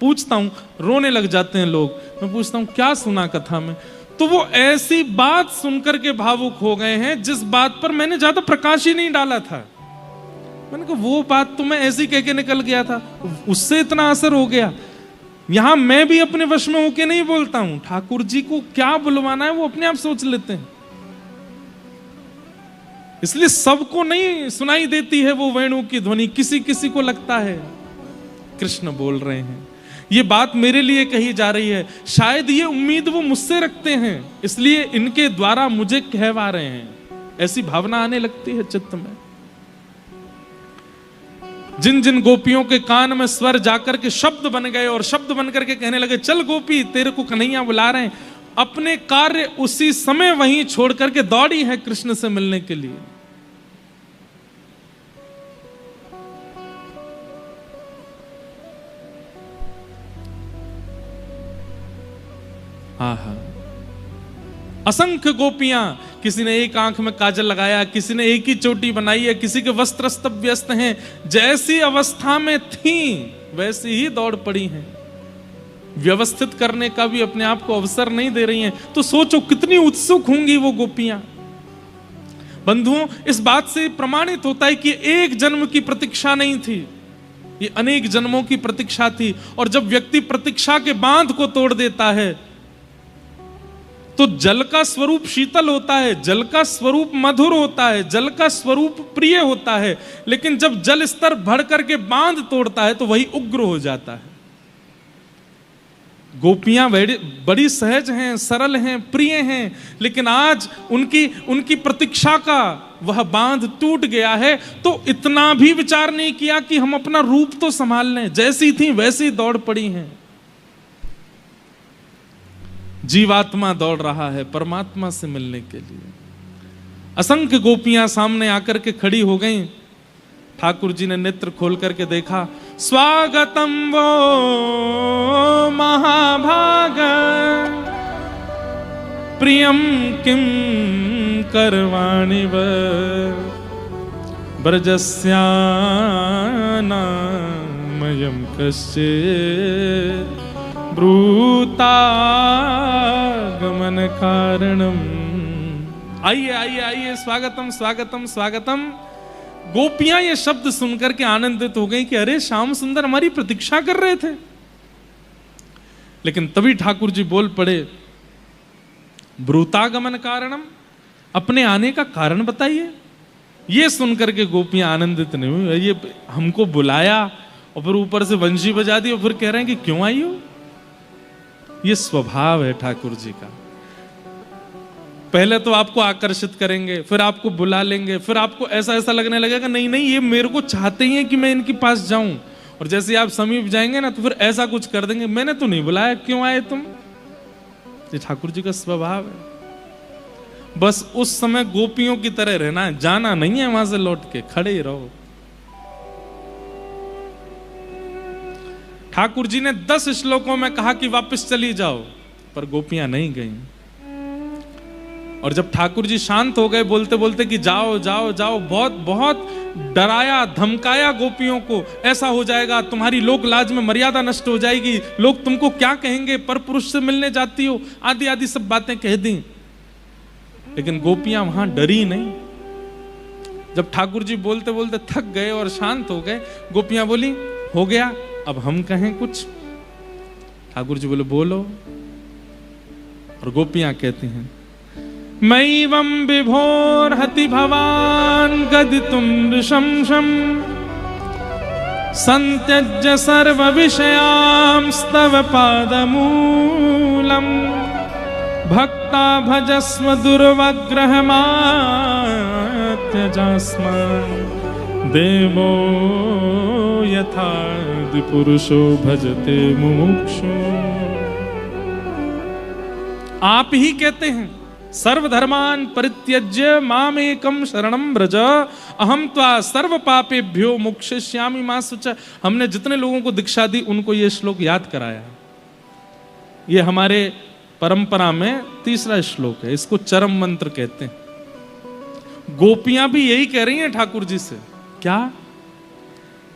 पूछता हूं, रोने लग जाते हैं लोग, मैं पूछता हूं क्या सुना कथा में, तो वो ऐसी बात सुनकर के भावुक हो गए हैं जिस बात पर मैंने ज्यादा प्रकाश ही नहीं डाला था। मैंने कहा वो बात तो मैं ऐसी कह के निकल गया था, उससे इतना असर हो गया। यहां मैं भी अपने वश में होके नहीं बोलता हूं, ठाकुर जी को क्या बुलवाना है वो अपने आप सोच लेते हैं। इसलिए सबको नहीं सुनाई देती है वो वेणु की ध्वनि, किसी किसी को लगता है कृष्ण बोल रहे हैं। ये बात मेरे लिए कही जा रही है, शायद ये उम्मीद वो मुझसे रखते हैं, इसलिए इनके द्वारा मुझे कहवा रहे हैं, ऐसी भावना आने लगती है चित्त में। जिन जिन गोपियों के कान में स्वर जाकर के शब्द बन गए और शब्द बन करके कहने लगे चल गोपी तेरे को कन्हैया बुला रहे हैं, अपने कार्य उसी समय वहीं छोड़ करके दौड़ी है कृष्ण से मिलने के लिए। असंख्य गोपियां, किसी ने एक आंख में काजल लगाया, किसी ने एक ही चोटी बनाई है, किसी के वस्त्र अस्त व्यस्त हैं, जैसी अवस्था में थीं वैसी ही दौड़ पड़ी हैं। व्यवस्थित करने का भी अपने आप को अवसर नहीं दे रही हैं। तो सोचो कितनी उत्सुक होंगी वो गोपियां। बंधुओं, इस बात से प्रमाणित होता है कि एक जन्म की प्रतीक्षा नहीं थी, ये अनेक जन्मों की प्रतीक्षा थी। और जब व्यक्ति प्रतीक्षा के बांध को तोड़ देता है तो जल का स्वरूप शीतल होता है, जल का स्वरूप मधुर होता है, जल का स्वरूप प्रिय होता है, लेकिन जब जल स्तर बढ़ करके बांध तोड़ता है तो वही उग्र हो जाता है। गोपियां बड़ी सहज हैं, सरल हैं, प्रिय हैं, लेकिन आज उनकी प्रतीक्षा का वह बांध टूट गया है, तो इतना भी विचार नहीं किया कि हम अपना रूप तो संभाल लें, जैसी थी वैसी दौड़ पड़ी हैं। जीवात्मा दौड़ रहा है परमात्मा से मिलने के लिए। असंख्य गोपियां सामने आकर के खड़ी हो गईं। ठाकुर जी ने नेत्र खोल करके देखा, स्वागतम वो महाभाग प्रियम किम करवाणि ब्रजस्यानामयं कश्चित् ब्रूतागमन कारणम। आइए आइए आइए, स्वागतम स्वागतम स्वागतम। गोपियां ये शब्द सुनकर के आनंदित हो गई कि अरे श्याम सुंदर हमारी प्रतीक्षा कर रहे थे। लेकिन तभी ठाकुर जी बोल पड़े, ब्रूतागमन कारणम, अपने आने का कारण बताइए। ये सुनकर के गोपियां आनंदित नहीं हुई, ये हमको बुलाया और फिर ऊपर से बंशी बजा दी और फिर कह रहे हैं कि क्यों आई हो। ये स्वभाव है ठाकुर जी का। पहले तो आपको आकर्षित करेंगे, फिर आपको बुला लेंगे, फिर आपको ऐसा ऐसा लगने लगेगा नहीं नहीं ये मेरे को चाहते ही हैं कि मैं इनके पास जाऊं, और जैसे ही आप समीप जाएंगे ना तो फिर ऐसा कुछ कर देंगे, मैंने तो नहीं बुलाया, क्यों आए तुम। ये ठाकुर जी का स्वभाव है। बस उस समय गोपियों की तरह रहना है, जाना नहीं है वहां से, लौट के खड़े ही रहो। ठाकुर जी ने 10 श्लोकों में कहा कि वापस चली जाओ, पर गोपियां नहीं गईं। और जब ठाकुर जी शांत हो गए बोलते बोलते कि जाओ जाओ जाओ, बहुत बहुत डराया धमकाया गोपियों को, ऐसा हो जाएगा तुम्हारी लोक लाज में मर्यादा नष्ट हो जाएगी, लोग तुमको क्या कहेंगे, पर पुरुष से मिलने जाती हो, आदि आदि सब बातें कह दी। लेकिन गोपियां वहां डरी नहीं। जब ठाकुर जी बोलते बोलते थक गए और शांत हो गए, गोपियां बोली हो गया, अब हम कहें कुछ। ठाकुर जी बोले बोलो। और गोपियां कहती हैं मैवं विभोर्हति भवान् गदितुं नृशंसम् संत्यज्य सर्व विषयांस्तव पादमूलम् भक्ता भजस्व दुर्वग्रहमात्यजास्मान् देवो यथा पुरुषो भजते मुमुक्षु। आप ही कहते हैं सर्वधर्मान् परित्यज्य मामेकं शरणं व्रज अहम त्वा सर्व पापेभ्यो मोक्षयिष्यामि मा शुचः। हमने जितने लोगों को दीक्षा दी उनको ये श्लोक याद कराया। ये हमारे परंपरा में तीसरा श्लोक है, इसको चरम मंत्र कहते हैं। गोपियां भी यही कह रही हैं ठाकुर जी से, क्या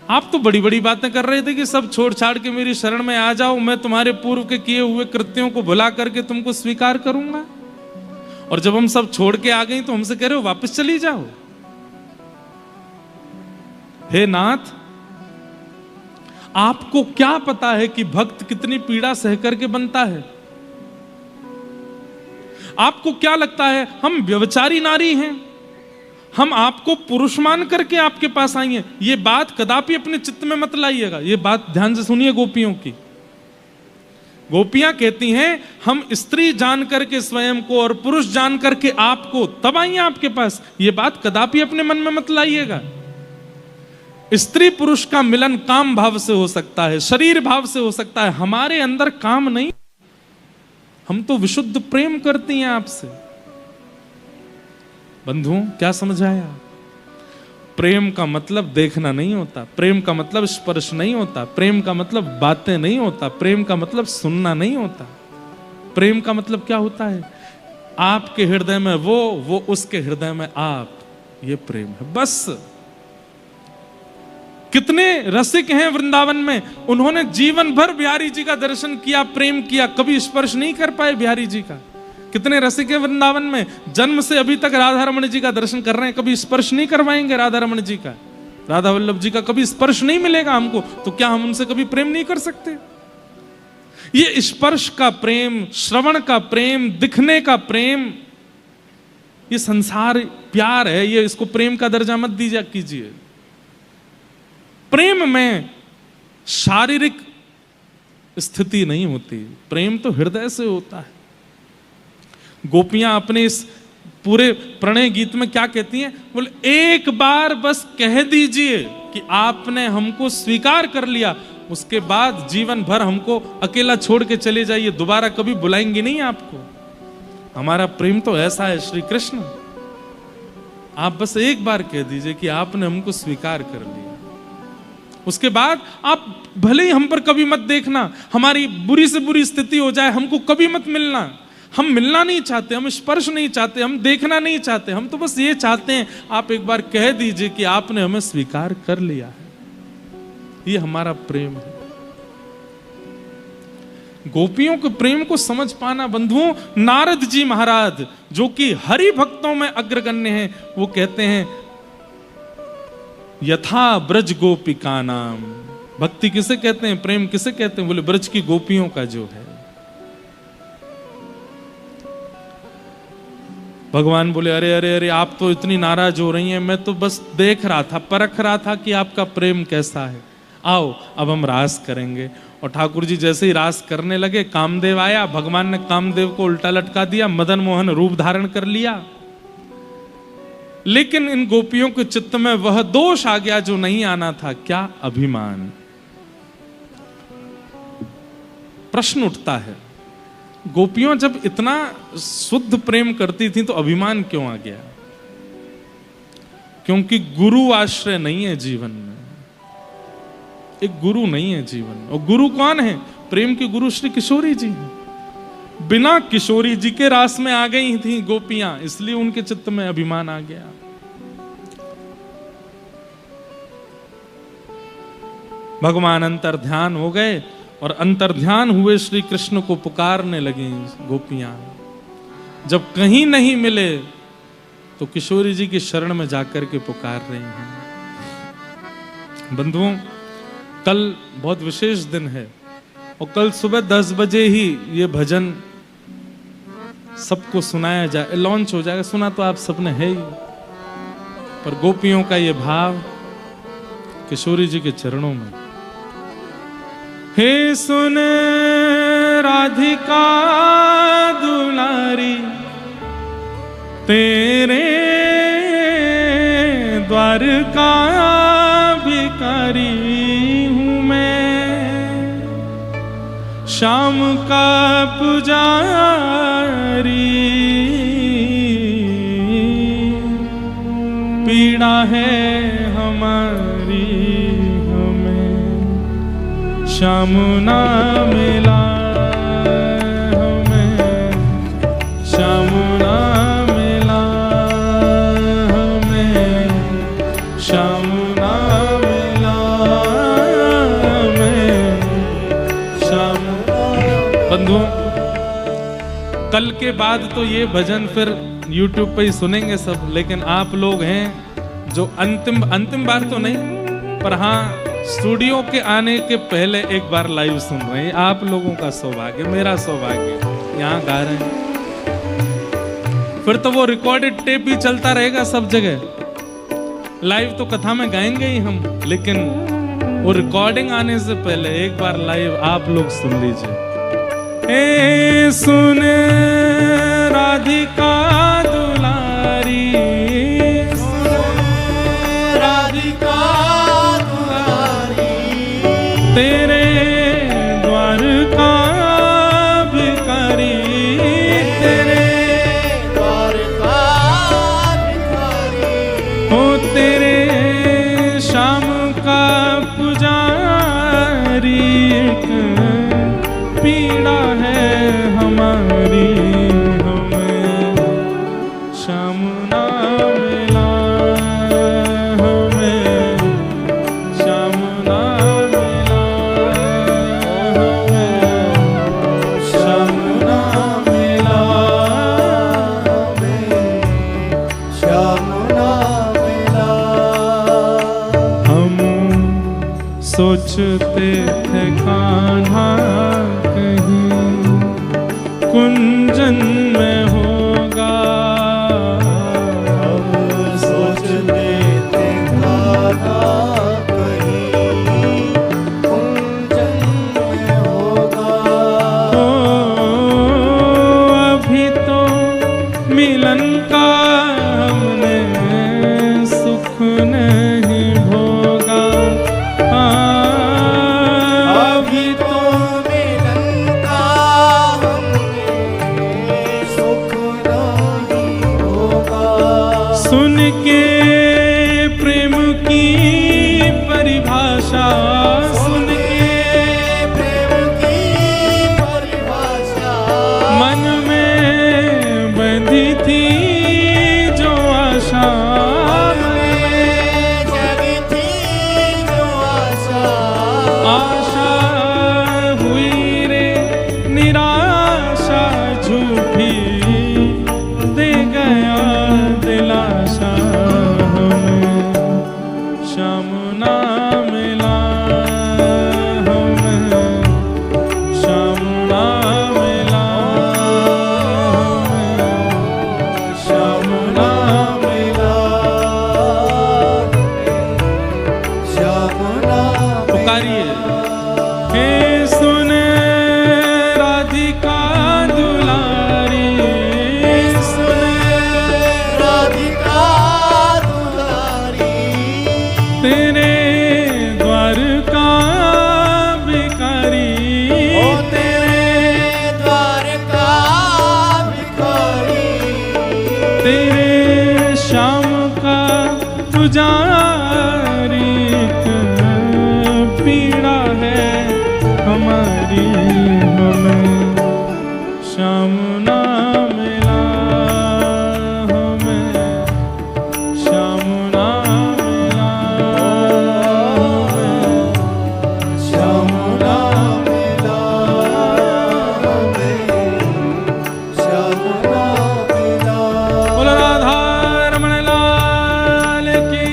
आप तो बड़ी बड़ी बातें कर रहे थे कि सब छोड़ छाड़ के मेरी शरण में आ जाओ, मैं तुम्हारे पूर्व के किए हुए कृत्यों को भुला करके तुमको स्वीकार करूंगा, और जब हम सब छोड़ के आ गए तो हमसे कह रहे हो वापस चली जाओ। हे नाथ, आपको क्या पता है कि भक्त कितनी पीड़ा सह करके बनता है? आपको क्या लगता है हम व्यभिचारी नारी हैं, हम आपको पुरुष मान करके आपके पास आई हैं? ये बात कदापि अपने चित्त में मत लाइएगा। ये बात ध्यान से सुनिए गोपियों की। गोपियां कहती हैं हम स्त्री जान करके स्वयं को और पुरुष जान करके आपको तब आई हैं आपके पास। ये बात कदापि अपने मन में मत लाइएगा। स्त्री पुरुष का मिलन काम भाव से हो सकता है, शरीर भाव से हो सकता है, हमारे अंदर काम नहीं। हम तो विशुद्ध प्रेम करती हैं आपसे। बंधुओं, क्या समझ आया? प्रेम का मतलब देखना नहीं होता, प्रेम का मतलब स्पर्श नहीं होता, प्रेम का मतलब बातें नहीं होता, प्रेम का मतलब सुनना नहीं होता। प्रेम का मतलब क्या होता है? आपके हृदय में वो उसके हृदय में आप, ये प्रेम है बस। कितने रसिक हैं वृंदावन में, उन्होंने जीवन भर बिहारी जी का दर्शन किया, प्रेम किया, कभी स्पर्श नहीं कर पाए बिहारी जी का। कितने रसिक हैं वृंदावन में, जन्म से अभी तक राधा रमण जी का दर्शन कर रहे हैं, कभी स्पर्श नहीं करवाएंगे राधा रमण जी का, राधा वल्लभ जी का कभी स्पर्श नहीं मिलेगा हमको, तो क्या हम उनसे कभी प्रेम नहीं कर सकते? ये स्पर्श का प्रेम, श्रवण का प्रेम, दिखने का प्रेम, ये संसार प्यार है, ये इसको प्रेम का दर्जा मत दीजिए कीजिए। प्रेम में शारीरिक स्थिति नहीं होती, प्रेम तो हृदय से होता है। गोपियां अपने इस पूरे प्रणय गीत में क्या कहती हैं? बोले एक बार बस कह दीजिए कि आपने हमको स्वीकार कर लिया, उसके बाद जीवन भर हमको अकेला छोड़ के चले जाइए, दोबारा कभी बुलाएंगे नहीं आपको। हमारा प्रेम तो ऐसा है श्री कृष्ण, आप बस एक बार कह दीजिए कि आपने हमको स्वीकार कर लिया, उसके बाद आप भले ही हम पर कभी मत देखना, हमारी बुरी से बुरी स्थिति हो जाए, हमको कभी मत मिलना। हम मिलना नहीं चाहते, हम स्पर्श नहीं चाहते, हम देखना नहीं चाहते, हम तो बस ये चाहते हैं आप एक बार कह दीजिए कि आपने हमें स्वीकार कर लिया है। ये हमारा प्रेम है। गोपियों के प्रेम को समझ पाना बंधुओं, नारद जी महाराज जो कि हरि भक्तों में अग्रगण्य हैं, वो कहते हैं यथा ब्रज गोपिका नाम। भक्ति किसे कहते हैं, प्रेम किसे कहते हैं? बोले ब्रज की गोपियों का जो है। भगवान बोले अरे अरे अरे आप तो इतनी नाराज हो रही हैं, मैं तो बस देख रहा था, परख रहा था कि आपका प्रेम कैसा है। आओ अब हम रास करेंगे। और ठाकुर जी जैसे ही रास करने लगे, कामदेव आया, भगवान ने कामदेव को उल्टा लटका दिया, मदन मोहन रूप धारण कर लिया। लेकिन इन गोपियों के चित्त में वह दोष आ गया जो नहीं आना था। क्या? अभिमान। प्रश्न उठता है, गोपियों जब इतना शुद्ध प्रेम करती थी तो अभिमान क्यों आ गया? क्योंकि गुरु आश्रय नहीं है जीवन में, एक गुरु नहीं है जीवन में। और गुरु कौन है? प्रेम के गुरु श्री किशोरी जी। बिना किशोरी जी के रास में आ गई थी गोपियां, इसलिए उनके चित्त में अभिमान आ गया। भगवान अंतर ध्यान हो गए और अंतर ध्यान हुए श्री कृष्ण को पुकारने लगी गोपियां। जब कहीं नहीं मिले तो किशोरी जी की शरण में जाकर के पुकार रही हैं। बंधुओं, कल बहुत विशेष दिन है और कल सुबह 10 बजे ही ये भजन सबको सुनाया जाए, लॉन्च हो जाएगा। सुना तो आप सबने है ही, पर गोपियों का ये भाव किशोरी जी के चरणों में। हे सुन राधिका दुलारी, तेरे द्वार का भिखारी हूं मैं, श्याम का पुजारी, पीड़ा है हमारी हमें श्याम ना मिला, हमें श्याम ना मिला, हमें श्याम ना मिला, हमें श्याम। बंधुओं, कल के बाद तो ये भजन फिर YouTube पे ही सुनेंगे सब, लेकिन आप लोग हैं जो अंतिम बार तो नहीं, पर हाँ स्टूडियो के आने के पहले एक बार लाइव सुन रहे हैं। आप लोगों का सौभाग्य, मेरा सौभाग्य, यहाँ गा रहे हैं। फिर तो वो रिकॉर्डेड टेप भी चलता रहेगा सब जगह। लाइव तो कथा में गाएंगे ही हम, लेकिन वो रिकॉर्डिंग आने से पहले एक बार लाइव आप लोग सुन लीजिए। ए सुन राधिका दुलारी, राधिका दुलारी, तेरे द्वार का भिखारी, तेरे द्वार का भिखारी, हो तेरे श्याम का पुजारी, पीड़ा है हमारी हमें श्याम ना मिला, हमें श्याम ना मिला, हमें श्याम ना मिला, हमें श्याम ना मिला। हम सोचते थे कान्हा कहीं कुंजन में होगा, हम सोचते थे कान्हा कहीं कुंजन में होगा, ओ अभी तो मिलन का हमने सुख नहीं भोगा, अभी तो मिलन का हमने पुजारी पीड़ा है हमारी, हमें श्याम ना मिला, हमें श्याम ना मिला, हमें श्याम ना मिला, हमें श्याम ना मिला। बोलो राधा रमण लाल की।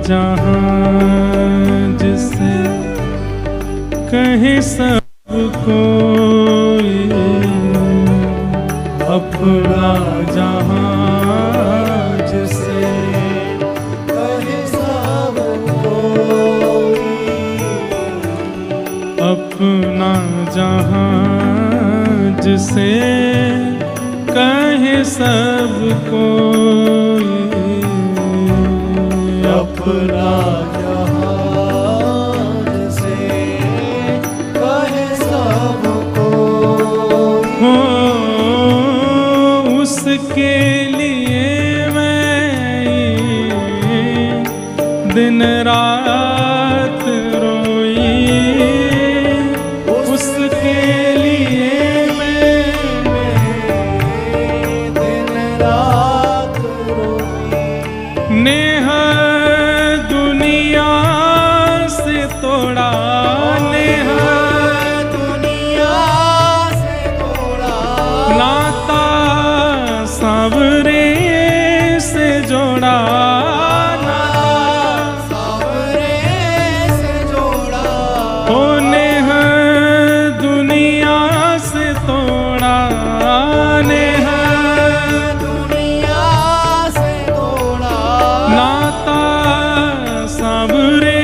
जहाँ जिसे कहे सब कोई, अपना जहाँ जिसे कहे सब कोई, अपना जहाँ जिसे कहे सब कोई, अपना जहां से कहे सब कोई। हो उसके लिए मैं दिन रात रोई, उसके लिए मैं दिन रात रोई। नेह दुनिया से तोड़ा, नेह दुनिया से तोड़ा, नाता सावरे से जोड़ा, सावरे से जोड़ा। ओ नेह दुनिया से तोड़ा, नेह दुनिया से तोड़ा, नाता सावरे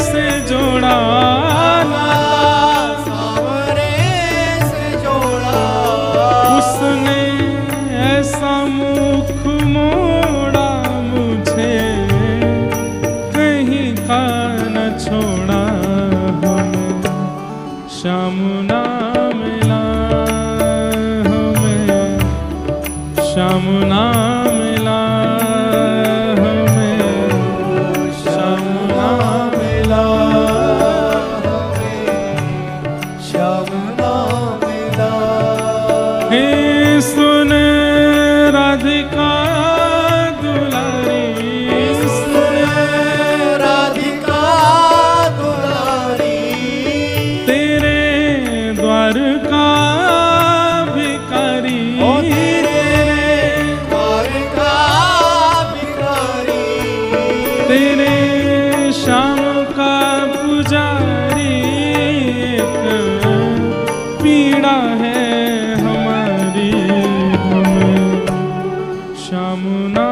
से जोड़ा, सावरे से जोड़ा। उसने ऐसा मुख मोड़ा मुझे, कहीं का न छोड़ा, हमें श्याम ना मिला, हमें श्याम ना मिला, हमें श्याम ना मिला, श्याम ना मिला। हे सुन राधिका दुलारी, सुन राधिका दुलारी, तेरे द्वार का भिखारी, ओ तेरे द्वार का भिखारी, तेरे श्याम का पुजारी, एक पीड़ा है हमारी, हमें श्याम ना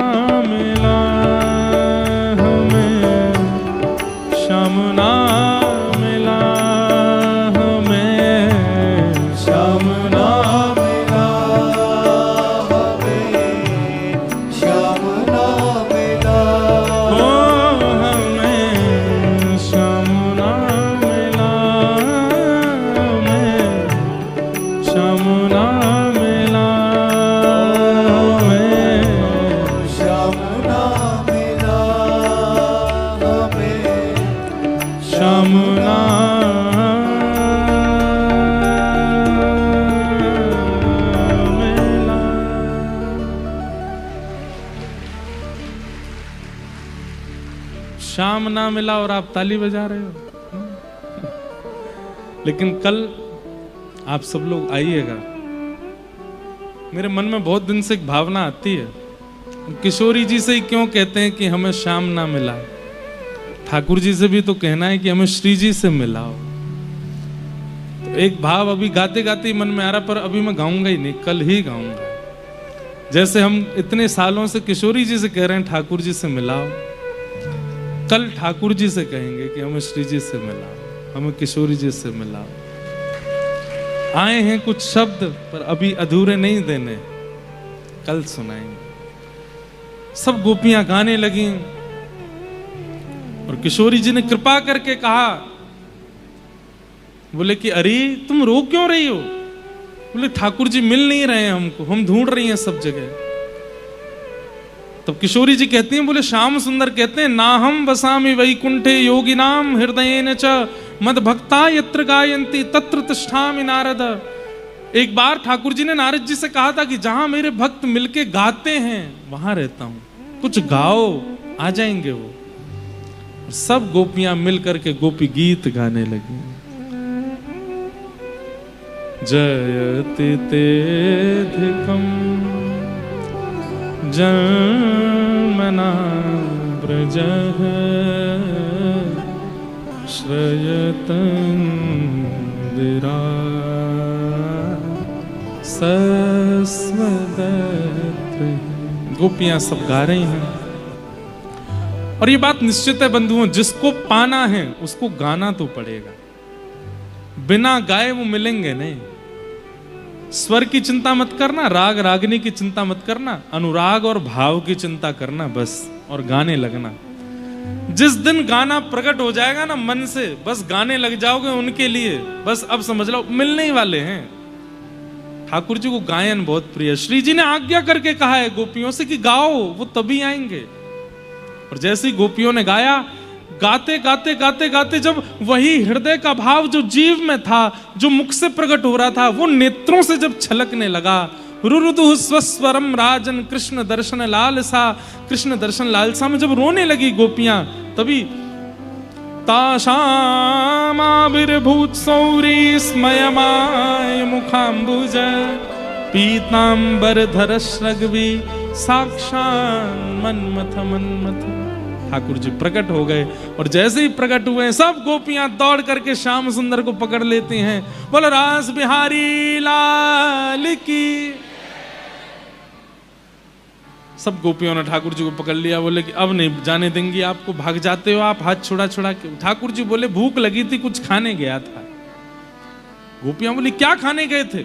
मिला, हमें श्याम ना मिला, हमें श्याम ना मिला, हमें श्याम ना मिला। हो, हमें श्याम ना मिला, हमें श्याम ना मिला, हमें श्याम ना मिला, हमें श्याम ना श्याम ना मिला और आप ताली बजा रहे हो। लेकिन कल आप सब लोग आइएगा, मेरे मन में बहुत दिन से एक भावना आती है, किशोरी जी से ही क्यों कहते हैं कि हमें श्याम ना मिला, ठाकुर जी से भी तो कहना है कि हमें श्री जी से मिलाओ। तो एक भाव अभी गाते गाते ही मन में आ रहा, पर अभी मैं गाऊंगा ही नहीं, कल ही गाऊंगा। जैसे हम इतने सालों से किशोरी जी से कह रहे हैं ठाकुर जी से मिलाओ, कल ठाकुर जी से कहेंगे कि हमें श्री जी से मिलाओ, हमें किशोरी जी से मिलाओ। आए हैं कुछ शब्द, पर अभी अधूरे नहीं देने, कल सुनाएंगे। सब गोपियां गाने लगी और किशोरी जी ने कृपा करके कहा, बोले कि अरे तुम रो क्यों रही हो? बोले ठाकुर जी मिल नहीं रहे हैं हमको, हम ढूंढ रही हैं सब जगह। तब किशोरी जी कहती हैं, बोले श्याम सुंदर कहते हैं, ना हम बसामि वैकुंठे योगिनाम हृदयेन च मद भक्ता यत्र गायन्ति तत्र तिष्ठामि नारद। एक बार ठाकुर जी ने नारद जी से कहा था कि जहां मेरे भक्त मिलके गाते हैं वहां रहता हूं, कुछ गाओ, आ जाएंगे वो। सब गोपियां मिलकर के गोपी गीत गाने लगी। जयति तेधिकं जन्मना ब्रजः श्रयतं सस्वदत्र। गोपियां सब गा रही हैं। और ये बात निश्चित है बंधुओं, जिसको पाना है उसको गाना तो पड़ेगा, बिना गाए वो मिलेंगे नहीं। स्वर की चिंता मत करना, राग रागनी की चिंता मत करना, अनुराग और भाव की चिंता करना बस, और गाने लगना। जिस दिन गाना प्रकट हो जाएगा ना मन से, बस गाने लग जाओगे उनके लिए, बस अब समझ लो मिलने ही वाले हैं। ठाकुर जी को गायन बहुत प्रिय है। श्री जी ने आज्ञा करके कहा है गोपियों से कि गाओ, वो तभी आएंगे। और जैसे ही गोपियों ने गाया, गाते गाते गाते गाते जब वही हृदय का भाव जो जीव में था, जो मुख से प्रकट हो रहा था, वो नेत्रों से जब छलकने लगा, रुरुदु स्वस्वरम राजन कृष्ण दर्शन लालसा, कृष्ण दर्शन लालसा में जब रोने लगी गोपियां, तभी ताशामाविर्भूत सौरी स्मयमाय मुखाम्बुज पीतांबर धरश्रग्वी साक्षान मन्मथ मन्मथ। ठाकुर जी प्रकट हो गए, और जैसे ही प्रकट हुए सब गोपियां दौड़ करके श्याम सुंदर को पकड़ लेती हैं। बोलो रास बिहारी लाल की। सब गोपियों ने ठाकुर जी को पकड़ लिया, बोले कि अब नहीं जाने देंगी आपको, भाग जाते हो आप हाथ छुड़ा छुड़ा के। ठाकुर जी बोले भूख लगी थी, कुछ खाने गया था। गोपियां बोली क्या खाने गए थे?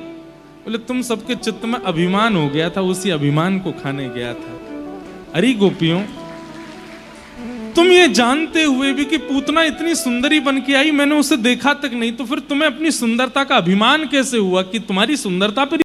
बोले तुम सबके चित्त में अभिमान हो गया था, उसी अभिमान को खाने गया था। अरे गोपियों, तुम ये जानते हुए भी कि पूतना इतनी सुंदरी बन के आई, मैंने उसे देखा तक नहीं, तो फिर तुम्हें अपनी सुंदरता का अभिमान कैसे हुआ कि तुम्हारी सुंदरता पर